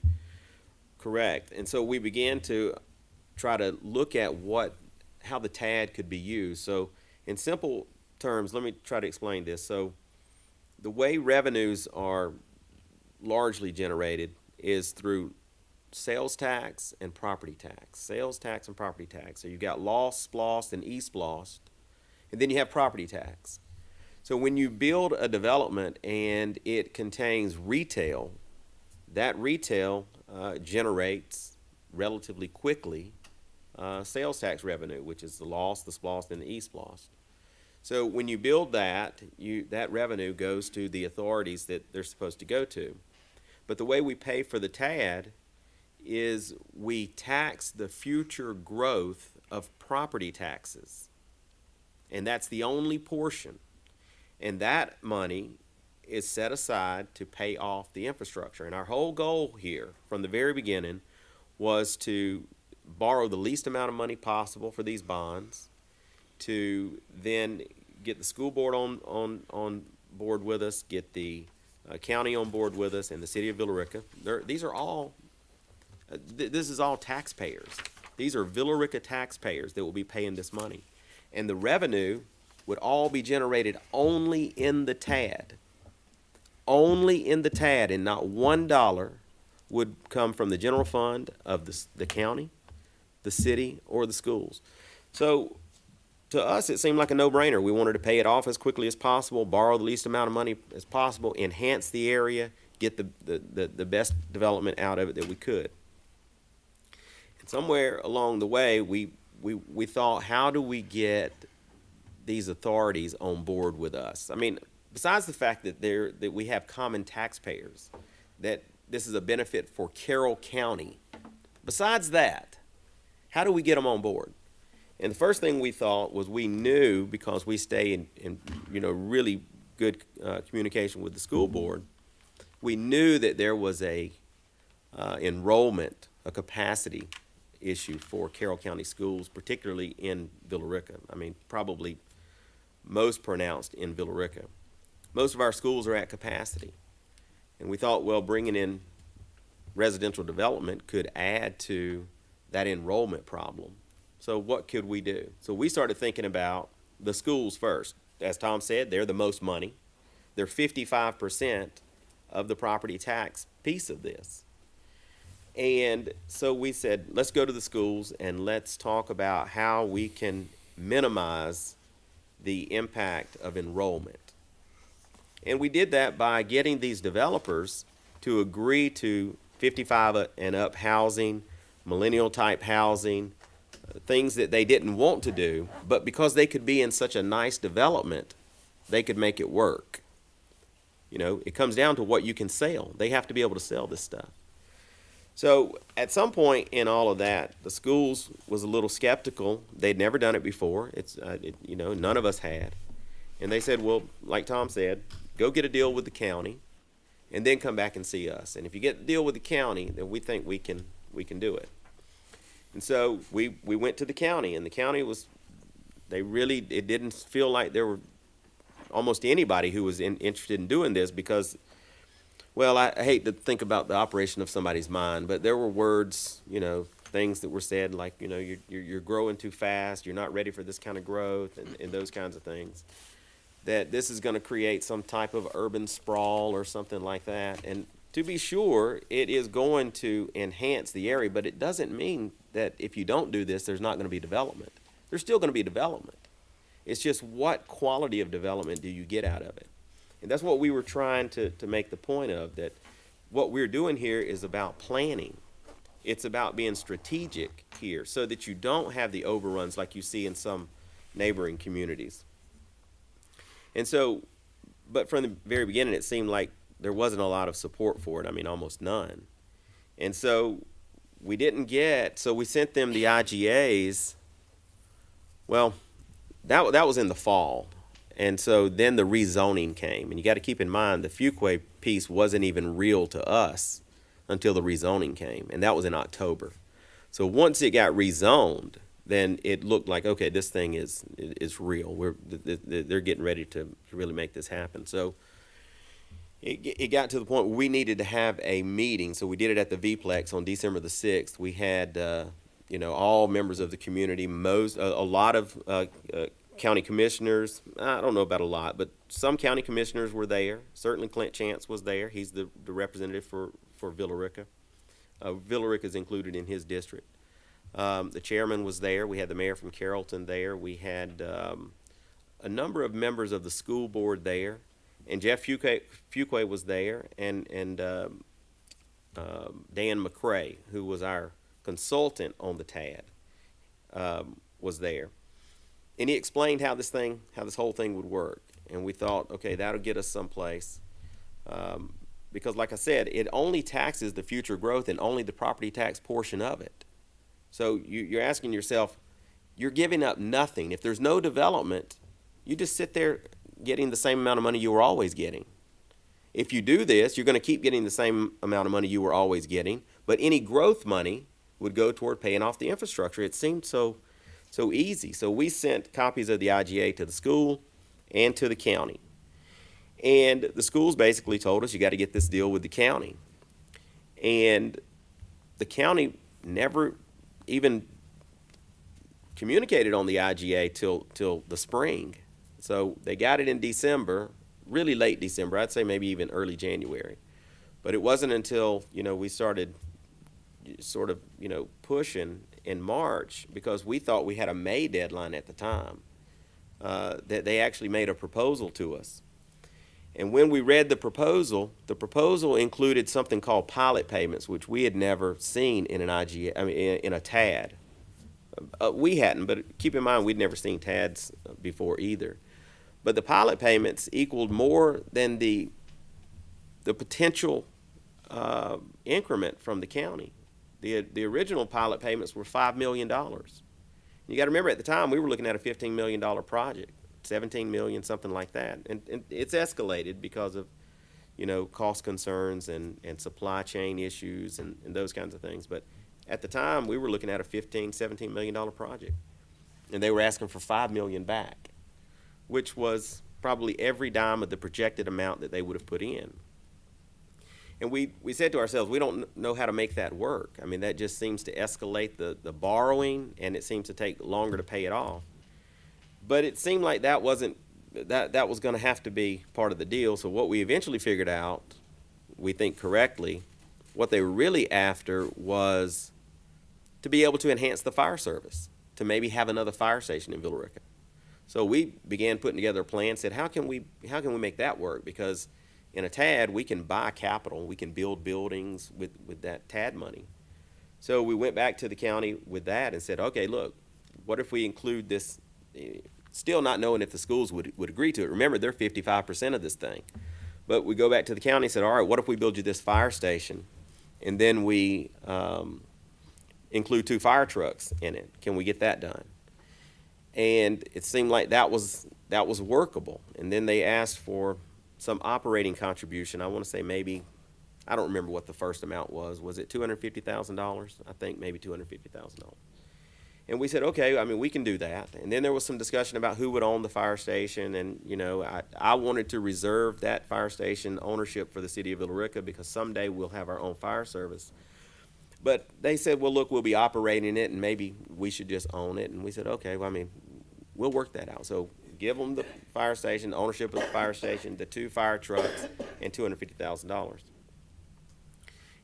S1: correct. And so we began to try to look at how the TAD could be used. So in simple terms, let me try to explain this. So the way revenues are largely generated is through sales tax and property tax. Sales tax and property tax. So you've got LOST, SPLOST, and SPLOST, and then you have property tax. So when you build a development and it contains retail, that retail generates relatively quickly sales tax revenue, which is the LOST, the SPLOST, and the SPLOST. So when you build that, that revenue goes to the authorities that they're supposed to go to. But the way we pay for the TAD is we tax the future growth of property taxes. And that's the only portion. And that money is set aside to pay off the infrastructure. And our whole goal here from the very beginning was to borrow the least amount of money possible for these bonds, to then get the school board on board with us, get the county on board with us, and the city of Villa Rica. These are all, this is all taxpayers. These are Villa Rica taxpayers that will be paying this money. And the revenue would all be generated only in the TAD. Only in the TAD, and not $1 would come from the general fund of the county, the city, or the schools. So to us, it seemed like a no-brainer. We wanted to pay it off as quickly as possible, borrow the least amount of money as possible, enhance the area, get the best development out of it that we could. And somewhere along the way, we thought, how do we get these authorities on board with us? I mean, besides the fact that we have common taxpayers, that this is a benefit for Carroll County, besides that, how do we get them on board? And the first thing we thought was, we knew, because we stay in really good communication with the school board, we knew that there was a enrollment, a capacity issue for Carroll County schools, particularly in Villa Rica. I mean, probably most pronounced in Villa Rica. Most of our schools are at capacity. And we thought, well, bringing in residential development could add to that enrollment problem. So what could we do? So we started thinking about the schools first. As Tom said, they're the most money. They're 55% of the property tax piece of this. And so we said, let's go to the schools and let's talk about how we can minimize the impact of enrollment. And we did that by getting these developers to agree to 55 and up housing, millennial type housing, things that they didn't want to do, but because they could be in such a nice development, they could make it work. You know, it comes down to what you can sell. They have to be able to sell this stuff. So at some point in all of that, the schools was a little skeptical. They'd never done it before. None of us had. And they said, well, like Tom said, go get a deal with the county and then come back and see us. And if you get a deal with the county, then we think we can do it. And so we went to the county, and the county it didn't feel like there were almost anybody who was interested in doing this because, well, I hate to think about the operation of somebody's mind, but there were words, things that were said like, you're growing too fast, you're not ready for this kind of growth, and those kinds of things. That this is going to create some type of urban sprawl or something like that. And to be sure, it is going to enhance the area, but it doesn't mean that if you don't do this, there's not going to be development. There's still going to be development. It's just what quality of development do you get out of it? And that's what we were trying to make the point of, that what we're doing here is about planning. It's about being strategic here so that you don't have the overruns like you see in some neighboring communities. And so, but from the very beginning, it seemed like there wasn't a lot of support for it. I mean, almost none. And so we sent them the IGAs. Well, that was in the fall. And so then the rezoning came. And you got to keep in mind, the Fuquay piece wasn't even real to us until the rezoning came, and that was in October. So once it got rezoned, then it looked like, okay, this thing is real. They're getting ready to really make this happen. So it got to the point where we needed to have a meeting. So we did it at the V-Plex on December the 6th. We had, all members of the community, a lot of county commissioners. I don't know about a lot, but some county commissioners were there. Certainly Clint Chance was there. He's the representative for Villa Rica. Villa Rica is included in his district. The chairman was there. We had the mayor from Carrollton there. We had a number of members of the school board there, and Jeff Fuquay was there, and Dan McCrae, who was our consultant on the TAD, was there. And he explained how this whole thing would work. And we thought, okay, that'll get us someplace. Because like I said, it only taxes the future growth and only the property tax portion of it. So you're asking yourself, you're giving up nothing. If there's no development, you just sit there getting the same amount of money you were always getting. If you do this, you're going to keep getting the same amount of money you were always getting, but any growth money would go toward paying off the infrastructure. It seemed so easy. So we sent copies of the IGA to the school and to the county. And the schools basically told us, you got to get this deal with the county. And the county never even communicated on the IGA till the spring. So they got it in December, really late December. I'd say maybe even early January. But it wasn't until, we started sort of, pushing in March, because we thought we had a May deadline at the time, that they actually made a proposal to us. And when we read the proposal included something called pilot payments, which we had never seen in an IGA, in a TAD. We hadn't, but keep in mind, we'd never seen TADs before either. But the pilot payments equaled more than the potential increment from the county. The original pilot payments were $5 million. You got to remember, at the time, we were looking at a $15 million project. 17 million, something like that. And it's escalated because of, cost concerns and supply chain issues and those kinds of things. But at the time, we were looking at a $17 million project. And they were asking for $5 million back, which was probably every dime of the projected amount that they would have put in. And we said to ourselves, we don't know how to make that work. I mean, that just seems to escalate the borrowing, and it seems to take longer to pay it off. But it seemed like that was going to have to be part of the deal. So what we eventually figured out, we think correctly, what they were really after was to be able to enhance the fire service, to maybe have another fire station in Villa Rica. So we began putting together a plan, said, how can we make that work? Because in a TAD, we can buy capital, we can build buildings with that TAD money. So we went back to the county with that and said, okay, look, what if we include this? Still not knowing if the schools would agree to it. Remember, they're 55% of this thing. But we go back to the county and said, all right, what if we build you this fire station, and then we include 2 fire trucks in it? Can we get that done? And it seemed like that was workable. And then they asked for some operating contribution. I want to say maybe, I don't remember what the first amount was. Was it $250,000? I think maybe $250,000. And we said, okay, we can do that. And then there was some discussion about who would own the fire station. And, I wanted to reserve that fire station ownership for the city of Villa Rica, because someday we'll have our own fire service. But they said, well, look, we'll be operating it, and maybe we should just own it. And we said, okay, we'll work that out. So give them the fire station, the ownership of the fire station, the 2 fire trucks, and $250,000.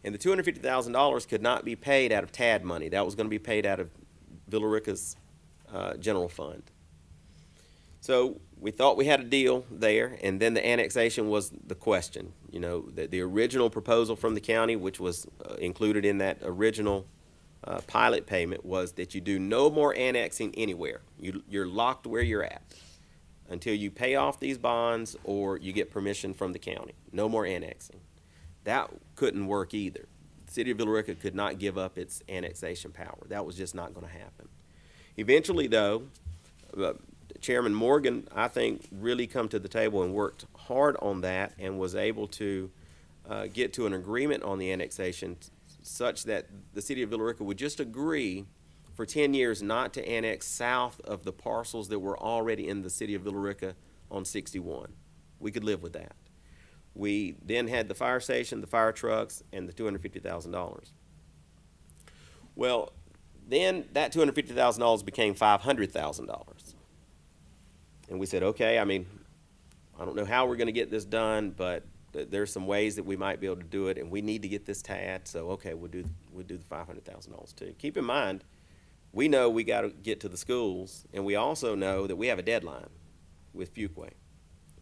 S1: And the $250,000 could not be paid out of TAD money. That was going to be paid out of Villa Rica's general fund. So we thought we had a deal there, and then the annexation was the question. The original proposal from the county, which was included in that original pilot payment, was that you do no more annexing anywhere. You're locked where you're at until you pay off these bonds or you get permission from the county. No more annexing. That couldn't work either. The city of Villa Rica could not give up its annexation power. That was just not going to happen. Eventually, though, Chairman Morgan, I think, really come to the table and worked hard on that, and was able to get to an agreement on the annexation such that the city of Villa Rica would just agree for 10 years not to annex south of the parcels that were already in the city of Villa Rica on 61. We could live with that. We then had the fire station, the fire trucks, and the $250,000. Well, then that $250,000 became $500,000. And we said, okay, I mean, I don't know how we're going to get this done, but there's some ways that we might be able to do it, and we need to get this TAD, so okay, we'll do the $500,000 too. Keep in mind, we know we got to get to the schools, and we also know that we have a deadline with Fuquay.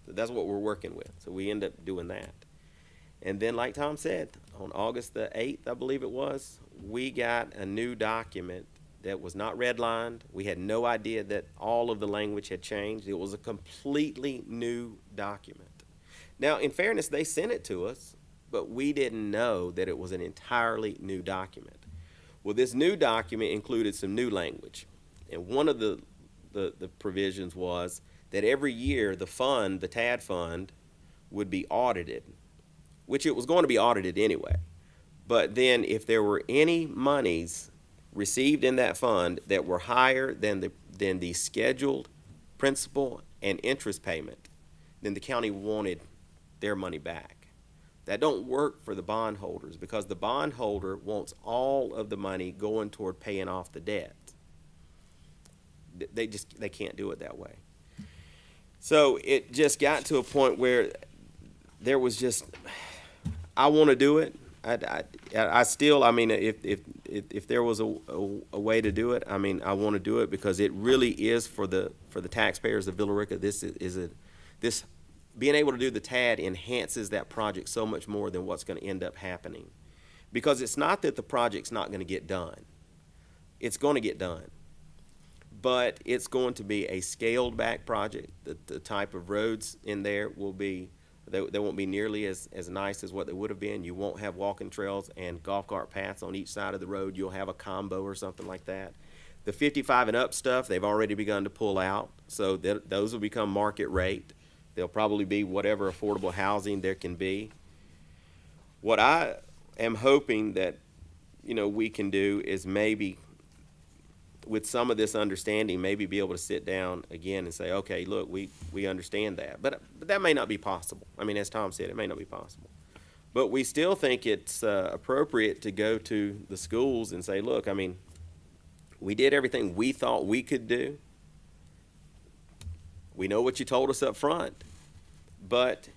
S1: So that's what we're working with. So we end up doing that. And then, like Tom said, on August the 8th, I believe it was, we got a new document that was not redlined. We had no idea that all of the language had changed. It was a completely new document. Now, in fairness, they sent it to us, but we didn't know that it was an entirely new document. Well, this new document included some new language. And one of the provisions was that every year the fund, the TAD fund, would be audited, which it was going to be audited anyway. But then if there were any monies received in that fund that were higher than the scheduled principal and interest payment, then the county wanted their money back. That don't work for the bondholders because the bondholder wants all of the money going toward paying off the debt. They can't do it that way. So it just got to a point where there was just, I want to do it. I still, I mean, if there was a way to do it, I mean, I want to do it because it really is for the taxpayers of Villa Rica. This being able to do the TAD enhances that project so much more than what's going to end up happening, because it's not that the project's not going to get done. It's going to get done, but it's going to be a scaled back project. The type of roads in there will be. They won't be nearly as nice as what they would have been. You won't have walking trails and golf cart paths on each side of the road. You'll have a combo or something like that. The 55 and up stuff, they've already begun to pull out, so those will become market rate. They'll probably be whatever affordable housing there can be. What I am hoping that, we can do is maybe, with some of this understanding, maybe be able to sit down again and say, okay, look, we understand that. But that may not be possible. I mean, as Tom said, it may not be possible. But we still think it's appropriate to go to the schools and say, look, I mean, we did everything we thought we could do. We know what you told us up front, but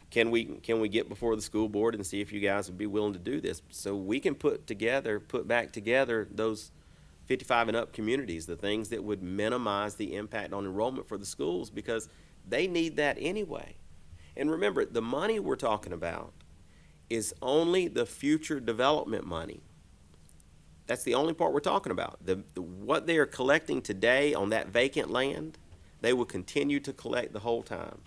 S1: can we get before the school board and see if you guys would be willing to do this so we can put back together those 55 and up communities, the things that would minimize the impact on enrollment for the schools, because they need that anyway. And remember, the money we're talking about is only the future development money. That's the only part we're talking about. What they are collecting today on that vacant land, they will continue to collect the whole time.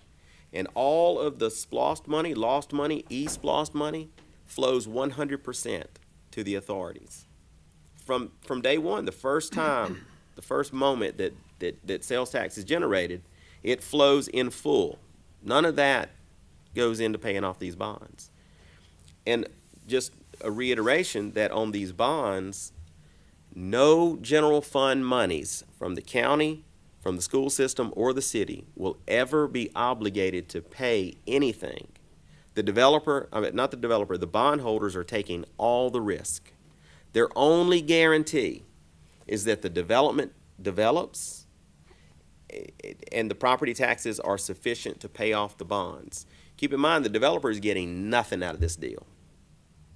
S1: And all of the SPLOST money, lost money, SPLOST money, flows 100% to the authorities. From day one, the first moment that sales tax is generated, it flows in full. None of that goes into paying off these bonds. And just a reiteration that on these bonds, no general fund monies from the county, from the school system, or the city will ever be obligated to pay anything. The bondholders are taking all the risk. Their only guarantee is that the development develops and the property taxes are sufficient to pay off the bonds. Keep in mind, the developer is getting nothing out of this deal.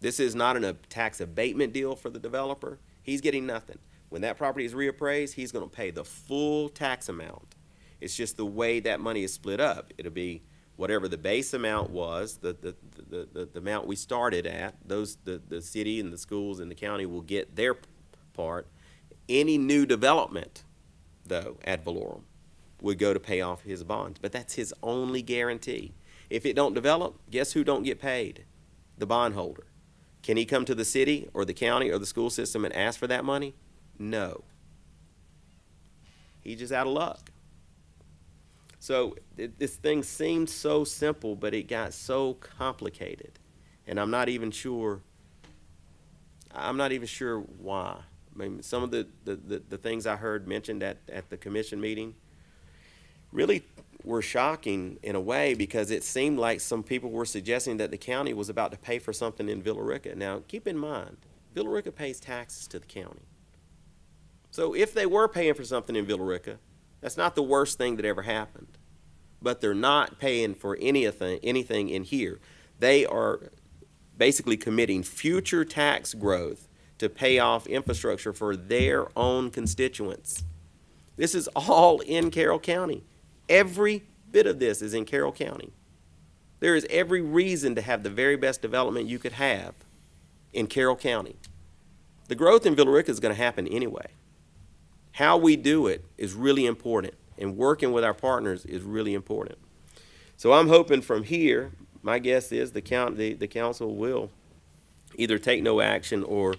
S1: This is not a tax abatement deal for the developer. He's getting nothing. When that property is reappraised, he's going to pay the full tax amount. It's just the way that money is split up. It'll be whatever the base amount was, the amount we started at. The city and the schools and the county will get their part. Any new development, though, ad valorem, would go to pay off his bonds. But that's his only guarantee. If it don't develop, guess who don't get paid? The bondholder. Can he come to the city or the county or the school system and ask for that money? No. He's just out of luck. So this thing seemed so simple, but it got so complicated. And I'm not even sure why. I mean, some of the things I heard mentioned at the commission meeting really were shocking in a way, because it seemed like some people were suggesting that the county was about to pay for something in Villa Rica. Now, keep in mind, Villa Rica pays taxes to the county. So if they were paying for something in Villa Rica, that's not the worst thing that ever happened. But they're not paying for anything in here. They are basically committing future tax growth to pay off infrastructure for their own constituents. This is all in Carroll County. Every bit of this is in Carroll County. There is every reason to have the very best development you could have in Carroll County. The growth in Villa Rica is going to happen anyway. How we do it is really important, and working with our partners is really important. So I'm hoping from here, my guess is the council will either take no action or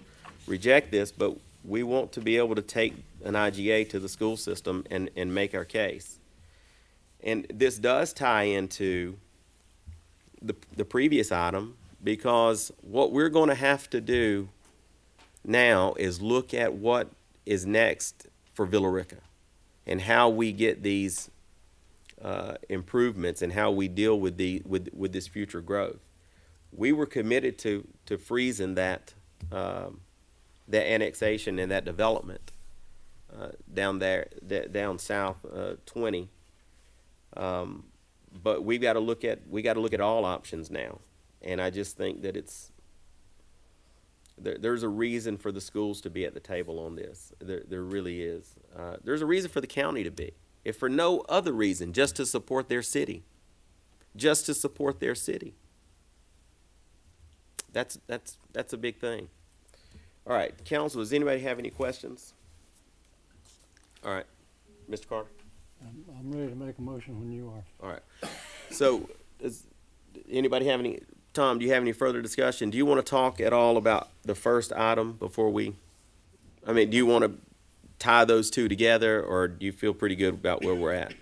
S1: reject this, but we want to be able to take an IGA to the school system and make our case. And this does tie into the previous item, because what we're going to have to do now is look at what is next for Villa Rica and how we get these improvements and how we deal with with this future growth. We were committed to freezing that annexation and that development down there, down south 20. But we got to look at all options now, and I just think that there's a reason for the schools to be at the table on this. There really is. There's a reason for the county to be, if for no other reason, just to support their city. Just to support their city. That's a big thing. All right, council, does anybody have any questions? All right, Mr. Carter?
S4: I'm ready to make a motion when you are.
S1: All right. So, does anybody have any, Tom, do you have any further discussion? Do you want to talk at all about the first item before do you want to tie those two together, or do you feel pretty good about where we're at?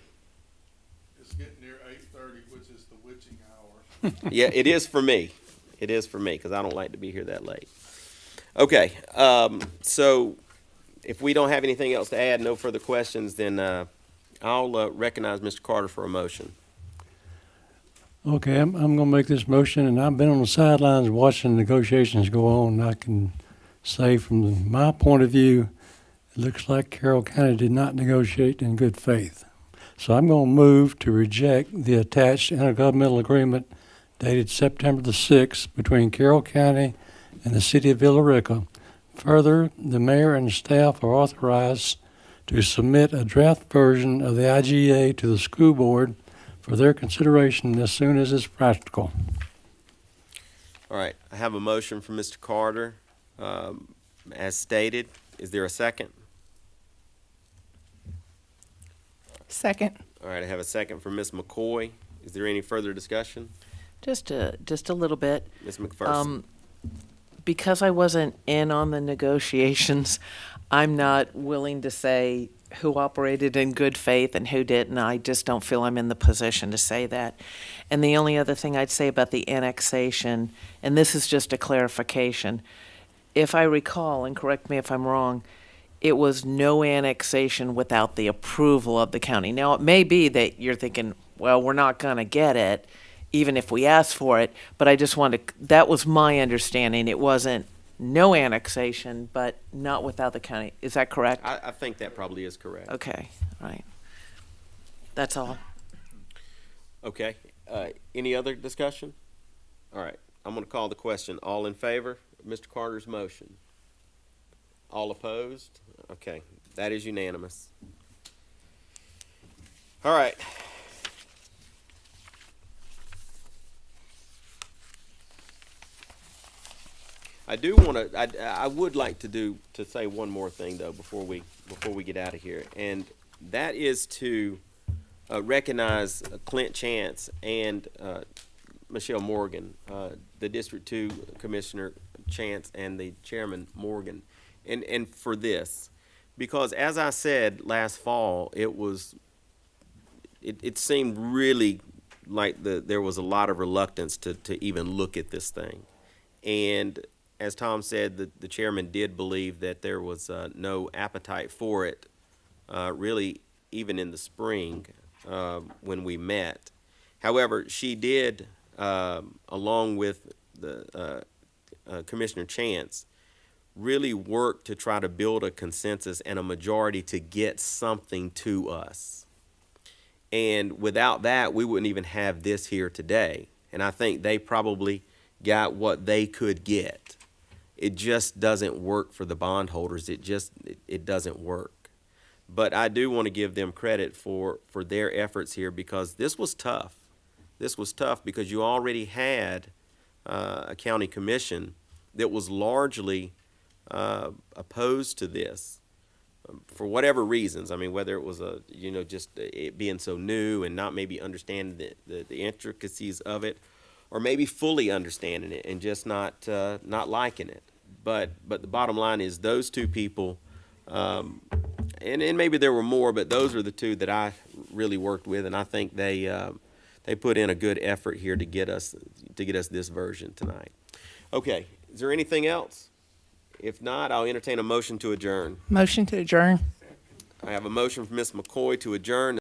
S15: It's getting near 8:30, which is the witching hour.
S1: Yeah, it is for me. It is for me, because I don't like to be here that late. Okay, so if we don't have anything else to add, no further questions, then I'll recognize Mr. Carter for a motion.
S4: Okay, I'm going to make this motion, and I've been on the sidelines watching negotiations go on. I can say from my point of view, it looks like Carroll County did not negotiate in good faith. So I'm going to move to reject the attached intergovernmental agreement dated September the 6th between Carroll County and the City of Villa Rica. Further, the mayor and staff are authorized to submit a draft version of the IGA to the school board for their consideration as soon as it's practical.
S1: All right, I have a motion from Mr. Carter, as stated. Is there a second?
S19: Second.
S1: All right, I have a second from Ms. McCoy. Is there any further discussion?
S7: Just a little bit.
S1: Ms. McPherson.
S7: Because I wasn't in on the negotiations, I'm not willing to say who operated in good faith and who didn't. I just don't feel I'm in the position to say that. And the only other thing I'd say about the annexation, and this is just a clarification, if I recall, and correct me if I'm wrong, it was no annexation without the approval of the county. Now, it may be that you're thinking, well, we're not going to get it, even if we ask for it, but I just wanted, that was my understanding. It wasn't no annexation, but not without the county. Is that correct?
S1: I think that probably is correct.
S7: Okay, right. That's all.
S1: Okay. Any other discussion? All right. I'm going to call the question. All in favor of Mr. Carter's motion? All opposed? Okay. That is unanimous. All right. I do want to. I would like to say one more thing though before we get out of here, and that is to recognize Clint Chance and Michelle Morgan, the District 2 Commissioner Chance and the Chairman Morgan, and for this, because as I said last fall, it seemed really like there was a lot of reluctance to even look at this thing. And as Tom said, the chairman did believe that there was no appetite for it, really, even in the spring when we met. However, she did, along with the Commissioner Chance, really work to try to build a consensus and a majority to get something to us. And without that, we wouldn't even have this here today. And I think they probably got what they could get. It just doesn't work for the bondholders. It doesn't work. But I do want to give them credit for their efforts here, because this was tough. This was tough because you already had a county commission that was largely opposed to this for whatever reasons. I mean, whether it was just it being so new and not maybe understanding the intricacies of it, or maybe fully understanding it and just not liking it. But the bottom line is those two people, and maybe there were more, but those are the two that I really worked with, and I think they put in a good effort here to get us this version tonight. Okay, is there anything else? If not, I'll entertain a motion to adjourn.
S19: Motion to adjourn.
S1: I have a motion from Ms. McCoy to adjourn.